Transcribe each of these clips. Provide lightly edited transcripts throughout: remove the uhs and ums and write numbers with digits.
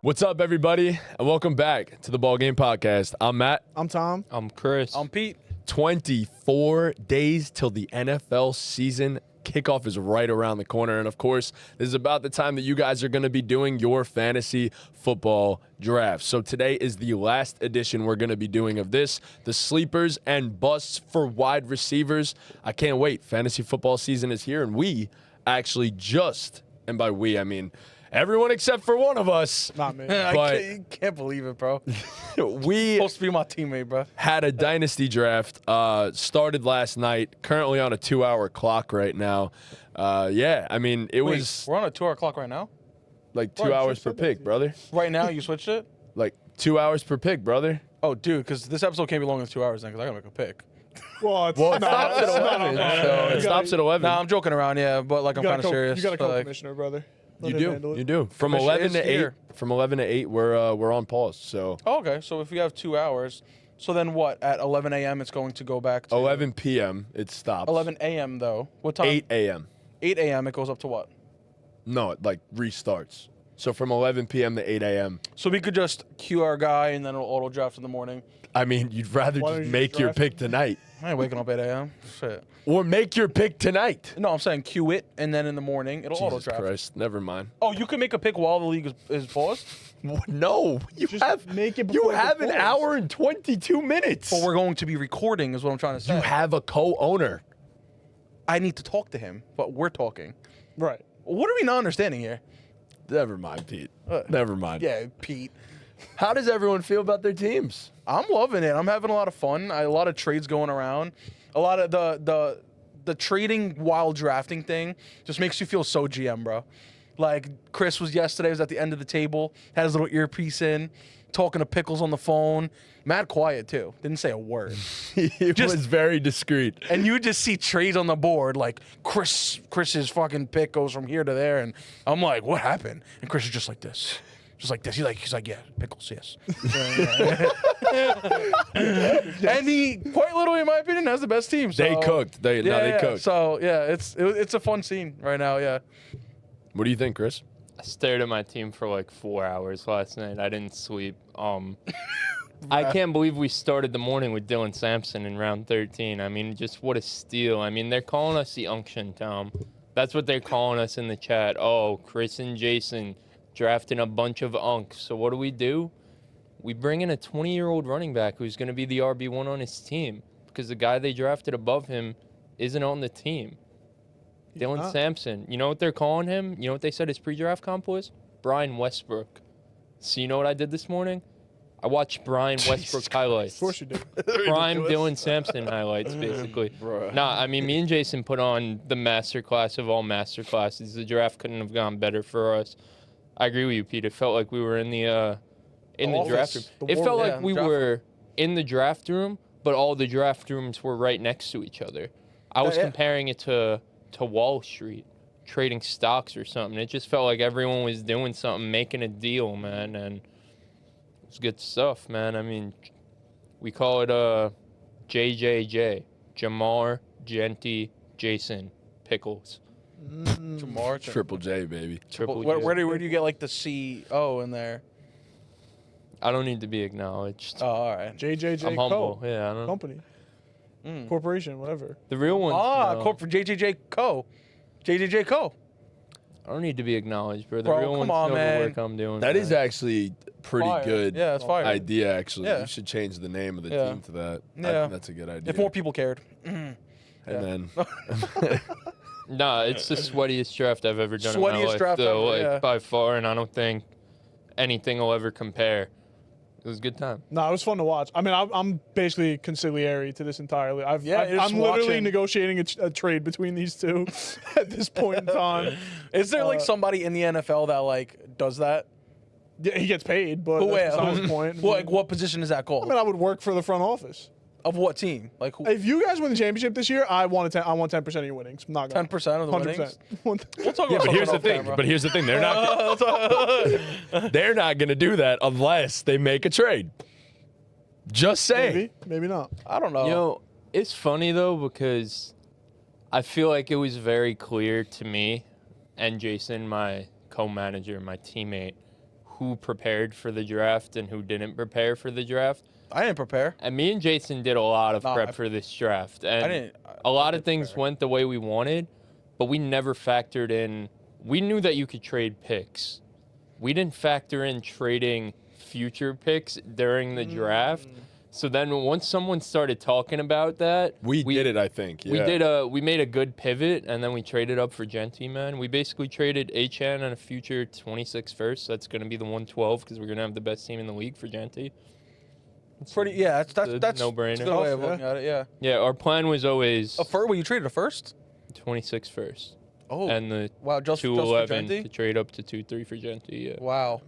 What's up, everybody, and welcome back to the BallGame Podcast. I'm Matt. I'm Tom. I'm Chris. I'm Pete. 24 days till the NFL season kickoff is right around the corner. And, of course, this is about the time that you guys are going to be doing your fantasy football draft. So today is the last edition we're going to be doing of this, the sleepers and busts for wide receivers. I can't wait. Fantasy football season is here, and we actually just, and by we, I mean everyone except for one of us. Not me. I can't believe it, bro. We Supposed to be my teammate, bro. had a dynasty draft, started last night, currently on a 2-hour clock right now. Yeah, I mean, it was We're on a 2-hour clock right now? like 2 Bro, you hours just per said that, pick, dude. brother. Right now, you switched it? Like 2 hours per pick, brother. Oh, dude, because this episode can't be longer than 2 hours then, because I got to make a pick. Well, it's Well, it not- stops at it's not 11, on so there. it stops at 11. Nah, I'm joking around, yeah, but like I'm You got kind of serious. You got a but, like, co-commissioner, brother. Let You him do, handle it. you do. From Commissioner 11 is to 8, here. from 11 to 8, we're on pause. So Oh, okay, so if we have 2 hours, so then what? At 11 a.m., it's going to go back to 11 p.m. it stops. 11 a.m. though. What time? 8 a.m. 8 a.m. It goes up to what? No, it like restarts. So from 11 p.m. to 8 a.m. So we could just cue our guy and then it'll auto draft in the morning. I mean, you'd rather Why don't just you make just your draft pick tonight. I ain't waking up 8 a.m. Shit. Or make your pick tonight. No, I'm saying cue it and then in the morning it'll auto Jesus draft. Christ, never mind. Oh, you can make a pick while the league is paused? No, you Just have make it you before it have an goes. hour and 22 minutes. But we're going to be recording is what I'm trying to say. You have a co-owner. I need to talk to him, but we're talking. Right. What are we not understanding here? Never mind, Pete. Never mind. Yeah, Pete. How does everyone feel about their teams? I'm loving it. I'm having a lot of fun. A lot of trades going around. A lot of the trading while drafting thing just makes you feel so GM, bro. Like Chris was yesterday, was at the end of the table, had his little earpiece in, talking to Pickles on the phone. Mad quiet too. Didn't say a word. He was very discreet. And you would just see trades on the board, like Chris's fucking pick goes from here to there, and I'm like, what happened? And Chris is just like this. Just like this. He's like, yeah, Pickles, yes. And he, quite literally, in my opinion, has the best team. So, They cooked. They cooked. So yeah, it's a fun scene right now. Yeah. What do you think, Chris? I stared at my team for like 4 hours last night. I didn't sleep. I can't believe we started the morning with Dylan Sampson in round 13. I mean, just what a steal. I mean, they're calling us the unction, Tom. That's what they're calling us in the chat. Oh, Chris and Jason drafting a bunch of unks. So what do? We bring in a 20-year-old running back who's going to be the RB1 on his team because the guy they drafted above him isn't on the team. Dylan Sampson. You know what they're calling him? You know what they said his pre-draft comp was? Brian Westbrook. So you know what I did this morning? I watched Brian Westbrook highlights. Of course you did. Prime Dylan Sampson highlights, basically. Nah, I mean, me and Jason put on the masterclass of all masterclasses. The draft couldn't have gone better for us. I agree with you, Pete. It felt like we were in the draft room. It felt like we were in the draft room, but all the draft rooms were right next to each other. I was comparing it to Wall Street, trading stocks or something. It just felt like everyone was doing something, making a deal, man, and it was good stuff, man. I mean, we call it JJJ, Jamar, Genty, Jason, Pickles. Jamar. Triple J, baby. Triple J. Where do you get like the CO in there? I don't need to be acknowledged. Oh, all right. JJJ I'm humble. Co. Yeah, I don't. Company. Corporation, whatever. The real ones. For JJJ Co. JJJ Co. I don't need to be acknowledged, bro. The Bro, real come ones on, know man. the work I'm doing. That is man. actually pretty Fire. good Yeah, it's fire. idea, actually. Yeah. You should change the name of the Yeah. team to that. I Yeah. think that's a good idea. If more people cared. And then Nah, it's the sweatiest draft I've ever done in my Sweatiest life, draft though, ever, yeah. by far, and I don't think anything will ever compare. It was a good time. No, it was fun to watch. I mean, I'm basically consigliere to this entirely. you're just I'm literally watching. negotiating a trade between these two at this point in time. Is there like somebody in the NFL that like does that? Yeah, he gets paid, but that's besides the point. What position is that I called? mean, I would work for the front office. Of what team? Like who? If you guys win the championship this year, I want 10% of your winnings. I'm not gonna. 10% of the winnings. 100%. We'll talk yeah, about but here's the something thing. off camera. But here's the thing. They're not going to do that unless they make a trade. Just saying. Maybe not. I don't know. You know, it's funny, though, because I feel like it was very clear to me and Jason, my co-manager, my teammate, who prepared for the draft and who didn't prepare for the draft. I didn't prepare. And me and Jason did a lot of No, prep for this draft. And a I lot of didn't things prepare. went the way we wanted, but we never factored in. We knew that you could trade picks. We didn't factor in trading future picks during the draft. So then once someone started talking about that, We did it, I think. we Yeah. we made a good pivot, and then we traded up for Genty, man. We basically traded HN and a future 26 first. That's going to be the 112 because we're going to have the best team in the league for Genty. That's a no-brainer. That's a good way of looking at it. Yeah. Yeah, our plan was always Well, you traded a first. 26 first. Oh. And the Wow. Just for 211 Genty? to trade up to 2-3 for Genty, yeah. Wow.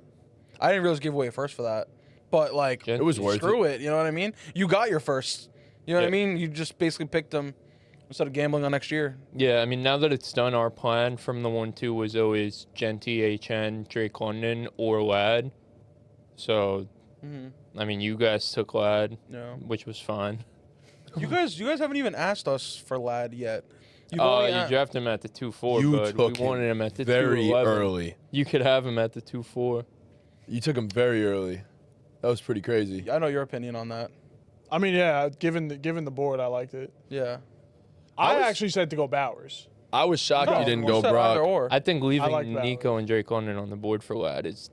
I didn't realize give away a first for that. But like, Genty. It was worth screw it. You know what I mean? You got your first. You know what I Yeah. mean? You just basically picked them instead of gambling on next year. Yeah, I mean, now that it's done, our plan from the 1-2 was always Genty, HN, Drake London, or Lad. So, I mean, you guys took Lad, Yeah. which was fine. You guys haven't even asked us for Lad yet. You've only You drafted him at the 2-4, You but took we wanted him at the very 2-11. early. You could have him at the 2-4. You took him very early. That was pretty crazy. I know your opinion on that. I mean, yeah, given the board, I liked it. Yeah. I was- actually said to go Bowers. I was shocked you didn't we go said either Brock. or. I think leaving like Bauer. Nico and Drake London on the board for Lad is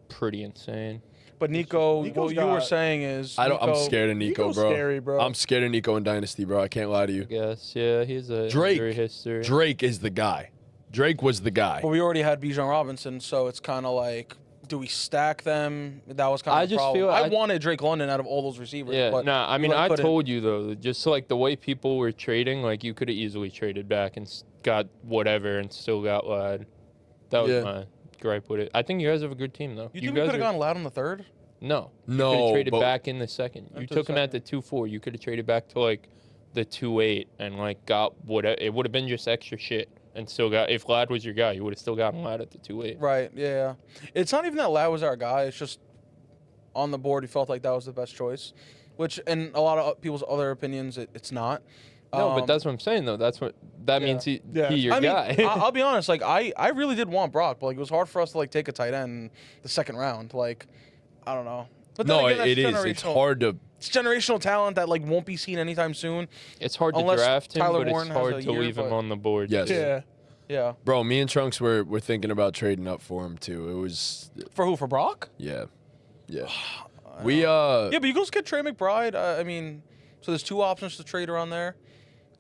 pretty insane. But Nico, Nico's what you were got- saying is I'm Nico- scared of Nico, Nico's bro. scary, bro. I'm scared of Nico in Dynasty, bro. I can't lie to I you. guess, yeah, he's a Drake. injury history. Drake is the guy. Drake was the guy. But we already had Bijan Robinson, so it's kind of like, do we stack them? That was kind I of the just problem. feel- I I- wanted Drake London out of all those receivers. Yeah, but nah, I mean, we I couldn't. told you, though, just like the way people were trading, like, you could have easily traded back and got whatever and still got Lad. That was Yeah. my gripe with it. I think you guys have a good team, though. You think we could have gone loud on the third? No. You could No, have traded but back in the second. You Into the took him at the 2-4. You could have traded back to, like, the 2-8 and, like, got whatever. It would have been just extra shit and still got, if Lad was your guy, you would have still gotten Lad at the 2-8. Right, yeah. It's not even that Lad was our guy. It's just on the board, he felt like that was the best choice, which in a lot of people's other opinions, it's not. No, but that's what I'm saying, though. That means he your I mean, guy. I'll be honest. Like, I really did want Brock, but like, it was hard for us to like take a tight end in the second round. Like, I don't know. But then No, again, that's it is. It's generational- hard to. It's generational talent that like won't be seen anytime soon. It's hard to Unless draft him, Tyler but Warren it's has hard a to year, leave him but- on the board. Yes. Yeah. Yeah. Bro, me and Trunks were thinking about trading up for him too. It was, For who? For Brock? yeah. Yeah, but you but you go get Trey McBride. I mean, so there's two options to trade around there.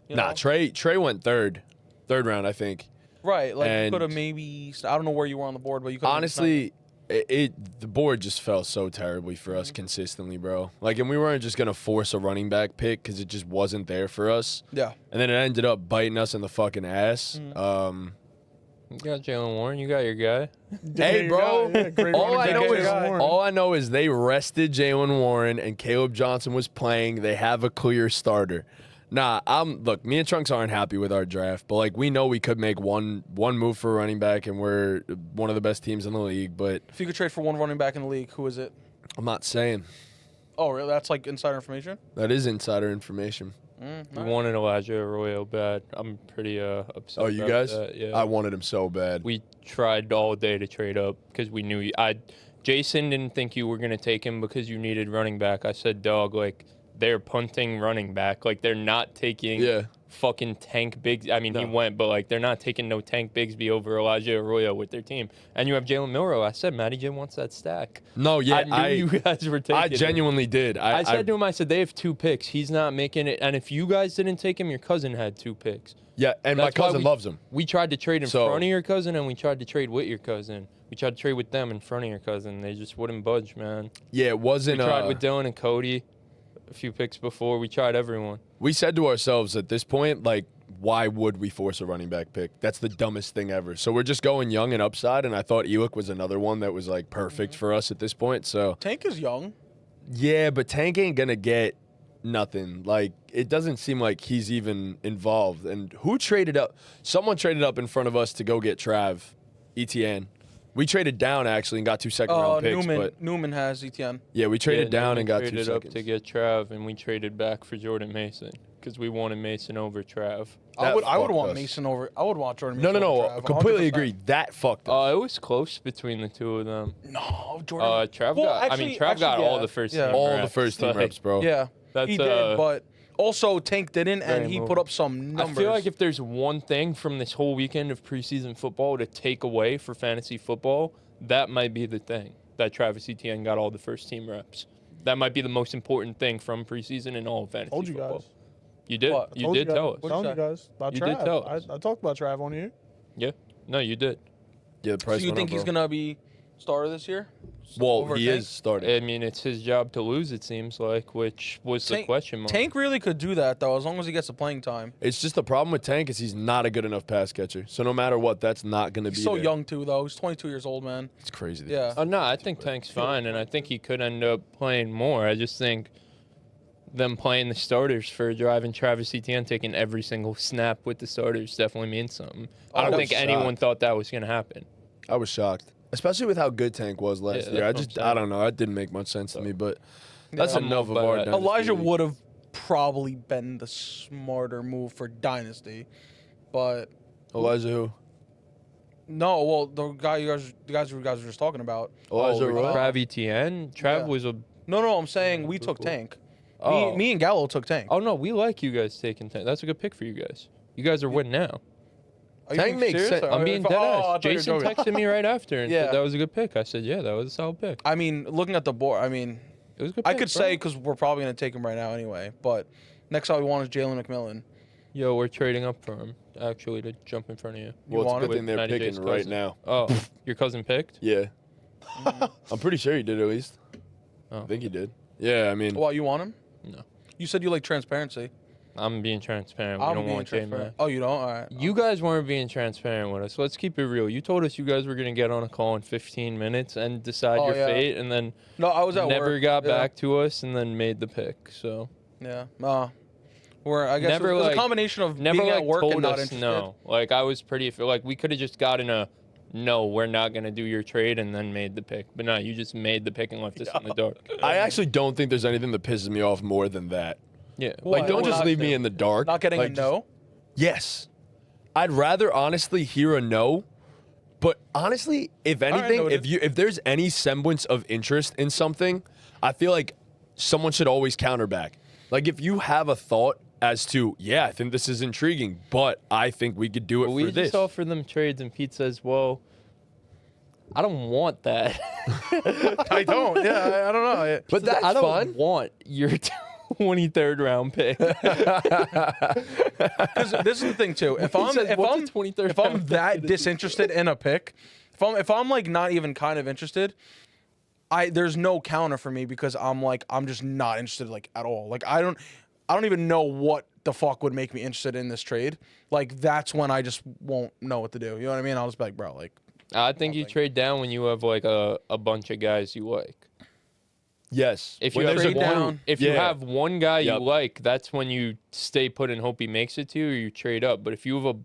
You Nah, know? Trey went third round, I think. Right. Like, you and- could have maybe. I don't know where you were on the board, but you could. Honestly, the board just fell so terribly for us consistently, bro. Like, and we weren't just gonna force a running back pick because it just wasn't there for us. Yeah. And then it ended up biting us in the fucking ass. You got Jalen Warren. You got your guy. Hey, bro. Great All I running know back, is Jalen Warren. all I know is they rested Jalen Warren and Caleb Johnson was playing. They have a clear starter. Nah, look, me and Trunks aren't happy with our draft, but like we know we could make one move for a running back and we're one of the best teams in the league, but If you could trade for one running back in the league, who is it? I'm not saying. Oh, really? That's like insider information. That is insider information. We wanted Elijah Arroyo bad. I'm pretty upset. Oh, you about guys? that, yeah. I wanted him so bad. We tried all day to trade up because we knew Jason didn't think you were gonna take him because you needed running back. I said, dog, like they're punting running back. Like they're not taking fucking Tank Bigsby. I mean, he went, but like they're not taking no Tank Bigsby over Elijah Arroyo with their team. And you have Jalen Milrow. I said, Matty J wants that stack. No, yeah, I knew you guys were taking I him. genuinely did. I said to him, I said, they have 2 picks. He's not making it. And if you guys didn't take him, your cousin had 2 picks. yeah, and That's my why cousin loves him. We tried to trade in So- front of your cousin, and we tried to trade with your cousin. We tried to trade with them in front of your cousin. They just wouldn't budge, man. Yeah, it We wasn't. tried with Dylan and Cody a few picks before. We tried everyone. We said to ourselves at this point, like, why would we force a running back pick? That's the dumbest thing ever. So we're just going young and upside, and I thought Elick was another one that was like perfect for us at this point. So Tank is young. yeah, but Tank ain't gonna get nothing. Like, it doesn't seem like he's even involved. And who traded up? Someone traded up in front of us to go get Trav Etienne. We traded down actually and got 2 second-round picks. But Newman has Etienne. yeah, we traded Yeah, down Newman and got 2 traded seconds. up to get Trav, and we traded back for Jordan Mason because we wanted Mason over Trav. I would fucked want us. Mason over. I would want Jordan No, Mason over Trav, completely 100%. agree. That fucked us. It was close between the two of them. No, Jordan. Trav Well, got. actually- Trav got actually, all yeah. the first Yeah. team All the reps. first team Like, reps, bro. Yeah, That's, he did, but also Tank didn't, and very he moving. put up some numbers. I feel like if there's one thing from this whole weekend of preseason football to take away for fantasy football, that might be the thing. That Travis Etienne got all the first team reps. That might be the most important thing from preseason in all of fantasy Told you football. guys. You did. What? You did tell us. What'd Telling you you say? guys about You Trav. did tell us. I talked about Trav on you. Yeah. No, you did. Yeah, the So price you went think up, he's bro. gonna be starter this year? Well, over he Tank? is starting. I mean, it's his job to lose, it seems like, which was the question mark. Tank really could do that though, as long as he gets the playing time. It's just the problem with Tank is he's not a good enough pass catcher. So no matter what, that's not going to be He's so there. young too, though. He's 22 years old, man. It's crazy. Yeah. No, I think Tank's fine, and I think he could end up playing more. I just think them playing the starters for driving Travis Etienne taking every single snap with the starters definitely means something. I don't was think anyone shocked. thought that was going to happen. I was shocked, especially with how good Tank was last Yeah, year. that's what I'm I saying. don't know. That didn't make much sense to me, but that's I'm enough of moved by our that. dynasty Elijah league. would have probably been the smarter move for Dynasty, but Elijah who? no. Well, the guys you guys were just talking about. Elijah Rowe? Trav Etienne? Trav Yeah. was a... No. I'm saying we took Tank. Oh. Me and Gallo took Tank. Oh, no, we like you guys taking Tank. That's a good pick for you guys. You guys are winning now. Are you Tank being makes serious, sense. or- I'm being dead I ass. thought you were Jason joking. texted me right after and Yeah. said that was a good pick. I said, yeah, that was a solid pick. I mean, looking at the board, I mean, It was a good I pick, could bro. say because we're probably gonna take him right now anyway. But next all we want is Jalen McMillan. Yo, we're trading up for him, actually, to jump in front of you. Well, it's a want good it? thing they're Matty picking J's right cousin. now. Oh, your cousin picked? Yeah. I'm pretty sure he did at least. Oh. I think he did. Yeah, I mean, Well, you want him? No. You said you like transparency. I'm being transparent. We I'm don't being want J-Man. transparent. Oh, you don't? All right. You guys weren't being transparent with us. Let's keep it real. You told us you guys were going to get on a call in 15 minutes and decide Oh, your yeah. fate, and then No, I was at never work. got Yeah. back to us and then made the pick. So Yeah. We're I guess Never, it was like- a combination of never being like at work told and not us interested. no. Like I was pretty like we could have just gotten a no, we're not going to do your trade and then made the pick. But no, you just made the pick and left us in the dark. I actually don't think there's anything that pisses me off more than that. Yeah. What? Like, don't What just not leave me to? in the dark. Not getting Like, a just- no. Yes. I'd rather honestly hear a no. But honestly, if anything, noted. if there's any semblance of interest in something, I feel like someone should always counter back. Like if you have a thought as to, yeah, I think this is intriguing, but I think we could do it But for we this. just offer them trades and Pete says, well, I don't want that. I don't. Yeah, I don't know. But that's I don't fun. want your 23rd round pick. Because this is the thing too. If I'm said, if "What's I'm a 23rd if I'm round that disinterested in a pick, if I'm like not even kind of interested, there's no counter for me because I'm just not interested like at all. Like I don't even know what the fuck would make me interested in this trade. Like that's when I just won't know what to do. You know what I mean? I'll just be like, bro, like I think you trade down when you have like a bunch of guys you like. Yes. If When you have there's a trade one, down- if you Yeah. have one guy Yep. you like, that's when you stay put and hope he makes it to you, or you trade up. But if you have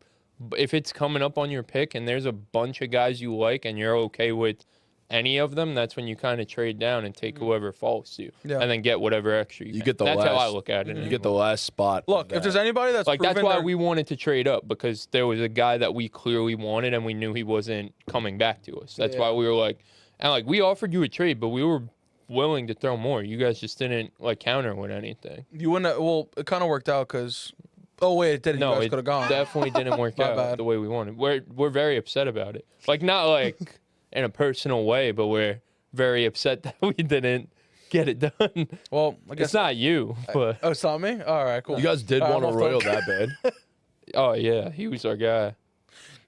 if it's coming up on your pick and there's a bunch of guys you like and you're okay with any of them, that's when you kind of trade down and take whoever falls to you, Yeah. and then get whatever extra you can. get the That's how I last- look at it. You get the last spot. of look, if there's that. anybody that's Like that's proven why their- we wanted to trade up, because there was a guy that we clearly wanted and we knew he wasn't coming back to us. That's Yeah. why we were like, and like we offered you a trade, but we were willing to throw more. You guys just didn't like counter with anything. you wouldn't. Well, it kind of worked out because. Oh wait, it didn't. No, you guys it could have gone. definitely didn't work My out bad. the way we wanted. We're very upset about it. Like not like in a personal way, but we're very upset that we didn't get it done. Well, I guess It's not you, but Oh, it's not me. All right, cool. You guys did All right, want a I'm off Royal the- that bad. oh yeah, he was our guy.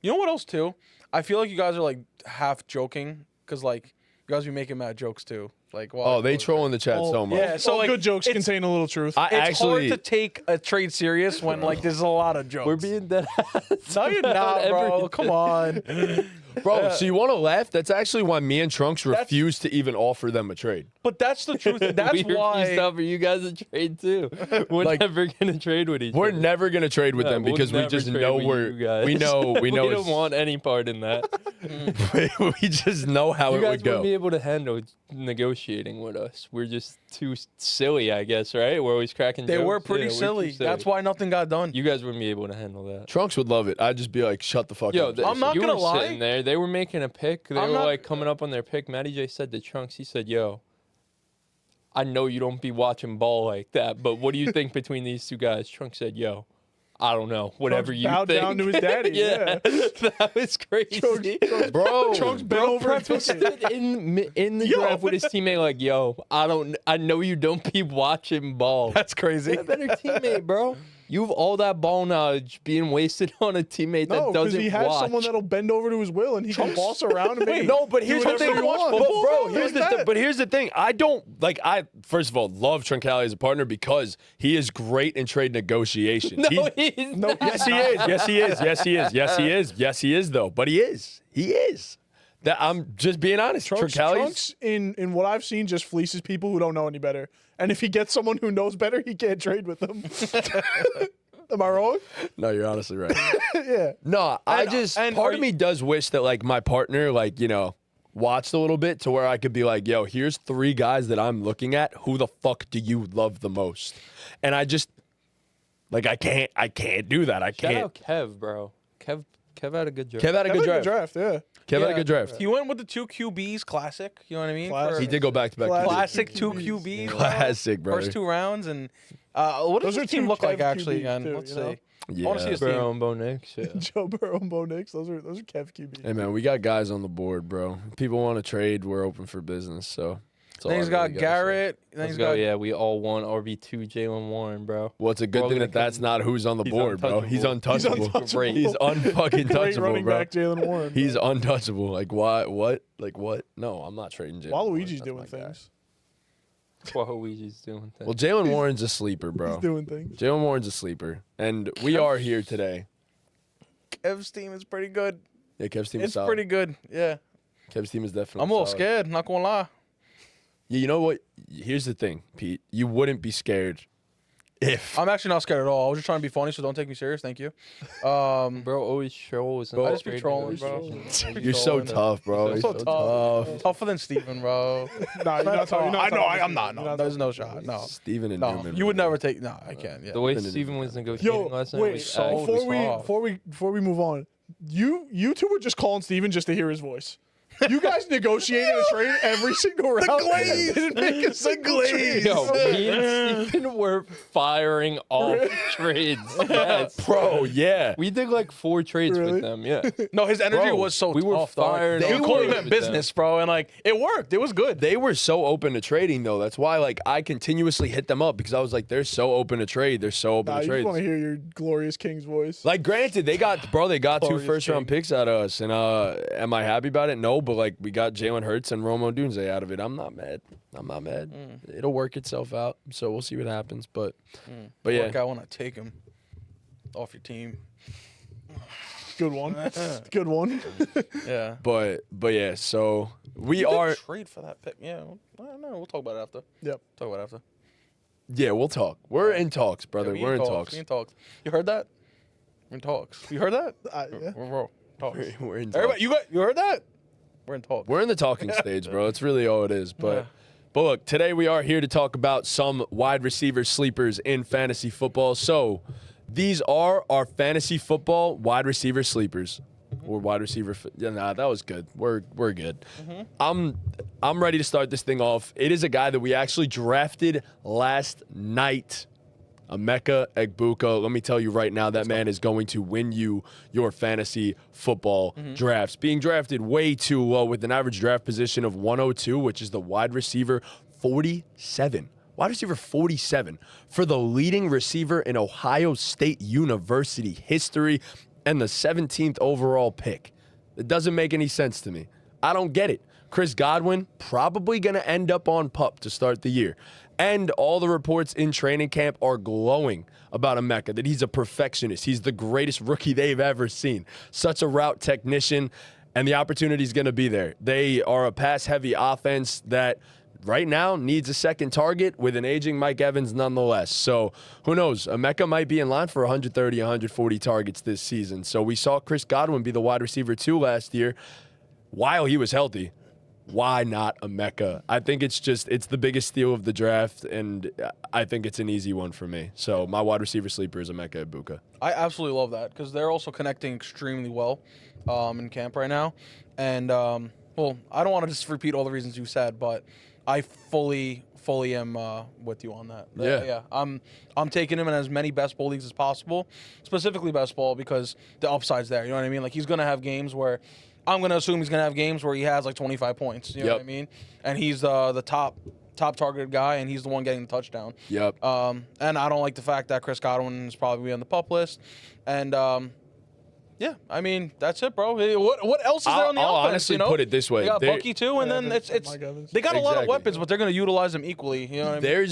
You know what else too? I feel like you guys are like half joking because like you guys be making mad jokes too. Like, well, Oh, they troll in the chat so much. yeah. So All like, good jokes it's- contain a little truth. I It's actually, hard to take a trade serious when like there's a lot of jokes. We're being dead ass. No, you're not, bro. everything. Come on. bro. So you want to laugh? That's actually why me and Trunks refused to even offer them a trade. But that's the truth. That's we refuse to why. offer you guys a trade too. We're Like, never gonna trade with each We're other. never gonna trade with No, them we'll because we never just trade know with you guys. we know we it's- don't want any part in that. we just know how You it guys would go. wouldn't be able to handle negotiating with us. We're just too silly, I guess, right? We're always cracking They jokes. were pretty Yeah, we're too silly. That's why nothing got done. You guys wouldn't be able to handle that. Trunks would love it. I'd just be like, shut the fuck Yo, up. I'm not you gonna were lie. sitting there. They were making a pick. They I'm were not- like coming up on their pick. Matty J said to Trunks, he said, "Yo, I know you don't be watching ball like that, but what do you think between these two guys?" Trunks said, "Yo, I don't know. Whatever you bowed think." down to his daddy, yeah. That was crazy. Bro, Trunks bent over and took Stood it. in the Yo. draft with his teammate like, "Yo, I know you don't be watching ball." That's crazy. Get a better teammate, bro. You have all that ball knowledge being wasted on a teammate No, that because doesn't he has watch. someone that'll bend over to his will and he can boss around and make No, but here's the whatever thing. he wants. But bro, Like that. but here's the thing. I don't like. I first of all love Troncali as a partner because he is great in trade negotiations. No, He's- he's No, not. yes, he is. Yes, he is. Yes, he is. Yes, he is. Yes, he is. Though, but he is. He is. That I'm just being honest. Trunks in what I've seen just fleeces people who don't know any better. And if he gets someone who knows better, he can't trade with them. Am I wrong? No, you're honestly right. Yeah. No, I just and part are of me does wish that like my partner watched a little bit to where I could be like, yo, here's 3 guys that I'm looking at. Who the fuck do you love the most? And I just like I can't do that. I Shout can't. out Kev, bro. Kev had a good job. Kev had a good draft. Yeah. Kev had a good draft. He went with the 2 QBs, classic. You know what I mean? Classic. He did go back to back. Classic. Classic 2 QBs. QBs. bro. Classic, brother. First 2 rounds, and what does Those are this team 2 look like Kev actually? QBs Again, too, let's you know? see. I want to see his team. Bro and Bo Nix. Yeah. Joe Burrow and Bo Nix. Those are Kev QB. Hey man, we got guys on the board, bro. If people want to trade, we're open for business. So that's all Then he's I got really gotta say. Garrett. Then Let's he's go. got Yeah, we all want RB2 Jalen Warren, bro. Well, it's a good We're all thing gonna that that's come- not who's on the He's board, bro. He's untouchable. untouchable. He's unfucking Great touchable, running bro. back Jalen Warren. He's untouchable. Like what? Like what? No, I'm not trading Jalen. Warren. Waluigi's That's doing my guy. things. Waluigi's doing things. Well, Jalen Warren's a sleeper, bro. He's doing things. Jalen Warren's a sleeper, and we are here today. Kev's team is pretty good. Yeah, Kev's team is It's solid. pretty good. Yeah. Kev's team is definitely. I'm a little solid. scared, not gonna lie. Yeah, you know what? Here's the thing, Pete. You wouldn't be scared if. I'm actually not scared at all. I was just trying to be funny, so don't take me serious. Thank you. Bro always trolls. I just be trolling, bro. You're so trolling. tough, bro. You're So so tough. tough. Tougher than Steven, bro. Nah, you're not talking. I know, I'm not. You're No, there's no shot. No. Steven and No, Newman. you would never take. No, I can't. Yeah. The way Definitive. Steven was negotiating Yo, last night wait. was so actually Before we move on, you two were just calling Steven just to hear his voice. You guys negotiated a trade every single round. glaze. Didn't make a single trade. Yo, me and Steven were firing off trades. Yes. Bro, yeah. We did like 4 trades Really? with them. Yeah. No, his energy Bro, was so we were tough, dog. firing They off called him trades at with business, bro, and like it worked. It was good. They were so open to trading, though. That's why, like, I continuously hit them up because I was like, they're so open to trade. They're so open Nah, to you trade. just want to hear your glorious King's voice. Like, granted, they got 2 Glorious first-round king. picks out of us, and am I happy about it? No, but like, we got Jalen Hurts and Romo Dunze out of it. I'm not mad. It'll work itself out. So we'll see what happens. But yeah, Work out when I take him off your team. Good one. Good one. Yeah. but yeah. So we You could are. trade for that pick. Yeah. I don't know. We'll talk about it after. Yep. Talk about it after. Yeah, we'll talk. We're in talks, brother. Yeah, We're in talks. We in talks. You heard that? We're in talks. You heard that? Yeah. We're talks. We're in talks. Everybody, you heard that? We're in talks. We're in the talking stage, bro. It's really all it is. But Yeah. but look, today we are here to talk about some wide receiver sleepers in fantasy football. So these are our fantasy football wide receiver sleepers. Or wide receiver. That was good. We're good. I'm ready to start this thing off. It is a guy that we actually drafted last night. Emeka Egbuka. Let me tell you right now, that man is going to win you your fantasy football drafts. Being drafted way too low with an average draft position of 102, which is the wide receiver 47. Wide receiver 47 for the leading receiver in Ohio State University history and the 17th overall pick. It doesn't make any sense to me. I don't get it. Chris Godwin probably going to end up on PUP to start the year. And all the reports in training camp are glowing about Emeka, that he's a perfectionist. He's the greatest rookie they've ever seen. Such a route technician, and the opportunity's going to be there. They are a pass-heavy offense that right now needs a second target with an aging Mike Evans nonetheless. So who knows? Emeka might be in line for 130, 140 targets this season. So we saw Chris Godwin be the wide receiver 2 last year while he was healthy. why not Emeka? I think it's the biggest steal of the draft, and I think it's an easy one for me. So my wide receiver sleeper is Emeka Egbuka. I absolutely love that because they're also connecting extremely well in camp right now. And, well, I don't want to just repeat all the reasons you said, but I fully am with you on that. Yeah. I'm taking him in as many best ball leagues as possible, specifically best ball because the upside's there. You know what I mean? Like, he's going to have games where I'm going to assume he's going to have games where he has like 25 points. You know what I mean? And he's the top targeted guy, and he's the one getting the touchdown. Yep. And I don't like the fact that Chris Godwin is probably on the PUP list. And yeah, I mean, that's it, bro. What else is there on the I'll offense? honestly You know? put it this way. They got Bucky too, and then it's they got a lot of weapons, but they're going to utilize them equally. You know what I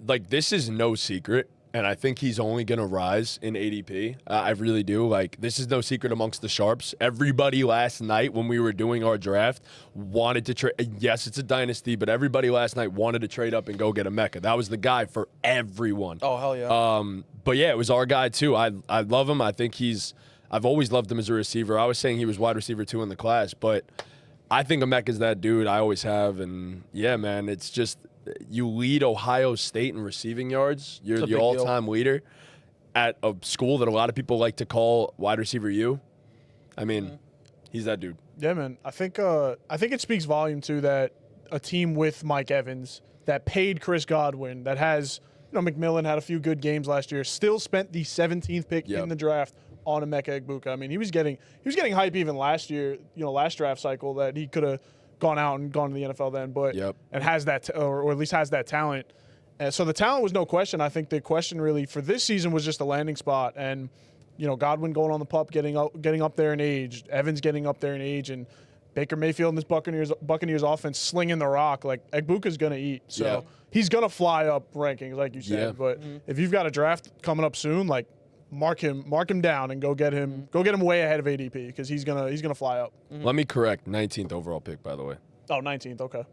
mean? This is no secret, and I think he's only going to rise in ADP. I really do. Like, this is no secret amongst the sharps. Everybody last night when we were doing our draft wanted to trade. Yes, it's a dynasty, but everybody last night wanted to trade up and go get Emeka. That was the guy for everyone. Oh, hell yeah. But yeah, it was our guy too. I love him. I think I've always loved him as a receiver. I was saying he was wide receiver 2 in the class, but I think Emeka's that dude. I always have. And yeah, man, it's just you lead Ohio State in receiving yards. You're the all-time leader at a school that a lot of people like to call wide receiver U. I mean, he's that dude. Yeah, man. I think it speaks volume too that a team with Mike Evans that paid Chris Godwin, that has, McMillan had a few good games last year, still spent the 17th pick in the draft on Emeka Egbuka. I mean, he was getting hype even last year, last draft cycle, that he could have gone out and gone to the NFL then, but and has that or at least has that talent. And so the talent was no question. I think the question really for this season was just a landing spot, and Godwin going on the PUP, getting up there in age, Evans getting up there in age, and Baker Mayfield and this Buccaneers offense slinging the rock. Like, Egbuka's gonna eat, so he's gonna fly up rankings, like you said. Yeah. But if you've got a draft coming up soon, like, mark him down and go get him way ahead of ADP because he's gonna fly up. Let me correct, 19th overall pick, by the way. Oh, 19th, okay.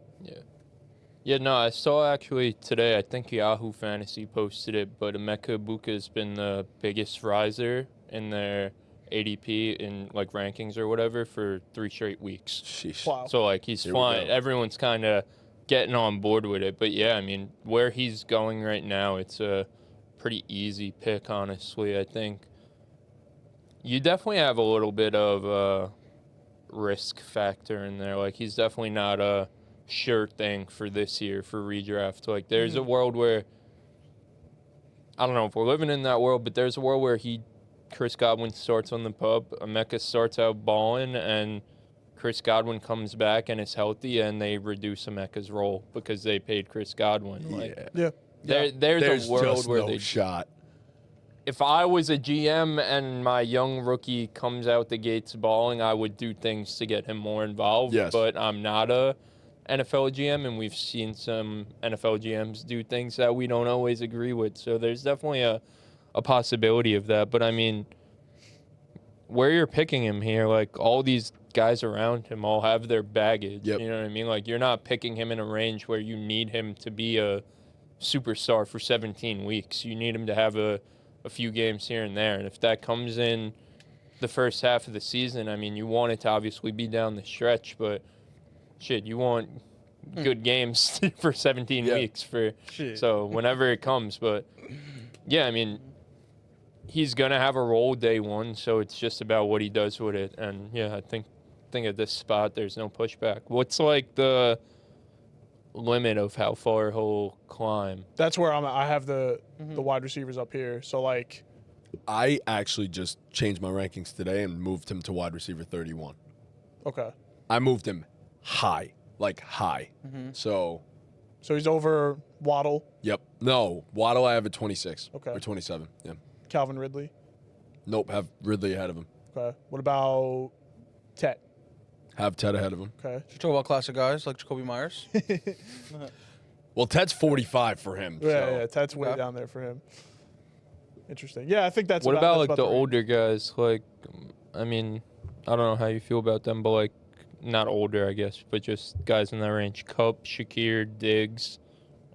Yeah, no, I saw actually today, I think Yahoo Fantasy posted it, but Emeka Egbuka has been the biggest riser in their ADP in like rankings or whatever for 3 straight weeks. Sheesh. Wow. So like he's flying. Everyone's kind of getting on board with it. But yeah, I mean, where he's going right now, it's a pretty easy pick, honestly. I think you definitely have a little bit of a risk factor in there. Like, he's definitely not a sure thing for this year for redraft. Like, there's a world where, I don't know if we're living in that world, but there's a world where Chris Godwin starts on the PUP, Emeka starts out balling, and Chris Godwin comes back and is healthy, and they reduce Emeka's role because they paid Chris Godwin. Like, there's a world just where no shot. If I was a GM and my young rookie comes out the gates balling, I would do things to get him more involved. Yes. But I'm not a NFL GM, and we've seen some NFL GMs do things that we don't always agree with. So there's definitely a possibility of that. But, I mean, where you're picking him here, like, all these guys around him all have their baggage. Yep. You know what I mean? Like, you're not picking him in a range where you need him to be a superstar for 17 weeks. You need him to have a few games here and there. And if that comes in the first half of the season, I mean, you want it to obviously be down the stretch, but shit, you want good games for 17 weeks so whenever it comes. But yeah, I mean, he's gonna have a role day one, so it's just about what he does with it. And yeah, I think at this spot there's no pushback. What's like the limit of how far he'll climb? That's where I have the wide receivers up here. So, like, I actually just changed my rankings today and moved him to wide receiver 31. okay. I moved him high. So So he's over Waddle, yep. No, Waddle I have at 26 Okay. or 27. Yeah. Calvin Ridley. Nope, have Ridley ahead of him. Okay. What about Tet? Have Ted ahead of him. Okay. Should talk about classic guys like Jacoby Myers. Well, Ted's 45 for him. Yeah, Tet's way down there for him. Interesting. Yeah, I think that's What about that's like the range. older guys? Like, I mean, I don't know how you feel about them, but like, not older, I guess, but just guys in that range. Kupp, Shakir, Diggs,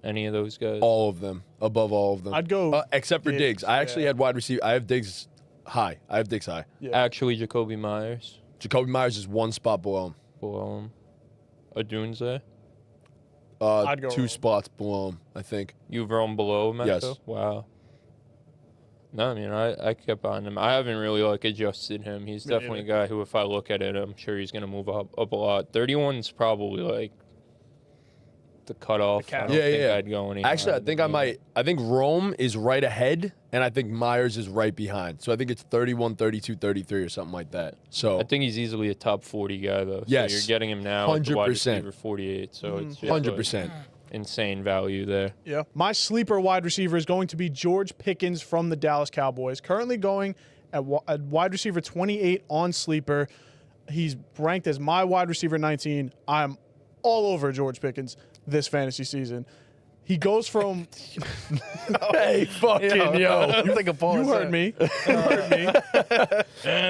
any of those guys. All of them, above all of them. I'd go except for Diggs. I actually had wide receiver. I have Diggs high. Actually, Jacoby Myers. Jacoby Myers is one spot below him. Well, Adunze? I'd go 2 Rome. spots below him, I think. You've Rome below Emeka? Yes. Wow. No, I mean, I kept on him. I haven't really, adjusted him. He's Me definitely a guy who, if I look at it, I'm sure he's going to move up a lot. 31's probably, the cutoff. I don't think I'd go any Actually, I higher think than I that. might. I think Rome is right ahead, and I think Myers is right behind. So I think it's 31, 32, 33 or something like that. So I think he's easily a top 40 guy, though. Yes. So you're getting him now at the wide 100%. receiver 48, so it's just 100%. insane value there. Yeah. My sleeper wide receiver is going to be George Pickens from the Dallas Cowboys. Currently going at wide receiver 28 on sleeper. He's ranked as my wide receiver 19. I'm all over George Pickens this fantasy season. He goes from Hey, fucking yo. You heard me.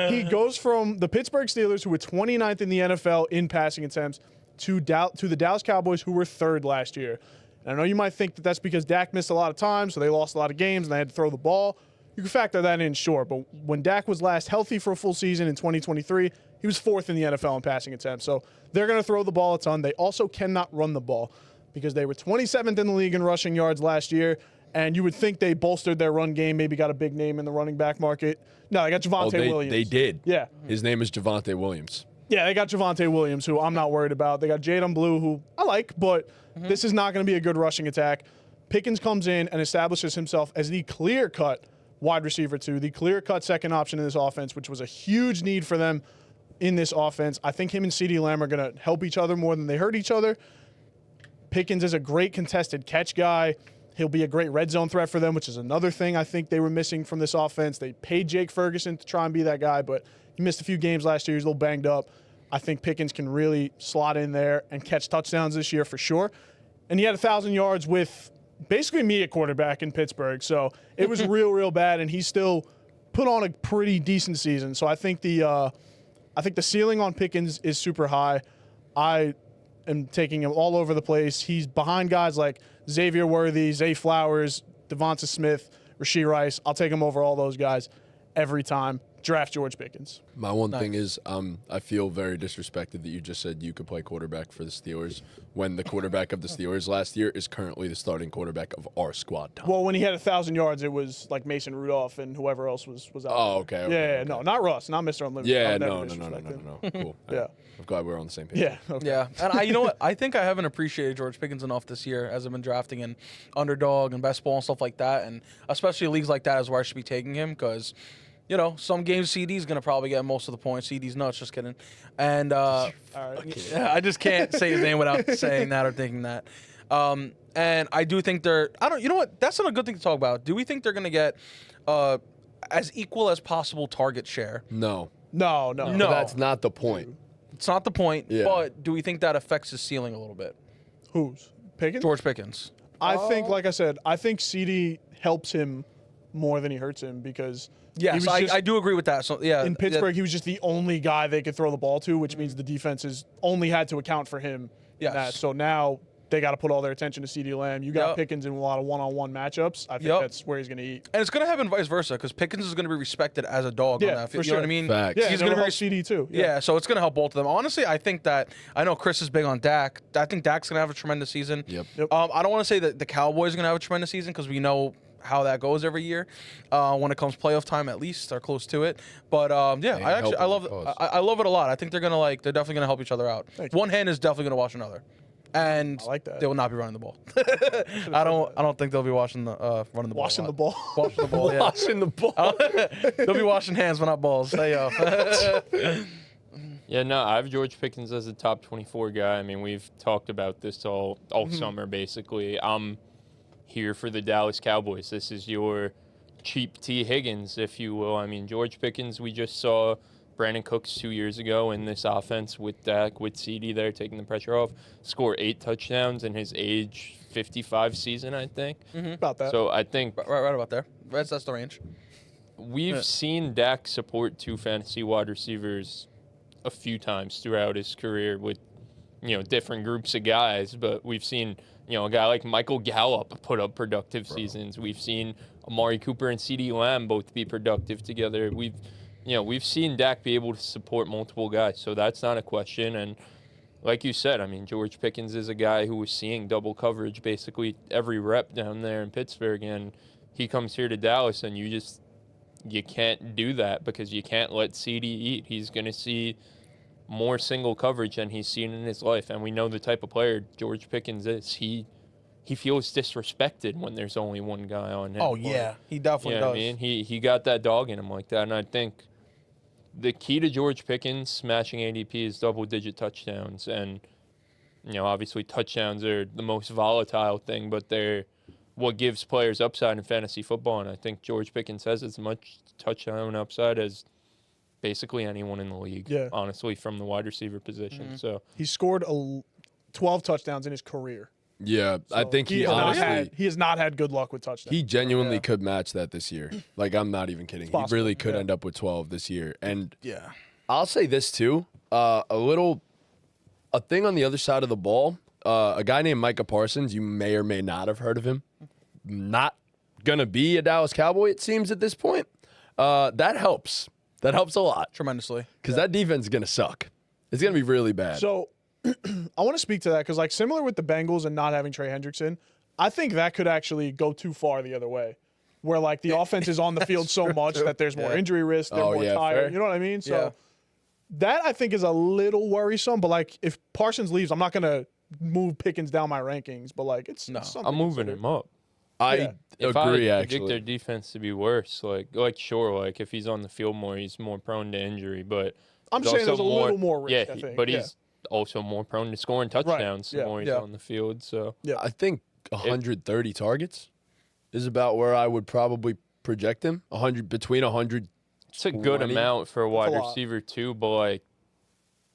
He goes from the Pittsburgh Steelers, who were 29th in the NFL in passing attempts, to the Dallas Cowboys, who were 3rd last year. And I know you might think that that's because Dak missed a lot of time, so they lost a lot of games and they had to throw the ball. You can factor that in, sure. But when Dak was last healthy for a full season in 2023, he was 4th in the NFL in passing attempts. So they're going to throw the ball a ton. They also cannot run the ball because they were 27th in the league in rushing yards last year. And you would think they bolstered their run game, maybe got a big name in the running back market. No, they got Javonte Williams. They did. Yeah. His name is Javonte Williams. Yeah, they got Javonte Williams, who I'm not worried about. They got Jadon Blue, who I like, but this is not going to be a good rushing attack. Pickens comes in and establishes himself as the clear-cut wide receiver 2, the clear-cut second option in this offense, which was a huge need for them in this offense. I think him and CeeDee Lamb are going to help each other more than they hurt each other. Pickens is a great contested catch guy. He'll be a great red zone threat for them, which is another thing I think they were missing from this offense. They paid Jake Ferguson to try and be that guy, but he missed a few games last year. He's a little banged up. I think Pickens can really slot in there and catch touchdowns this year for sure. And he had 1,000 yards with basically me at quarterback in Pittsburgh. So it was real bad, and he still put on a pretty decent season. So I think the ceiling on Pickens is super high. I am taking him all over the place. He's behind guys like Xavier Worthy, Zay Flowers, Devonta Smith, Rashee Rice. I'll take him over all those guys every time. Draft George Pickens. My one thing is I feel very disrespected that you just said you could play quarterback for the Steelers when the quarterback of the Steelers last year is currently the starting quarterback of our squad. Tom. Well, when he had 1,000 yards, it was like Mason Rudolph and whoever else was out Oh, there. okay. Yeah, no, not Russ, not Mr. Unlimited. Yeah, I'll never no. disrespect him. Cool. Yeah. I'm glad we're on the same page. Yeah. Okay. Yeah, and you know what? I think I haven't appreciated George Pickens enough this year as I've been drafting in underdog and best ball and stuff like that, and especially leagues like that is where I should be taking him because, you know, some games CD's gonna probably get most of the points. CD's nuts, just kidding. And All right. I just can't say his name without saying that or thinking that. And I do think you know what? That's not a good thing to talk about. Do we think they're gonna get as equal as possible target share? No. No. That's not the point. It's not the point, Yeah. but do we think that affects his ceiling a little bit? Who's? Pickens? George Pickens. I think, like I said, I think CD helps him more than he hurts him because Yes, I do agree with that. So yeah, in Pittsburgh, he was just the only guy they could throw the ball to, which means the defenses only had to account for him. Yes. in that. So now they got to put all their attention to CeeDee Lamb. You got Yep. Pickens in a lot of one-on-one matchups. I think Yep. that's where he's going to eat. And it's going to happen vice versa because Pickens is going to be respected as a dog Yeah, on that for field. You know sure. what I mean? Facts. Yeah, He's going going to to help CD too. Yeah, so it's going to help both of them. Honestly, I think that I know Chris is big on Dak. I think Dak's going to have a tremendous season. Yep. I don't want to say that the Cowboys are going to have a tremendous season because we know how that goes every year when it comes playoff time, at least or close to it. But yeah, They I help love the cause. I love it a lot. I think they're definitely going to help each other out. Thank you. One hand is definitely going to wash another. And I like that. they will not be running the ball. I don't think they'll be running the ball. Washing a the lot. ball. Washing the ball. Yeah. Washing the ball. They'll be washing hands, but not balls. Hey yo. Yeah, no, I have George Pickens as a top 24 guy. I mean, we've talked about this all summer, basically. I'm here for the Dallas Cowboys. This is your cheap T. Higgins, if you will. I mean, George Pickens, we just saw Brandon Cooks 2 years ago in this offense with Dak, with CD there, taking the pressure off, score 8 touchdowns in his age 55 season, I think. About that. So I think right about there. That's the range. we've seen Dak support 2 fantasy wide receivers a few times throughout his career with, different groups of guys, but we've seen, a guy like Michael Gallup put up productive seasons. We've seen Amari Cooper and CeeDee Lamb both be productive together. We've seen Dak be able to support multiple guys, so that's not a question. And like you said, I mean, George Pickens is a guy who was seeing double coverage basically every rep down there in Pittsburgh, and he comes here to Dallas, and you can't do that because you can't let CD eat. He's going to see more single coverage than he's seen in his life, and we know the type of player George Pickens is. He feels disrespected when there's only one guy on him. Oh, yeah. He definitely does. I mean, he got that dog in him like that, and I think the key to George Pickens smashing ADP is double-digit touchdowns, and obviously touchdowns are the most volatile thing, but they're what gives players upside in fantasy football, and I think George Pickens has as much touchdown upside as basically anyone in the league, honestly, from the wide receiver position. So he scored 12 touchdowns in his career. Yeah, so I think he has not had good luck with touchdowns. He genuinely could match that this year. Like, I'm not even kidding. He really could end up with 12 this year. And I'll say this too, a thing on the other side of the ball, a guy named Micah Parsons, you may or may not have heard of him. Not going to be a Dallas Cowboy, it seems, at this point. That helps. That helps a lot. Tremendously. Because that defense is going to suck. It's going to be really bad. So I want to speak to that because, like, similar with the Bengals and not having Trey Hendrickson, I think that could actually go too far the other way, where, like, the offense is on the field so much that there's more injury risk, they're more tired. Fair. You know what I mean? So that, I think, is a little worrisome. But, like, if Parsons leaves, I'm not going to move Pickens down my rankings. But, like, it's something. I'm moving him up. I agree, I predict their defense to be worse, like if he's on the field more, he's more prone to injury. But I'm saying there's a little more risk. I think. But he's also more prone to scoring touchdowns the more he's on the field. So I think 130 targets is about where I would probably project him. Between 100. It's a good amount for a wide receiver too, but like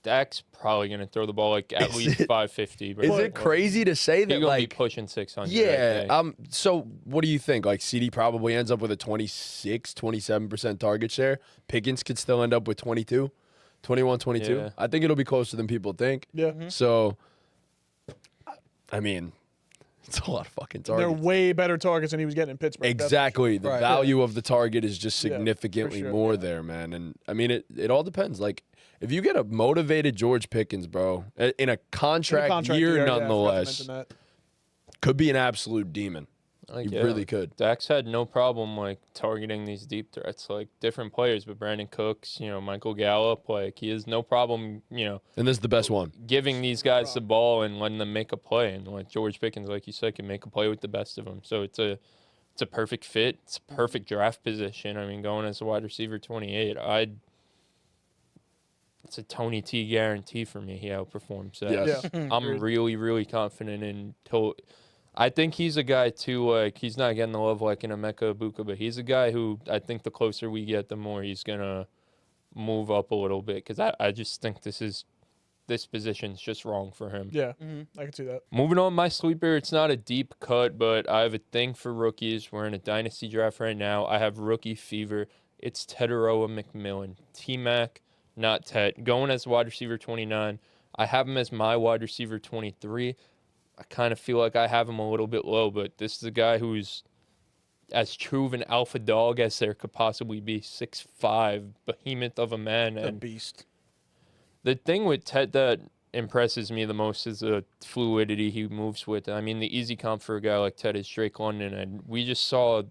Dak's probably going to throw the ball like at least 550. Is it crazy to say that, like, be pushing 600? Yeah. So what do you think? Like, CD probably ends up with a 27% target share. Pickens could still end up with 22, 21, 22. Yeah. I think it'll be closer than people think. Yeah. Mm-hmm. So, I mean, it's a lot of fucking targets. They're way better targets than he was getting in Pittsburgh. Exactly. The value of the target is just significantly more there, man. And, I mean, it all depends. Like, if you get a motivated George Pickens, bro, in a contract year nonetheless, could be an absolute demon. Really could. Dak's had no problem, like, targeting these deep threats, like, different players, but Brandon Cooks, Michael Gallup, like, he has no problem, And this is the best one. Giving these guys the ball and letting them make a play. And, like, George Pickens, like you said, can make a play with the best of them. So it's a perfect fit. It's a perfect draft position. I mean, going as a wide receiver 28, it's a Tony T guarantee for me. He outperforms that. Yes. I'm really, really confident in I think he's a guy, too, like, he's not getting the love like an Emeka, Egbuka, but he's a guy who I think the closer we get, the more he's going to move up a little bit, because I just think this position's just wrong for him. Yeah, I can see that. Moving on, my sleeper, it's not a deep cut, but I have a thing for rookies. We're in a dynasty draft right now. I have rookie fever. It's Tetairoa McMillan. T-Mac, not Tet. Going as wide receiver 29. I have him as my wide receiver 23. I kind of feel like I have him a little bit low, but this is a guy who's as true of an alpha dog as there could possibly be. 6'5", behemoth of a man. A beast. The thing with Tet that impresses me the most is the fluidity he moves with. I mean, the easy comp for a guy like Tet is Drake London, and we just saw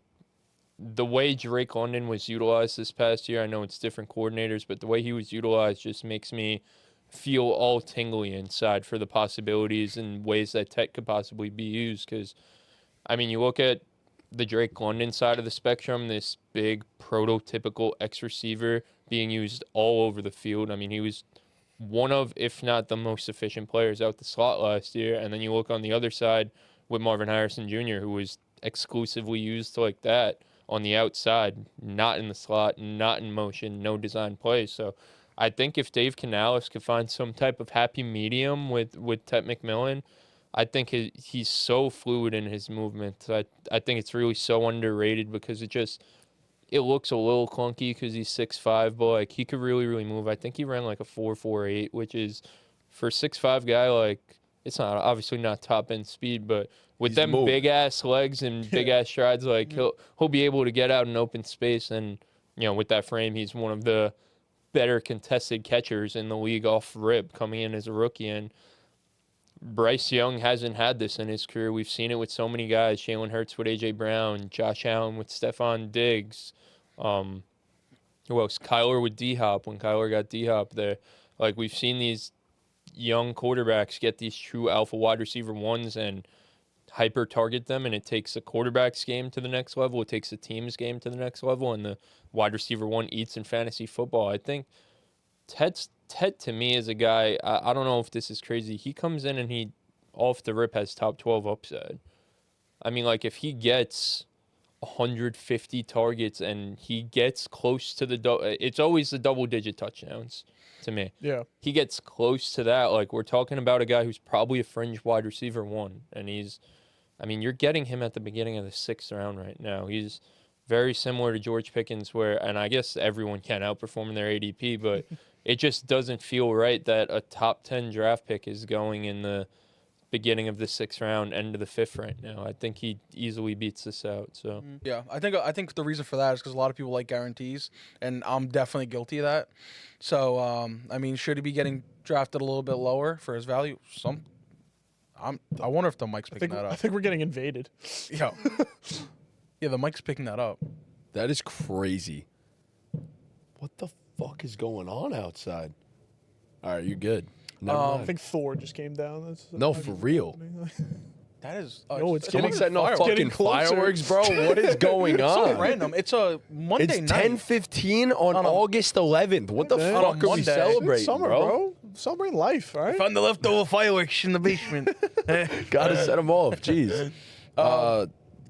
the way Drake London was utilized this past year. I know it's different coordinators, but the way he was utilized just makes me feel all tingly inside for the possibilities and ways that Tet could possibly be used. Because, I mean, you look at the Drake London side of the spectrum, this big prototypical X receiver being used all over the field. I mean, he was one of, if not the most efficient players out the slot last year. And then you look on the other side with Marvin Harrison Jr., who was exclusively used like that on the outside, not in the slot, not in motion, no design plays. So I think if Dave Canales could find some type of happy medium with Tet McMillan, I think he's so fluid in his movement. I think it's really so underrated because it looks a little clunky because he's 6'5", but like he could really, really move. I think he ran like a 4.48, which is for a 6'5" guy, like it's not obviously not top end speed, but with them big ass legs and big ass strides, like he'll be able to get out in open space, and with that frame, he's one of the better contested catchers in the league off rip coming in as a rookie. And Bryce Young hasn't had this in his career. We've seen it with so many guys. Jalen Hurts with A.J. Brown, Josh Allen with Stefon Diggs. Who else? Kyler with D-Hop when Kyler got D-Hop there. Like, we've seen these young quarterbacks get these true alpha wide receiver ones and hyper target them, and it takes a quarterback's game to the next level. It takes a team's game to the next level, and the wide receiver one eats in fantasy football. I think Ted to me is a guy, I don't know if this is crazy. He comes in and he, off the rip, has top 12 upside. I mean, like, if he gets 150 targets and he gets close to it's always the double-digit touchdowns to me. Yeah. He gets close to that. Like, we're talking about a guy who's probably a fringe wide receiver one, and you're getting him at the beginning of the 6th round right now. He's very similar to George Pickens, and I guess everyone can outperform in their ADP, but it just doesn't feel right that a top 10 draft pick is going in the beginning of the 6th round, end of the 5th right now. I think he easily beats this out. So yeah, I think the reason for that is because a lot of people like guarantees, and I'm definitely guilty of that. So I mean, should he be getting drafted a little bit lower for his value? I wonder if the mic's picking that up. I think we're getting invaded. Yeah, yeah, the mic's picking that up. That is crazy. What the fuck is going on outside? All right, you're good. Never I mind. think Thor just came down. No, for real. That is. No, it's Someone getting setting off fireworks. fucking Getting closer. fireworks, bro. What is going on? so random. It's a Monday It's night. 10:15 on August 11th. What the Man, fuck on are we Monday. celebrating, It's summer, bro. Celebrate life, all right? Found the leftover fireworks in the basement. Gotta set them off. Jeez.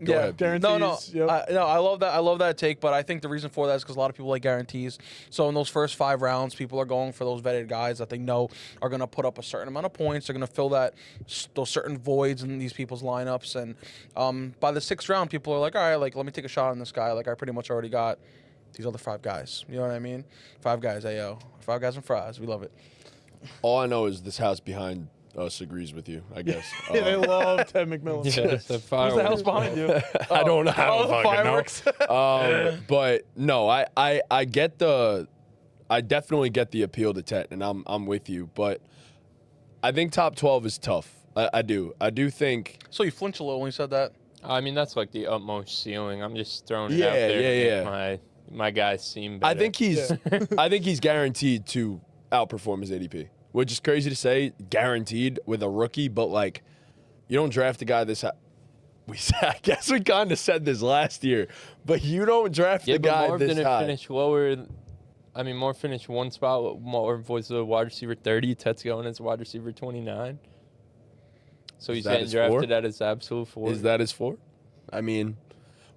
Go ahead. Guarantees. No, Yep. I love that. I love that take, but I think the reason for that is because a lot of people like guarantees. So in those first 5 rounds, people are going for those vetted guys that they know are going to put up a certain amount of points. They're going to fill those certain voids in these people's lineups. And by the 6th round, people are like, all right, like let me take a shot on this guy. Like I pretty much already got these other 5 guys. You know what I mean? 5 guys, ayo, 5 guys and fries. We love it. All I know is this house behind us agrees with you, I guess. Yeah, they love Ted McMillan. yes, the Who's the house behind you? I don't know. I don't the fucking fireworks. But no, I get I definitely get the appeal to Tet, and I'm with you. But I think top 12 is tough. I do think. So you flinch a little when you said that? I mean, that's like the utmost ceiling. I'm just throwing it Yeah, out there to yeah. make my guys seem better. I think he's guaranteed to outperform his ADP, which is crazy to say, guaranteed with a rookie. But like, you don't draft a guy this. I guess we kind of said this last year, but you don't draft yeah, a but guy Marv this didn't high. finish lower. I mean, Marv finished one spot. Marv was the wide receiver 30. Tet's going as wide receiver 29. So he's that getting his drafted 4? at his absolute 4. Is that his 4? I mean,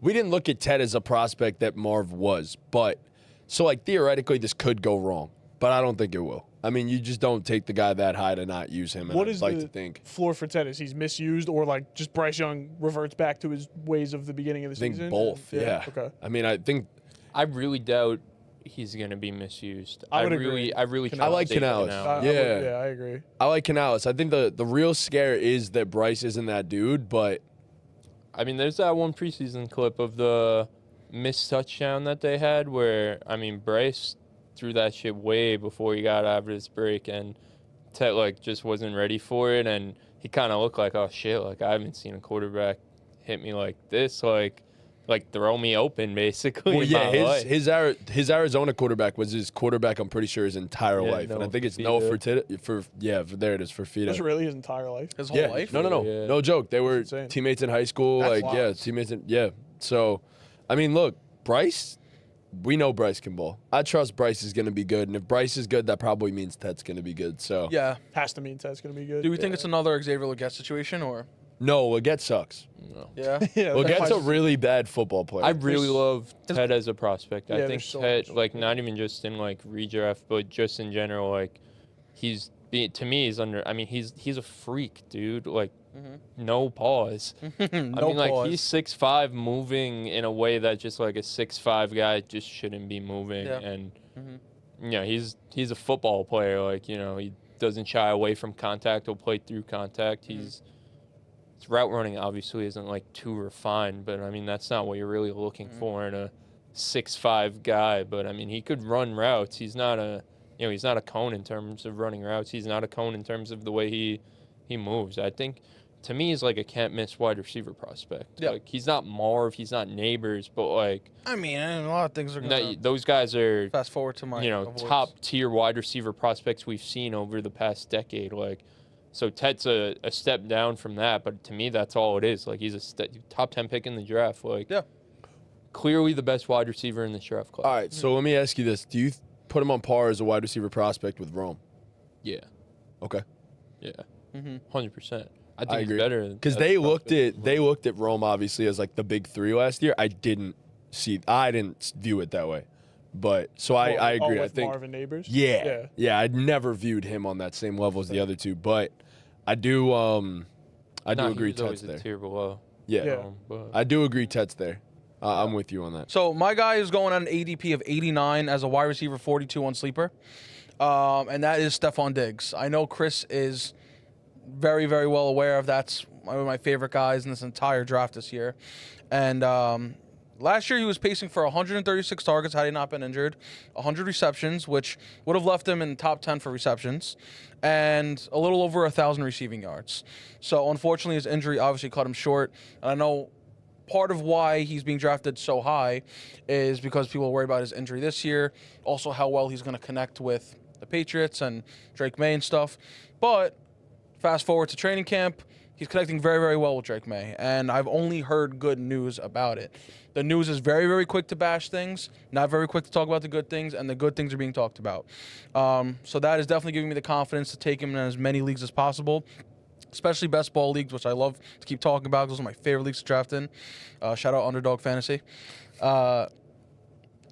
we didn't look at Ted as a prospect that Marv was, but so like theoretically this could go wrong, but I don't think it will. I mean, you just don't take the guy that high to not use him. And What I'd is like the to think. floor for Ted? Is he's misused, or like just Bryce Young reverts back to his ways of the beginning of the I think season? both. Yeah. Okay. I mean, I think I really doubt he's going to be misused. I would agree. I really Canales. trust I like David Canales. Canales. Yeah. I agree. I like Canales. I think the real scare is that Bryce isn't that dude, but I mean, there's that one preseason clip of the missed touchdown that they had where, I mean, Bryce threw that shit way before he got out of his break, and Ted, like, just wasn't ready for it, and he kind of looked like, oh, shit, like, I haven't seen a quarterback hit me like this, like throw me open, basically. well, in yeah, my life. his Arizona quarterback was his quarterback. I'm pretty sure his entire Yeah, life, and I Noah think it's Fifita. there it is for Fita. That's really his entire life. His whole Yeah, life? no, Yeah. no joke. They were insane. teammates in high school. That's like, yeah, wild. teammates in So, I mean, look, Bryce. We know Bryce can ball. I trust Bryce is going to be good, and if Bryce is good, that probably means Ted's going to be good. So, Yeah. Has to mean Ted's gonna be good. Do we think it's another Xavier Legette situation, or? no, Leggett sucks. No. Yeah. Yeah, Legette's a really bad football player. I really love Ted as a prospect. Yeah, I think there's so Ted, much. like, not even just in, like, redraft, but just in general, like, to me, he's under, I mean, he's a freak, dude. Like, no pause. No I mean, like, pause. he's 6'5", moving in a way that just, like, a 6'5" guy just shouldn't be moving. Yeah. And, you know, he's a football player. Like, you know, he doesn't shy away from contact. He'll play through contact. His route running obviously isn't, like, too refined, but, I mean, that's not what you're really looking for in a 6'5" guy, but I mean, he could run routes. He's not a cone in terms of running routes. He's not a cone in terms of the way he moves. I think, to me, he's like a can't miss wide receiver prospect. Yeah. Like, he's not Marv, he's not Neighbors, but like, I mean, a lot of things are going to those guys are, fast forward to my top tier wide receiver prospects we've seen over the past decade. Like, so Tet's a step down from that, but to me, that's all it is. Like, he's a top 10 pick in the draft. Like, Yeah. clearly the best wide receiver in the draft class. All right, so let me ask you this: do you put him on par as a wide receiver prospect with Rome? Yeah. Okay. Yeah. Mhm. 100%. I think I he's agree. better Because as they a prospect. looked at Rome obviously as like the big three last year. I didn't view it that way, but so I agree. I With think Marvin Neighbors. yeah, I'd never viewed him on that same level as the other two, but I do agree He's always Tet's a there. tier below. Yeah, But I do agree Tet's there. I'm with you on that. So my guy is going on an ADP of 89 as a wide receiver 42 on Sleeper. And that is Stefon Diggs. I know Chris is very, very well aware of that's one of my favorite guys in this entire draft this year. And last year he was pacing for 136 targets had he not been injured, 100 receptions, which would have left him in the top 10 for receptions, and a little over 1,000 receiving yards. So unfortunately his injury obviously cut him short. And I know part of why he's being drafted so high is because people are worried about his injury this year, also how well he's going to connect with the Patriots and Drake May and stuff. But fast forward to training camp, he's connecting very, very well with Drake May, and I've only heard good news about it. The news is very, very quick to bash things, not very quick to talk about the good things, and the good things are being talked about. So that is definitely giving me the confidence to take him in as many leagues as possible, especially best ball leagues, which I love to keep talking about. Those are my favorite leagues to draft in. Shout out Underdog Fantasy.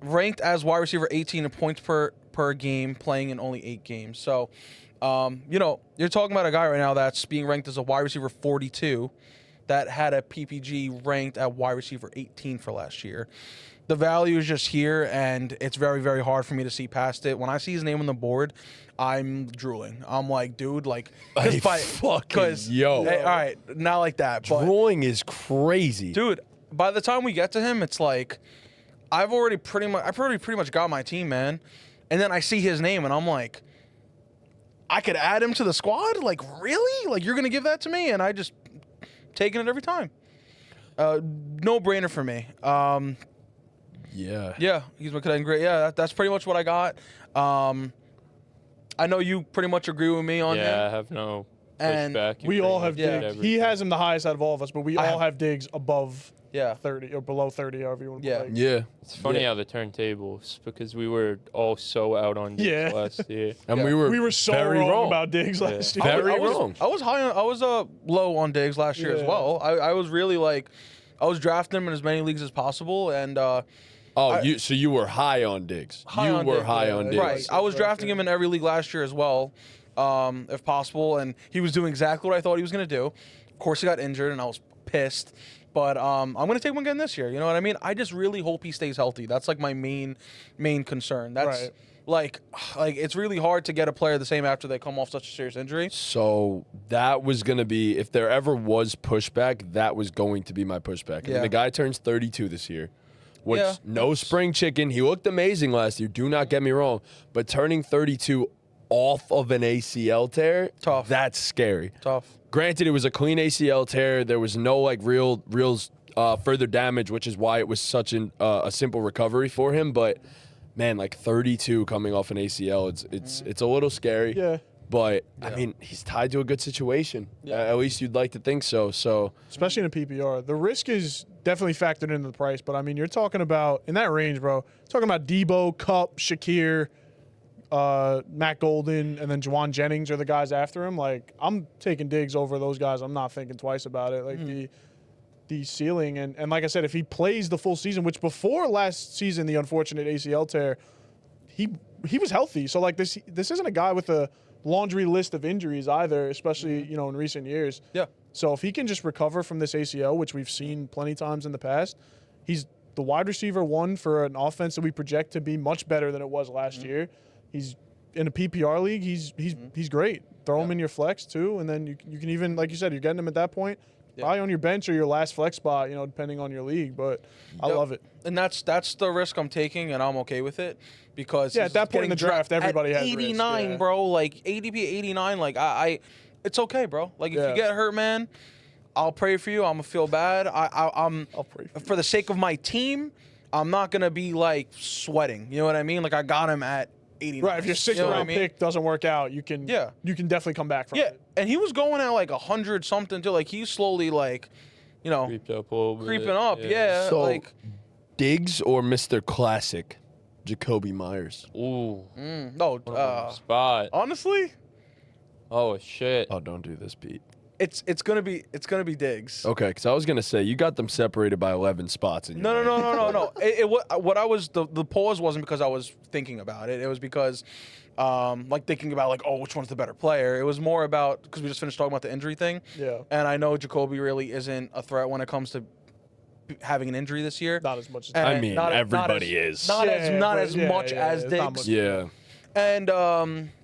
Ranked as wide receiver 18 in points per game, playing in only 8 games. So, you're talking about a guy right now that's being ranked as a wide receiver 42 that had a PPG ranked at wide receiver 18 for last year. The value is just here, and it's very, very hard for me to see past it. When I see his name on the board, I'm drooling. I'm like, dude, like, Yo. hey, all right, not like that. But, Drooling is crazy. dude, by the time we get to him, it's like, I've already pretty much got my team, man. And then I see his name, and I'm like, I could add him to the squad? Like, really? Like, you're going to give that to me? And I just taking it every time. No brainer for me. Yeah, he's been connecting great. Yeah, that's pretty much what I got. I know you pretty much agree with me on him. yeah, I have no And pushback. You We pretty all much have did Diggs. He everything. has him the highest out of all of us, but we all have Diggs above Yeah. 30 or below 30, however you want to Yeah. put it. Yeah. It's funny Yeah. how the turntables, because we were all so out on Diggs Yeah. last year. And Yeah. we were So very wrong about Diggs last year. Very I was wrong. I was low on Diggs last year as Yeah. well. I was really like, I was drafting him in as many leagues as possible, and So you were high on Diggs. High you on were Diggs, high yeah. on Diggs. right. I was drafting him in every league last year as well, if possible, and he was doing exactly what I thought he was going to do. Of course, he got injured, and I was pissed. But I'm going to take him again this year. You know what I mean? I just really hope he stays healthy. That's like my main concern. That's Right. like it's really hard to get a player the same after they come off such a serious injury. So that was going to be, if there ever was pushback, that was going to be my pushback. I Yeah. mean, the guy turns 32 this year, which Yeah. no spring chicken. He looked amazing last year. Do not get me wrong. But turning 32 off of an ACL tear, Tough. that's scary. Tough. Granted, it was a clean ACL tear. There was no like real further damage, which is why it was such a simple recovery for him. But man, like 32 coming off an ACL, it's a little scary. Yeah. But I mean, he's tied to a good situation. Yeah. At least you'd like to think so. So Especially in a PPR. The risk is definitely factored into the price, but I mean, you're talking about, in that range, bro, talking about Debo, Kupp, Shakir, Matt Golden, and then Juwan Jennings are the guys after him. Like, I'm taking Diggs over those guys. I'm not thinking twice about it. Like, the ceiling, and like I said, if he plays the full season, which before last season, the unfortunate ACL tear, he was healthy. So, like, this isn't a guy with a laundry list of injuries either, especially, in recent years. Yeah. So if he can just recover from this ACL, which we've seen plenty times in the past, he's the wide receiver one for an offense that we project to be much better than it was last year. He's in a PPR league. He's great. Throw him in your flex too, and then you can even, like you said, you're getting him at that point. probably on your bench or your last flex spot, depending on your league. But I love it. And that's the risk I'm taking, and I'm okay with it because at that point in the draft, everybody has 89, risk, bro. Like ADP 89, like I it's okay, bro. Like if you get hurt, man, I'll pray for you. I'm gonna feel bad. I'll pray for the sake of my team. I'm not gonna be like sweating. You know what I mean? Like I got him at 89. Right. If your 6th round pick doesn't work out, you can definitely come back from it. And he was going at like 100 something too. Like he's slowly like, creeped up a little bit. Creeping up. Yeah. So, like Diggs or Mr. Classic, Jacoby Myers? Ooh. no. Spot. Honestly. Oh shit. Oh, don't do this, Pete. It's gonna be Diggs. Okay, because I was gonna say you got them separated by 11 spots. In your No. What I was the pause wasn't because I was thinking about it. It was because, like thinking about like, oh, which one's the better player. It was more about because we just finished talking about the injury thing. Yeah. And I know Jacoby really isn't a threat when it comes to having an injury this year. Not as much as I mean, everybody is. Not as much as Diggs. Yeah. And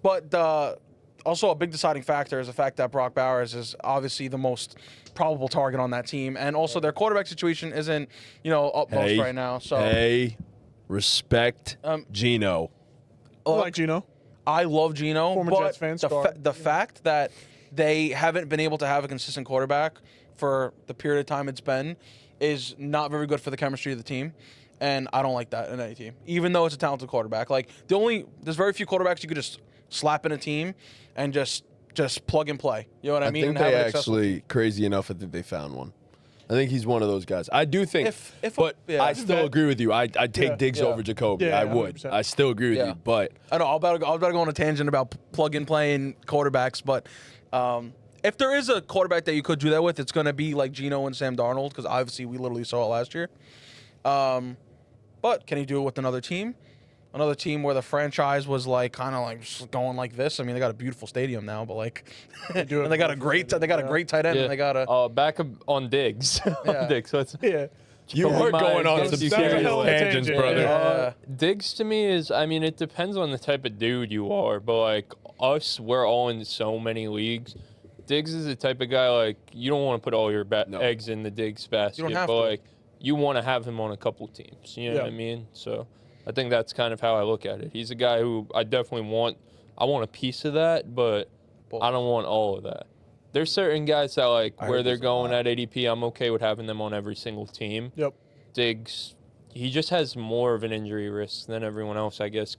but also a big deciding factor is the fact that Brock Bowers is obviously the most probable target on that team, and also their quarterback situation isn't utmost right now. So respect Geno. I like Geno. I love Geno, Former but Jets fan, the fact that they haven't been able to have a consistent quarterback for the period of time it's been is not very good for the chemistry of the team. And I don't like that in any team, even though it's a talented quarterback. Like there's very few quarterbacks you could just slap in a team and just plug and play. You know what I mean? I think they actually, crazy enough, I think they found one. I think he's one of those guys. I do think, I still agree with you. I'd take Diggs over Jacoby. Yeah, I would. 100%. I still agree with you, but I know I'll better go on a tangent about plug and playing quarterbacks, but if there is a quarterback that you could do that with, it's going to be like Geno and Sam Darnold, because obviously we literally saw it last year. But can he do it with another team? Another team where the franchise was like kind of like just going like this. I mean, they got a beautiful stadium now, but like, and they got a great tight end. Yeah. And they got a back on Diggs. Yeah. On Diggs. So it's, you are going on some serious tangents, brother. Diggs to me is, I mean, it depends on the type of dude you are, but like us, we're all in so many leagues. Diggs is the type of guy like you don't want to put all your eggs in the Diggs basket, You don't have but to. like you want to have him on a couple teams. You know what I mean? So I think that's kind of how I look at it. He's a guy who I definitely want. I want a piece of that, but I don't want all of that. There's certain guys that like where they're going at ADP. I'm okay with having them on every single team. Yep. Diggs, he just has more of an injury risk than everyone else, I guess,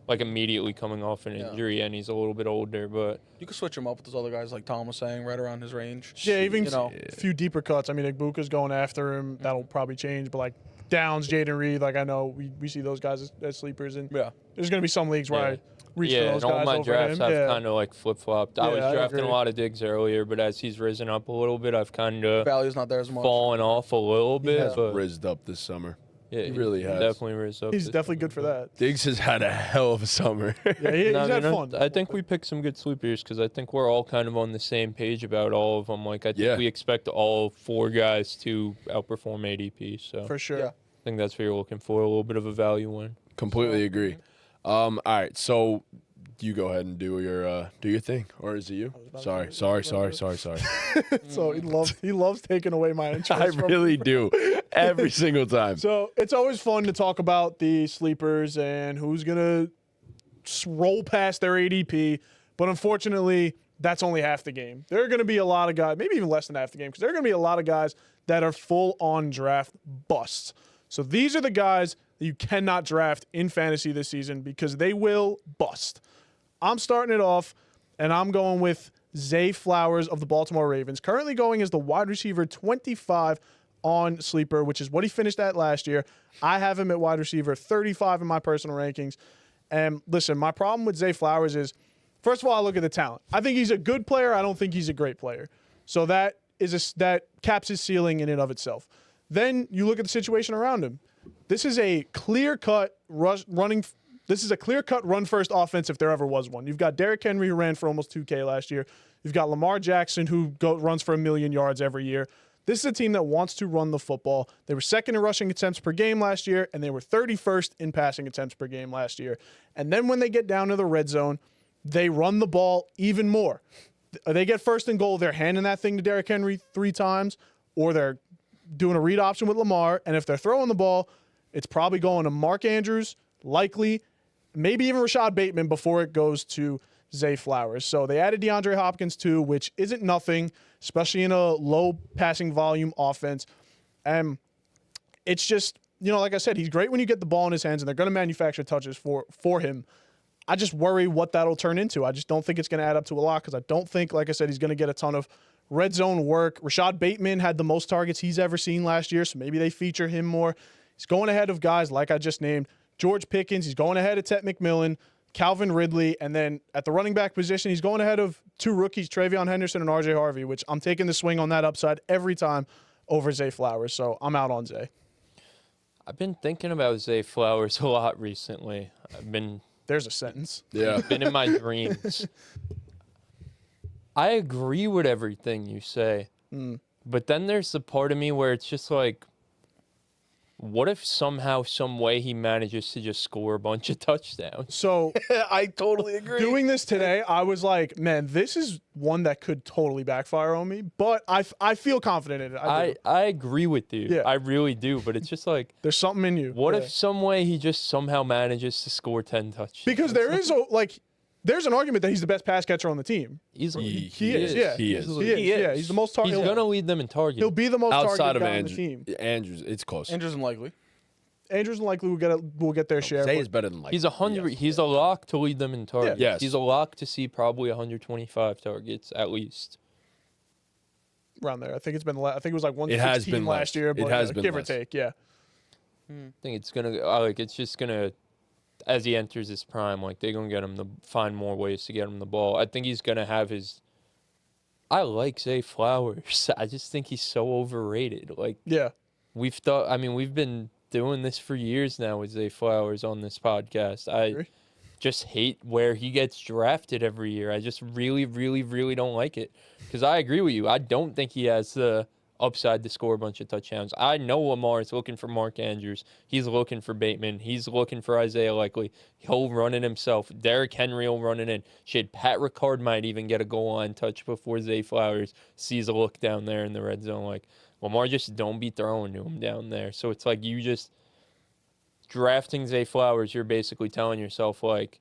immediately coming off an injury, and he's a little bit older, but you could switch him up with those other guys like Tom was saying, right around his range. Yeah, even a few deeper cuts. I mean, Egbuka's going after him. That'll probably change, but like Downs, Jaden Reed, like I know we see those guys as sleepers, and there's going to be some leagues where I reach for those guys all my over drafts him. I've kind of like flip-flopped. I was I drafting agree. a lot of Diggs earlier, but as he's risen up a little bit, I've kind of Value's not there as much. fallen off a little bit. Has But rizzed up this summer. yeah, he really has. Definitely risen up. He's this definitely year, good for but- that. Diggs has had a hell of a summer. Yeah, he's No, I had mean, fun. I think we picked some good sleepers because I think we're all kind of on the same page about all of them. Like I think we expect all 4 guys to outperform ADP. So for sure. Yeah. I think that's what you're looking for, a little bit of a value win. Completely agree. All right, so you go ahead and do your thing, or is it you? Sorry. So he loves taking away my interest. I really do every single time. So it's always fun to talk about the sleepers and who's gonna roll past their ADP, but unfortunately, that's only half the game. There are going to be a lot of guys, maybe even less than half the game, because there are going to be a lot of guys that are full-on draft busts. So these are the guys that you cannot draft in fantasy this season because they will bust. I'm starting it off, and I'm going with Zay Flowers of the Baltimore Ravens, currently going as the wide receiver 25 on Sleeper, which is what he finished at last year. I have him at wide receiver 35 in my personal rankings. And listen, my problem with Zay Flowers is, first of all, I look at the talent. I think he's a good player. I don't think he's a great player. So that caps his ceiling in and of itself. Then you look at the situation around him. This is a clear-cut run-first offense if there ever was one. You've got Derrick Henry, who ran for almost 2K last year. You've got Lamar Jackson, who runs for 1 million yards every year. This is a team that wants to run the football. They were second in rushing attempts per game last year, and they were 31st in passing attempts per game last year. And then when they get down to the red zone, they run the ball even more. they get first and goal, they're handing that thing to Derrick Henry 3 times, or they're doing a read option with Lamar. And if they're throwing the ball, it's probably going to Mark Andrews, likely, maybe even Rashad Bateman before it goes to Zay Flowers. So they added DeAndre Hopkins too, which isn't nothing, especially in a low passing volume offense. And it's just, like I said, he's great when you get the ball in his hands, and they're going to manufacture touches for him. I just worry what that'll turn into. I just don't think it's going to add up to a lot because I don't think, like I said, he's going to get a ton of red zone work. Rashad Bateman had the most targets he's ever seen last year, so maybe they feature him more. He's going ahead of guys like I just named. George Pickens, he's going ahead of Tet McMillan, Calvin Ridley, and then at the running back position, he's going ahead of 2 rookies, Travion Henderson and RJ Harvey, which I'm taking the swing on that upside every time over Zay Flowers, so I'm out on Zay. I've been thinking about Zay Flowers a lot recently. There's a sentence. Yeah. Been in my dreams. I agree with everything you say, but then there's the part of me where it's just like, what if somehow, some way he manages to just score a bunch of touchdowns? So I totally agree. doing this today, I was like, man, this is one that could totally backfire on me, but I feel confident in it. I agree with you. Yeah. I really do, but it's just like, There's something in you. what Yeah. if some way he just somehow manages to score 10 touchdowns? Because there's an argument that he's the best pass catcher on the team. Easily. He is. Yeah. He is. Easily. He is. He is. Yeah, he's the most target. He's going to lead them in targets. He'll be the most Outside targeted of guy on the team. Andrews, it's close. Andrews unlikely. Andrews and likely will get their share. Zay but is better than like. He's 100. Yes. He's a lock to lead them in targets. Yes. He's a lock to see probably 125 targets at least. around there. I think it's been. I think it was like It has 116 been last less. year, It but has been give less. or take. Yeah. I think it's gonna it's just gonna, as he enters his prime, like they're gonna get him to find more ways to get him the ball. I think he's gonna have his. I like Zay Flowers. I just think he's so overrated. Like Yeah. we've been doing this for years now with Zay Flowers on this podcast. I Agree. just hate where he gets drafted every year. I just really, really, really don't like it. Because I agree with you. I don't think he has the upside to score a bunch of touchdowns. I know Lamar is looking for Mark Andrews. He's looking for Bateman. He's looking for Isaiah Likely. He'll run it himself. Derrick Henry will run it in. Shit, Pat Ricard might even get a goal line touch before Zay Flowers sees a look down there in the red zone. Like, Lamar just don't be throwing to him down there. So it's like you just drafting Zay Flowers, you're basically telling yourself, like,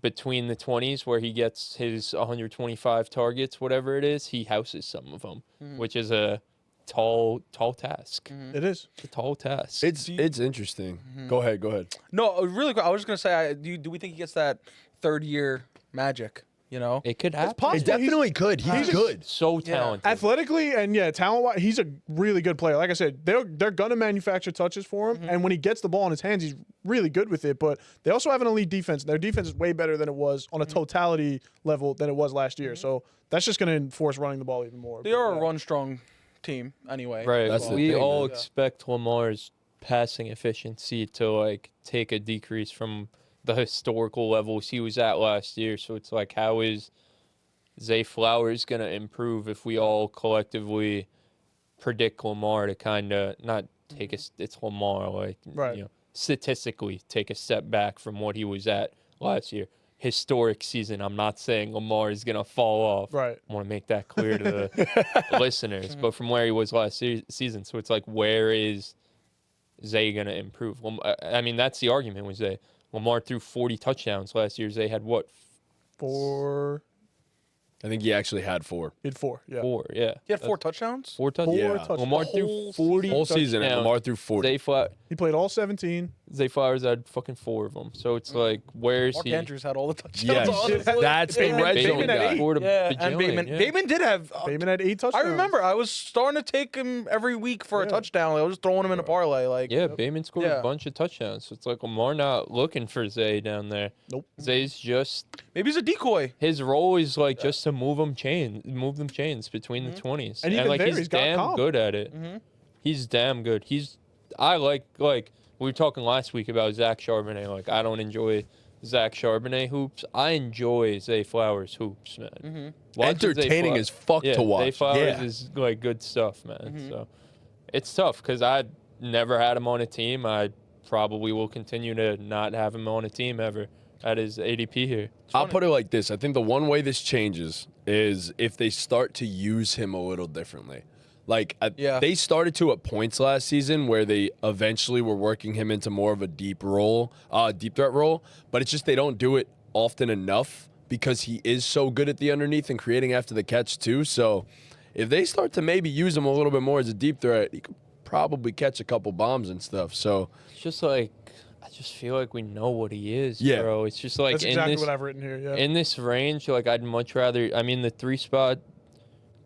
between the 20s where he gets his 125 targets, whatever it is, he houses some of them, which is a tall task. It is. It's a tall task. It's interesting. Go ahead. No, really quick. I was just gonna say, do we think he gets that third year magic? You know, It could happen. possible. It definitely could. He's good. So talented. Athletically and talent-wise, he's a really good player. Like I said, they're gonna manufacture touches for him, and when he gets the ball in his hands, he's really good with it. But they also have an elite defense. Their defense is way better than it was on a totality level than it was last year. So that's just gonna enforce running the ball even more. they are a run-strong team anyway. Right. That's the We thing, all man. expect Lamar's passing efficiency to like take a decrease from the historical levels he was at last year. So it's like, how is Zay Flowers gonna improve if we all collectively predict Lamar to kind of not take it's Lamar, like, Right. statistically take a step back from what he was at last year. Historic season. I'm not saying Lamar is gonna fall off. Right. I want to make that clear to the listeners. But from where he was last season, so it's like, where is Zay gonna improve? I mean, that's the argument with Zay. Lamar threw 40 touchdowns last year. Zay had what? 4. I think he actually had 4. He had 4. Yeah. 4, yeah. He had 4 touchdowns. 4 touchdowns. Yeah. touchdowns. Lamar threw Whole 40 Whole season, and touchdowns. Lamar threw 40. He played all 17. Zay Flowers had fucking 4 of them. So it's like, where's Mark he? Andrews had all the touchdowns. Yes, honestly. that's the Bateman- red Bateman zone had guy. 8. Scored a Yeah, and bajillion, Bateman. yeah. Bateman did have. Bateman had 8 I touchdowns. remember. I was starting to take him every week for a Yeah. touchdown. I was just throwing him in a parlay. Like, Yeah, Bateman scored Yeah. a bunch of touchdowns. So it's like Lamar not looking for Zay down there. Nope. Zay's just maybe he's a decoy. his role is like just to move them chains between the 20s, And even like there, he's he's got damn comp. good at it. He's damn good. I like we were talking last week about Zach Charbonnet. Like, I don't enjoy Zach Charbonnet hoops. I enjoy Zay Flowers hoops, man. Watching Zay Entertaining as fuck yeah, to watch. Zay Flowers Yeah. is like good stuff, man. So it's tough because I never had him on a team. I probably will continue to not have him on a team ever. at his ADP here. I'll put it like this. I think the one way this changes is if they start to use him a little differently. Like, they started to at points last season where they eventually were working him into more of a deep threat role, but it's just they don't do it often enough because he is so good at the underneath and creating after the catch too. So if they start to maybe use him a little bit more as a deep threat, he could probably catch a couple bombs and stuff. So it's just like, I just feel like we know what he is, Yeah. bro. It's just like That's exactly what I've written here. Yeah. in this range, like I'd much rather. I mean, the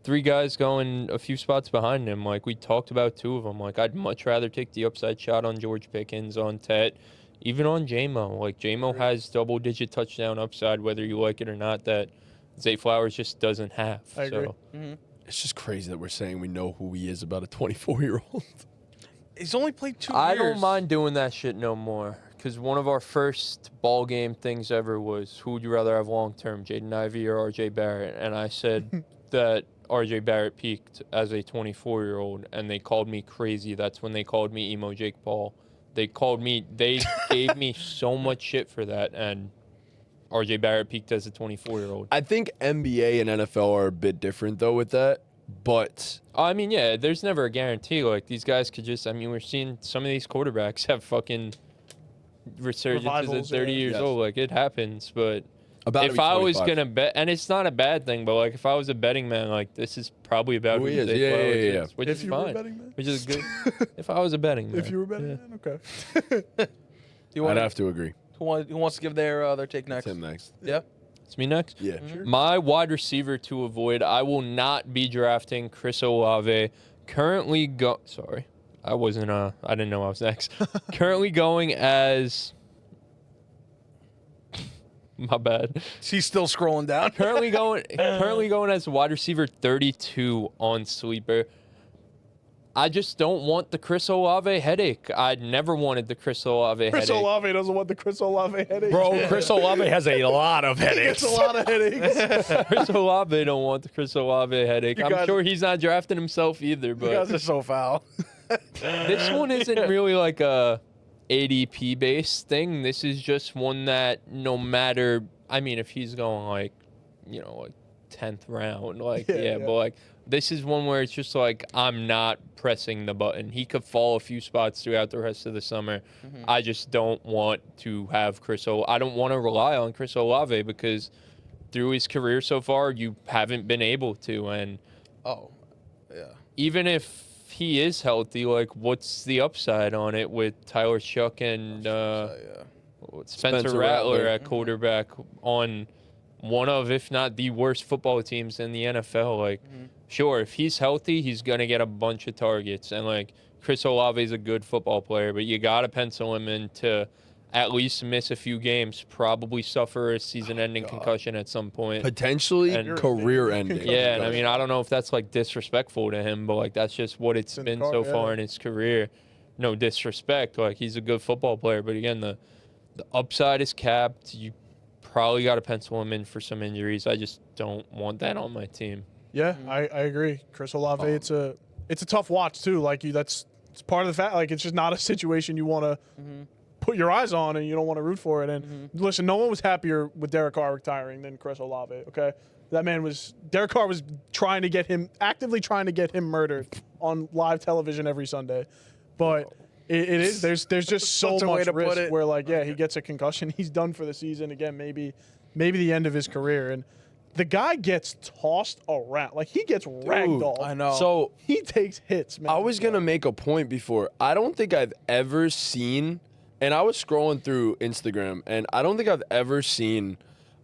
three guys going a few spots behind him. Like we talked about two of them. Like I'd much rather take the upside shot on George Pickens, on Tet, even on J-Mo. Like J-Mo has double-digit touchdown upside, whether you like it or not. That Zay Flowers just doesn't have. I agree. So. it's just crazy that we're saying we know who he is about a 24-year-old. He's only played 2 years. I don't mind doing that shit no more. Because one of our first ball game things ever was, who would you rather have long-term, Jaden Ivey or R.J. Barrett? And I said that R.J. Barrett peaked as a 24-year-old, and they called me crazy. That's when they called me Emo Jake Paul. They gave me so much shit for that, and R.J. Barrett peaked as a 24-year-old. I think NBA and NFL are a bit different, though, with that. But I mean, yeah, there's never a guarantee. Like, these guys could just, I mean, we're seeing some of these quarterbacks have fucking resurgences at Revivals, 30 yeah. years Yes. old. Like, it happens, but about to if be I was 25. going to bet, and it's not a bad thing, but, like, if I was a betting man, like, this is probably about Who who he is. Zay Yeah, Flowers yeah, yeah. is, which If is you were a fine. betting man? Which is good. If I was a betting man. If you were betting, yeah. man, okay. Do you want I'd have to agree. who wants to give their take next? Tim next. Yeah. It's me next. Yeah. My wide receiver to avoid, I will not be drafting Chris Olave. Currently sorry. I didn't know I was next. Currently going as my bad. He's still scrolling down. Currently going as wide receiver 32 on Sleeper. I just don't want the Chris Olave headache. I never wanted the Chris Olave Chris headache. Olave doesn't want the Chris Olave headache. Bro, Chris Olave has a lot of He headaches. gets a lot of headaches. Chris Olave don't want the Chris Olave headache. You I'm guys- sure he's not drafting himself either, You but guys are so foul. this one isn't really like a ADP based thing. This is just one that no matter, I mean, if he's going like 10th round, like Yeah. but like this is one where it's just like I'm not pressing the button. He could fall a few spots throughout the rest of the summer. I just don't want to have I don't want to rely on Chris Olave because through his career so far, you haven't been able to. And Oh, yeah. even if he is healthy, like what's the upside on it with Tyler Shuck and Yeah. Spencer Rattler at quarterback on one of, if not the worst football teams in the NFL? Like, sure, if he's healthy, he's going to get a bunch of targets. And, like, Chris Olave is a good football player, but you got to pencil him in to at least miss a few games, probably suffer a season-ending concussion at some point. Potentially And- career-ending. Yeah, and I mean, I don't know if that's, like, disrespectful to him, but, like, that's just what it's in the been car, so yeah. far in his career. No disrespect. Like, he's a good football player, but, again, the upside is capped. You probably got to pencil him in for some injuries. I just don't want that on my team. Yeah, I agree. Chris Olave, it's a tough watch too. Like it's part of the fact. Like it's just not a situation you want to put your eyes on, and you don't want to root for it. And listen, no one was happier with Derek Carr retiring than Chris Olave. Okay, Derek Carr was actively trying to get him murdered on live television every Sunday, but. It is. There's just so Such a way much to put risk it. where he gets a concussion, he's done for the season again. Maybe the end of his career, and the guy gets tossed around. Like he gets ragdolled. I know. So He takes hits, man. I was going to make a point before. I don't think I've ever seen, and I was scrolling through Instagram, and I don't think I've ever seen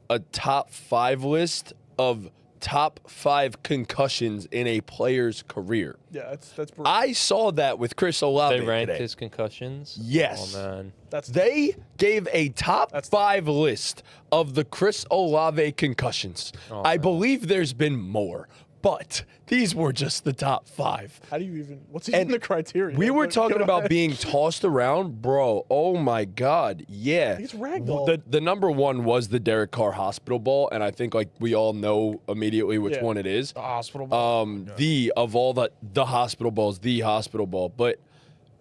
a top 5 list of top 5 concussions in a player's career. Yeah, that's brutal. I saw that with Chris Olave They ranked today. his concussions. Yes. Oh man. They gave a top 5 list of the Chris Olave concussions. Oh, I man. believe there's been more, but these were just the top 5. How do you even? What's even And the criteria? We were But talking go about ahead. being tossed around, bro. Oh my God, yeah. He's ragdolled. The number one was the Derek Carr hospital ball, and I think we all know immediately which Yeah. one it is. the hospital. Ball. Of all the hospital balls, the hospital ball, but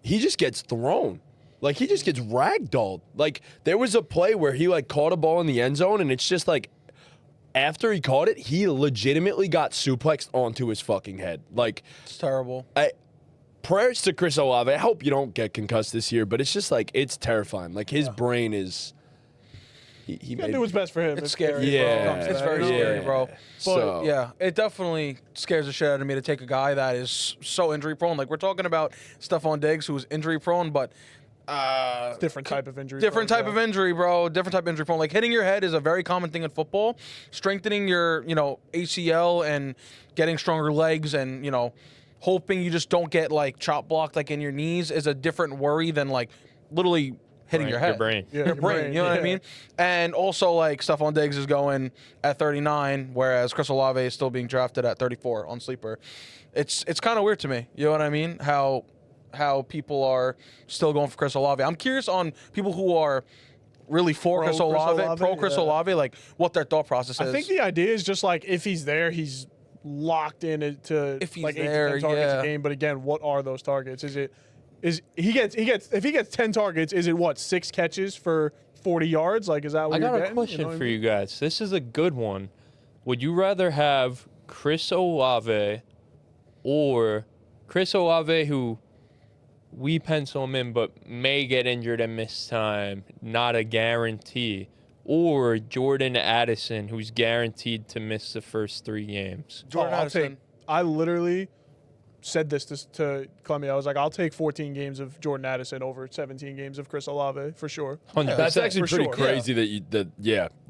he just gets thrown. Like, he just gets ragdolled. Like, there was a play where he, like, caught a ball in the end zone, and it's just, like, after he caught it, he legitimately got suplexed onto his fucking head. Like, It's terrible. Prayers to Chris Olave. I hope you don't get concussed this year, but it's just, like, it's terrifying. Like, his brain is... He gotta do what's best for him. It's scary, Yeah. bro. It's very scary, bro. But, So- yeah, it definitely scares the shit out of me to take a guy that is so injury-prone. Like, we're talking about Stefon Diggs, who's injury-prone, but... different type of injury. Different type of injury, bro. Different type of injury prone. Like hitting your head is a very common thing in football. Strengthening your, ACL and getting stronger legs and, hoping you just don't get like chop blocked like in your knees is a different worry than like literally hitting your head. Your brain. Yeah, Your brain, you know what I mean? And also like Stefon Diggs is going at 39, whereas Chris Olave is still being drafted at 34 on Sleeper. It's kind of weird to me. You know what I mean? How people are still going for Chris Olave. I'm curious on people who are really for Chris Olave, pro Chris Olave, like what their thought process is. I think the idea is just like if he's there, he's locked in to If he's like 8 there, to 10 targets yeah. a game. But again, what are those targets? If he gets 10 targets, is it what, 6 catches for 40 yards? Like, is that what I you're got a getting? question what I for mean? you guys. This is a good one. Would you rather have Chris Olave or Chris Olave, who we pencil him in but may get injured and miss time, not a guarantee, or Jordan Addison, who's guaranteed to miss the first 3 games? Jordan Addison. I literally said this to Clemmy. I was like, I'll take 14 games of Jordan Addison over 17 games of Chris Olave for sure. 100%. That's actually For pretty sure. crazy that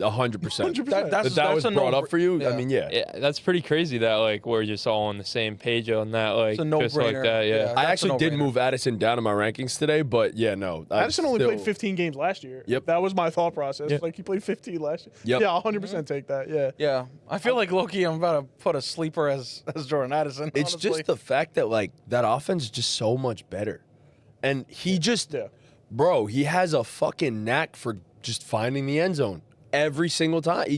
100%. 100%. That was brought up for you? Yeah. I mean, yeah. Yeah, that's pretty crazy that like we're just all on the same page on that. Like It's a just like no-brainer. that, yeah. Yeah. I That's a actually did no-brainer. move Addison down in my rankings today, but yeah, no. Addison only played 15 games last year. Yep. That was my thought process. Yep. Like, he played 15 last year. Yep. Yeah, I'll 100% take that. Yeah. Yeah, I feel like Loki. I'm about to put a sleeper as Jordan Addison. It's honestly. just the fact that like that offense is just so much better, and he just, Yeah. bro, he has a fucking knack for just finding the end zone every single time.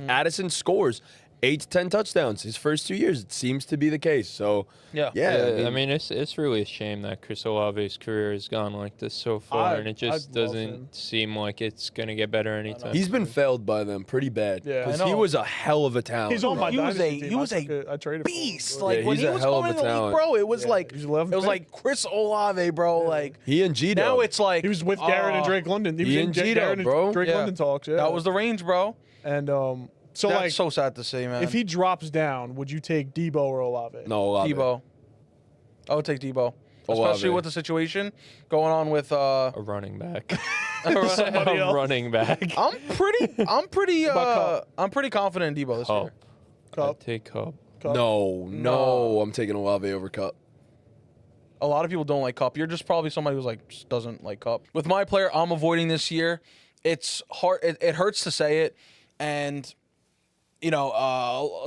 Addison scores 8 to 10 touchdowns his first 2 years. It seems to be the case. So Yeah. yeah. I mean, it's really a shame that Chris Olave's career has gone like this so far, and it just I'd love him. doesn't seem like it's gonna get better anytime. he's been failed by them pretty bad. Yeah. because I he know. was a hell of a talent. He's on my He was dynasty a- team. he was I traded for him. beast. But- Like Yeah, when he's he a was hell of coming a in the league, talent. bro, it was like he's it 11th was pick. like Chris Olave, bro. Like He and Gito. now it's like he was with Garrett and Drake London. He was he in and Garrett Gito, and bro. Drake Yeah. London talks. Yeah. that was the range, bro. And so That's like so sad to see, man. if he drops down, would you take Debo or Olave? no Olave. Debo, I would take Debo, Olave. especially with the situation going on with. a running back. Somebody a else. running back. I'm pretty Cup? I'm pretty confident in Debo this Cup. year. Cup. I'd take Cup. Cup. No, I'm taking Olave over Cup. A lot of people don't like Cup. You're just probably somebody who's like just doesn't like Cup. With my player, I'm avoiding this year. It's hard. It hurts to say it, and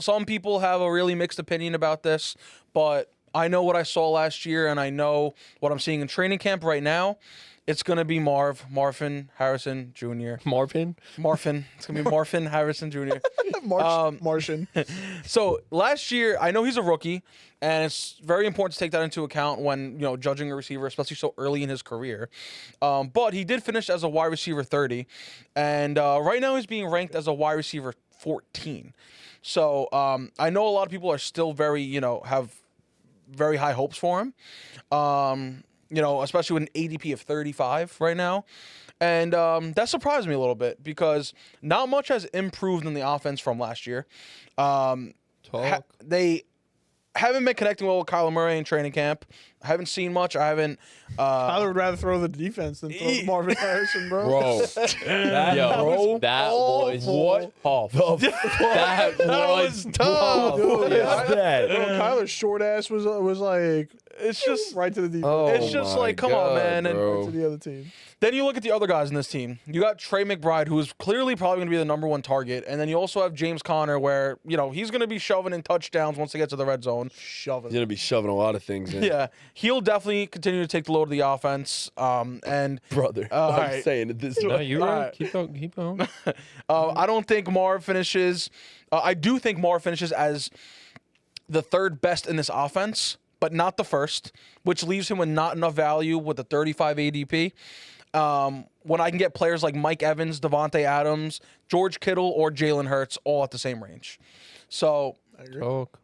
some people have a really mixed opinion about this. But I know what I saw last year, and I know what I'm seeing in training camp right now. It's gonna be Marvin Harrison Jr. Marvin. Marvin. It's gonna be Marvin Harrison Jr. Martian. So last year, I know he's a rookie, and it's very important to take that into account when judging a receiver, especially so early in his career. But he did finish as a wide receiver 30, and right now he's being ranked as a wide receiver 14. So I know a lot of people are still very have very high hopes for him. Especially with an ADP of 35 right now. And that surprised me a little bit because not much has improved in the offense from last year. They haven't been connecting well with Kyler Murray in training camp. I haven't seen much. I haven't. I would rather throw the defense than throw Marvin Harrison, bro. Bro. That was what? That was tough. What is that? Bro, Kyler's short ass was like It's just right to the defense. Oh It's just my like, come on, God, man. And- bro. Right to the other team. Then you look at the other guys in this team. You got Trey McBride, who is clearly probably going to be the number 1 target. And then you also have James Conner, where, he's going to be shoving in touchdowns once they get to the red zone. Shoving. He's gonna be shoving a lot of things in. Yeah. He'll definitely continue to take the load of the offense. And Brother. All I'm right. saying it this No, you're right. Alright. Keep going. I don't think Marv finishes. I do think Marv finishes as the 3rd best in this offense, but not the 1st, which leaves him with not enough value with the 35 ADP. when I can get players like Mike Evans, Devontae Adams, George Kittle, or Jalen Hurts all at the same range. So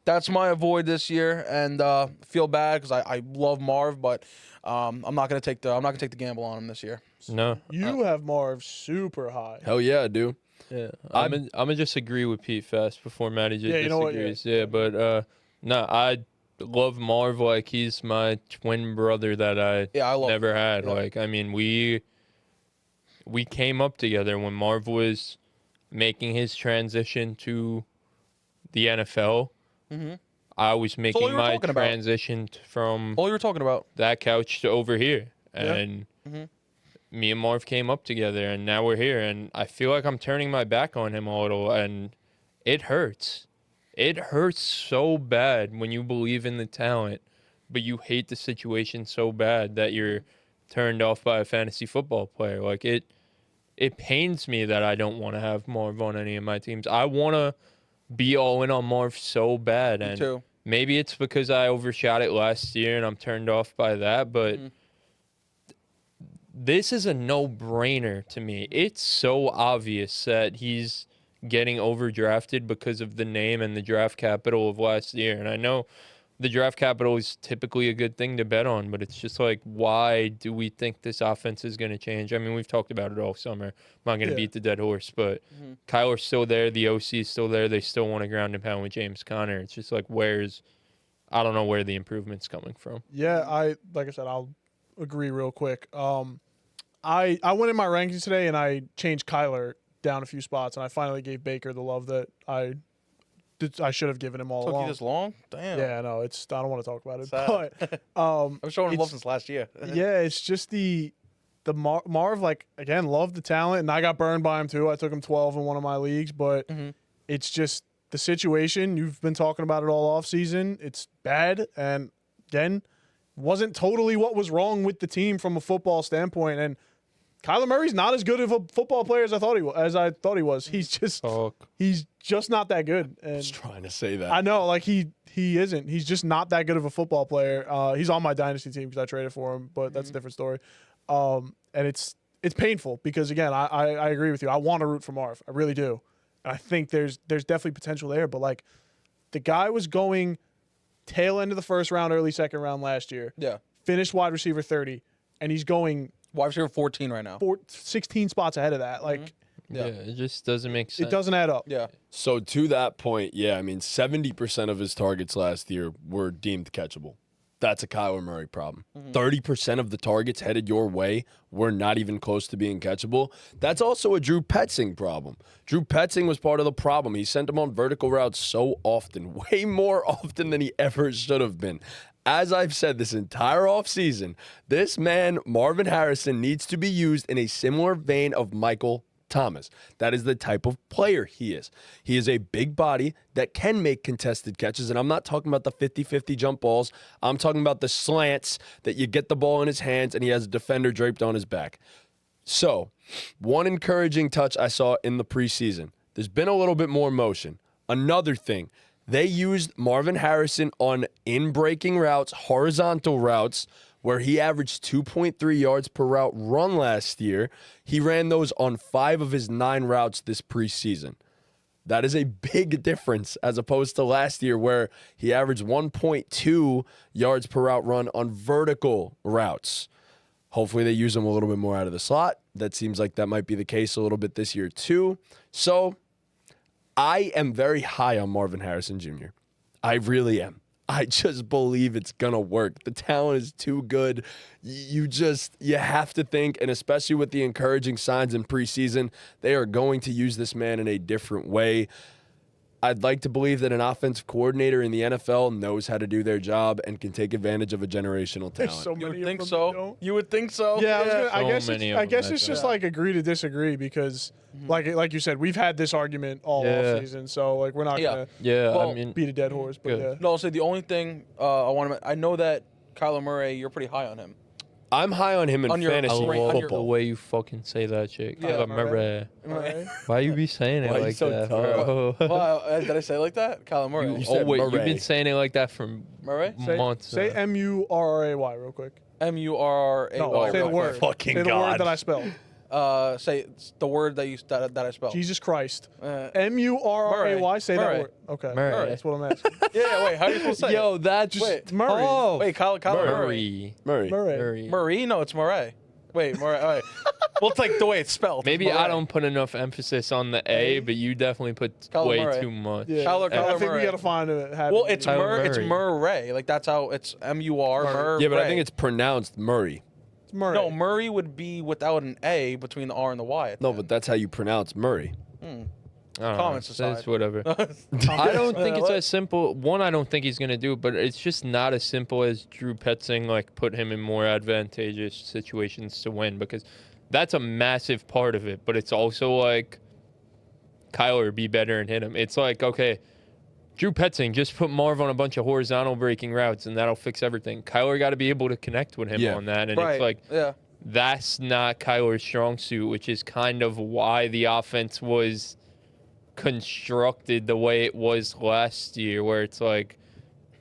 that's my avoid this year, and feel bad because I love Marv, but I'm not gonna take the gamble on him this year. No, You have Marv super high. Hell yeah, I do. yeah, I'm gonna just agree with Pete fast before Matty just Yeah, you know what, disagrees. Yeah, but no, I love Marv like he's my twin brother that I never had. Yeah. Like, I mean, we came up together when Marv was making his transition to the NFL. Mm-hmm. I was making all you were my talking about. transition from All you were talking about. that couch to over here, Yeah. and Mhm. me and Marv came up together, and now we're here. And I feel like I'm turning my back on him a little, and it hurts. It hurts so bad when you believe in the talent, but you hate the situation so bad that you're turned off by a fantasy football player. Like, it pains me that I don't want to have Marv on any of my teams. I want to be all in on Marv so bad, Me and too. maybe it's because I overshot it last year and I'm turned off by that, but this is a no-brainer to me. It's so obvious that he's getting overdrafted because of the name and the draft capital of last year. And I know the draft capital is typically a good thing to bet on, but it's just like, why do we think this offense is going to change? I mean, we've talked about it all summer. I'm not going to beat the dead horse, but Kyler's still there. The OC is still there. They still want to ground and pound with James Conner. It's just like, I don't know where the improvement's coming from. Yeah, like I said, I'll agree real quick. I went in my rankings today and I changed Kyler down a few spots, and I finally gave Baker the love that I should have given him all Took along. you this long? Damn. Yeah, no, I don't want to talk about it. Sad. But I'm showing him love it's- since last year. yeah, it's just the Marv, like, again, loved the talent, and I got burned by him too. I took him 12 in one of my leagues, but it's just the situation. You've been talking about it all off season. It's bad, and again, wasn't totally what was wrong with the team from a football standpoint. And Kyler Murray's not as good of a football player as I thought he was. He's just not that good. And I was trying to say that. I know, like he isn't. He's just not that good of a football player. He's on my dynasty team because I traded for him, but that's a different story. And it's painful because, again, I agree with you. I want to root for Marv. I really do. I think there's definitely potential there, but like the guy was going tail end of the first round, early second round last year. Yeah. Finished wide receiver 30, and he's going Wide receiver 14 right now. 16 spots ahead of that. Like, Yeah, it just doesn't make sense. it doesn't add up. Yeah. So to that point, yeah, I mean, 70% of his targets last year were deemed catchable. That's a Kyler Murray problem. 30% of the targets headed your way were not even close to being catchable. That's also a Drew Petzing problem. Drew Petzing was part of the problem. He sent him on vertical routes so often, way more often than he ever should have been. As I've said this entire offseason, this man, Marvin Harrison, needs to be used in a similar vein of Michael Thomas. That is the type of player he is. He is a big body that can make contested catches, and I'm not talking about the 50-50 jump balls. I'm talking about the slants that you get the ball in his hands and he has a defender draped on his back. So, one encouraging touch I saw in the preseason. There's been a little bit more motion. Another thing, they used Marvin Harrison on in-breaking routes, horizontal routes, where he averaged 2.3 yards per route run last year. He ran those on 5 of his 9 routes this preseason. That is a big difference as opposed to last year where he averaged 1.2 yards per route run on vertical routes. Hopefully they use him a little bit more out of the slot. That seems like that might be the case a little bit this year too. So I am very high on Marvin Harrison Jr. I really am. I just believe it's going to work. The talent is too good. You have to think, and especially with the encouraging signs in preseason, they are going to use this man in a different way. I'd like to believe that an offensive coordinator in the NFL knows how to do their job and can take advantage of a talent. There's so You many would of think them so. that don't. You would think so. Yeah, I So guess it's just like agree to disagree because, like you said, we've had this argument all off season, so like we're not gonna I mean, beat a dead horse. But Good. yeah, No, I'll say the only thing I know that Kyler Murray, you're pretty high on him. I'm high on him in On your- fantasy I on your- love the football. way you fucking say that shit. Yeah, Kyler Murray. Murray. Why you be saying it Why you like so that, tough? bro? Well, did I say it like that? Kyler Murray. You Oh said wait, you've Murray. been saying it like that for Murray? months. Say now. M-U-R-R-A-Y real quick. M-U-R-A-Y. No, say the my word. fucking Say the God. word that I spelled. Say the word that I spelled. Jesus Christ. Uh, M-U-R-R-A-Y. Say Murray. that word. Okay. Murray. That's what I'm asking. yeah, wait, how are you supposed to say Yo, it? that's Wait, Murray. Oh, Wait, Kyler Murray. Murray. Murray. Murray? No, it's Murray. Wait, Murray. All right. Well, it's like the way it's spelled. Maybe Murray. I don't put enough emphasis on the A, but you definitely put Kyler way Murray. too much. Yeah. Kyler I think Murray. we got to find a happy Well, it's Kyler It's Murray. Murray. Like that's how it's M-U-R. Murray. Yeah, but I think it's pronounced Murray. It's Murray. No, Murray would be without an A between the R and the Y. No, but that's how you pronounce Murray. I don't know. Comments It's aside. whatever. I don't think it's as simple. One, I don't think he's gonna do it, but it's just not as simple as Drew Petzing like put him in more advantageous situations to win, because that's a massive part of it. But it's also like Kyler be better and hit him. It's like, okay, Drew Petzing, just put Marv on a bunch of horizontal breaking routes and that'll fix everything. Kyler got to be able to connect with him Yeah. on that, and Right. it's like Yeah. that's not Kyler's strong suit, which is kind of why the offense was constructed the way it was last year, where it's like,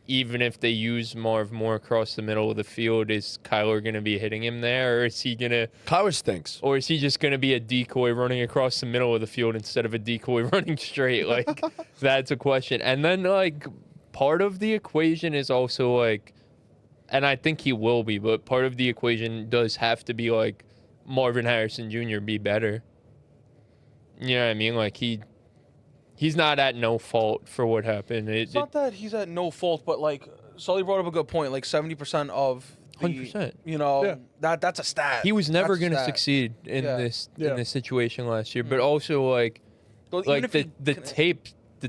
even if they use Marv more across the middle of the field, is Kyler going to be hitting him there, or is he going to, Kyler stinks. or is he just going to be a decoy running across the middle of the field instead of a decoy running straight? Like, that's a question. And then, like, part of the equation is also, like, and I think he will be, but part of the equation does have to be, like, Marvin Harrison Jr. be better. You know what I mean? Like, he's not at no fault for what happened. It's not that he's at no fault, but like Sully brought up a good point. Like 70% of the, 100%. You know, Yeah. that's a stat. He was never That's a going to stat. succeed in Yeah. this Yeah. in this situation last year. But also, like Well, even if the he-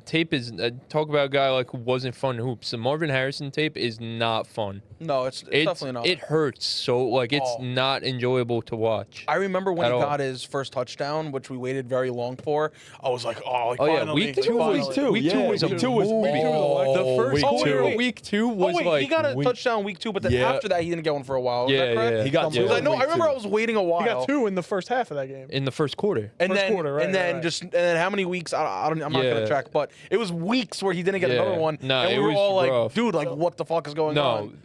tape is talk about a guy like who wasn't fun to hoops. The Marvin Harrison tape is not fun. No, it's definitely not. It hurts so, like, it's Oh. not enjoyable to watch. I remember when At he all. got his first touchdown, which we waited very long for. I was like, oh, Oh yeah, finally, week two was finally. week two was a week two was movie. big. The first week quarter two. of week two was Oh wait, like he got a week- touchdown week 2, but then Yeah. after that he didn't get one for a while. Is Yeah, that correct? yeah. He got two. Because I know. I week remember two. I was waiting a while. He got 2 in the first half of that game. in the first quarter. And First then, quarter, right, and then right. just, and then how many weeks? I'm not Yeah. gonna check, but it was weeks where he didn't get Yeah. another one. No, and it we were was all like, rough. dude, like, what the fuck is going No, on?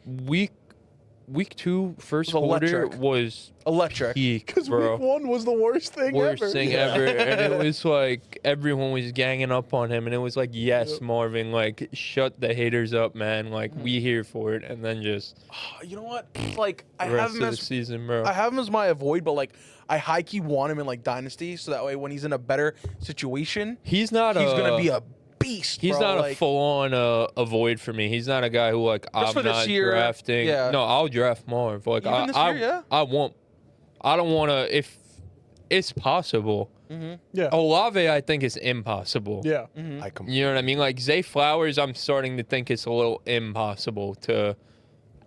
week two, first It was quarter electric. was Electric. peak, Because bro. week 1 was the worst thing Worst ever. thing ever, and it was like everyone was ganging up on him, and it was like, yes, Yep. Marvin, like shut the haters up, man. Like we here for it, and then just You know what? Like, I the have rest him of the as season, bro. I have him as my avoid, but like, I high key want him in like Dynasty, so that way when he's in a better situation, He's not. he's gonna be a beast. He's bro. not like, a full-on avoid for me. He's not a guy who like I'm for this not year, drafting. yeah. No, I'll draft Marv. Like Even this year, yeah? I don't want to. If it's possible, Yeah. Olave I think is impossible. Yeah. I You know what I mean? Like Zay Flowers, I'm starting to think it's a little impossible to